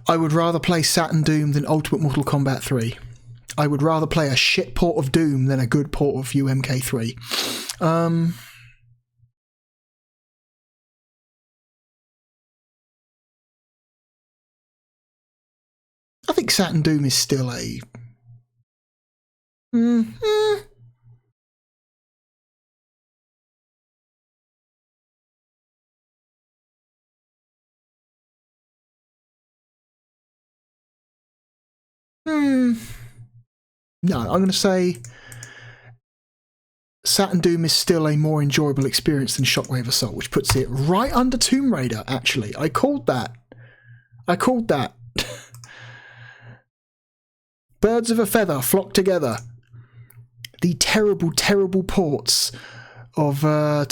I would rather play Saturn Doom than Ultimate Mortal Kombat 3. I would rather play a shit port of Doom than a good port of UMK3. I think Saturn Doom is still a... No, I'm going to say Saturn Doom is still a more enjoyable experience than Shockwave Assault, which puts it right under Tomb Raider, actually. I called that. Birds of a feather flock together. The terrible, terrible ports of the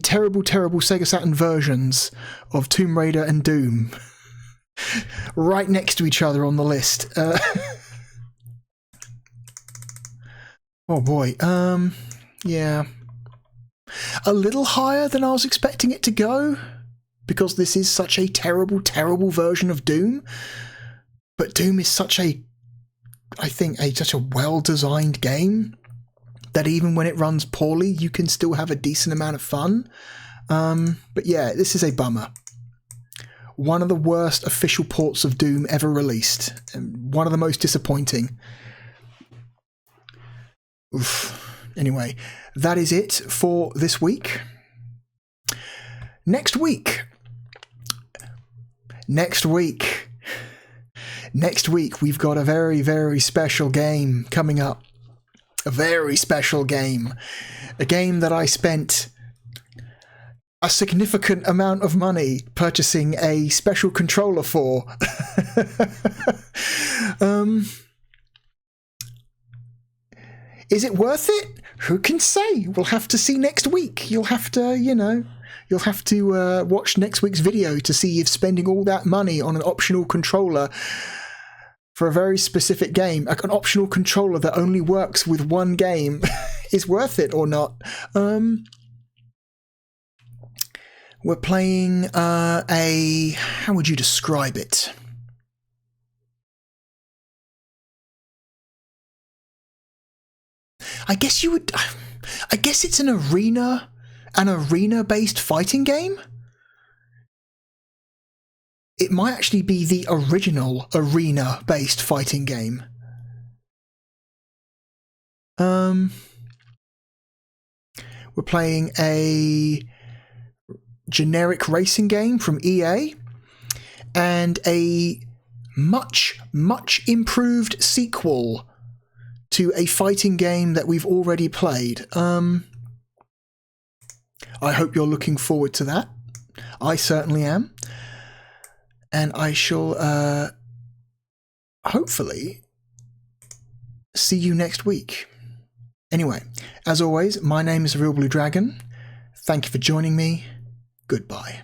terrible, terrible Sega Saturn versions of Tomb Raider and Doom. Right next to each other on the list. Oh boy, yeah. A little higher than I was expecting it to go, because this is such a terrible, terrible version of Doom. But Doom is such a well-designed game that even when it runs poorly, you can still have a decent amount of fun. But yeah, this is a bummer. One of the worst official ports of Doom ever released, and one of the most disappointing. Oof. Anyway, that is it for this week. Next week, we've got a very, very special game coming up. A very special game. A game that I spent a significant amount of money purchasing a special controller for. Is it worth it? Who can say? We'll have to see next week. You'll have to, watch next week's video to see if spending all that money on an optional controller for a very specific game, like an optional controller that only works with one game, is worth it or not. We're playing how would you describe it? I guess it's an arena-based fighting game. It might actually be the original arena-based fighting game. We're playing a generic racing game from EA, and a much improved sequel to a fighting game that we've already played. I hope you're looking forward to that. I certainly am. And I shall hopefully see you next week. Anyway, as always, my name is therealbluedragon. Thank you for joining me. Goodbye.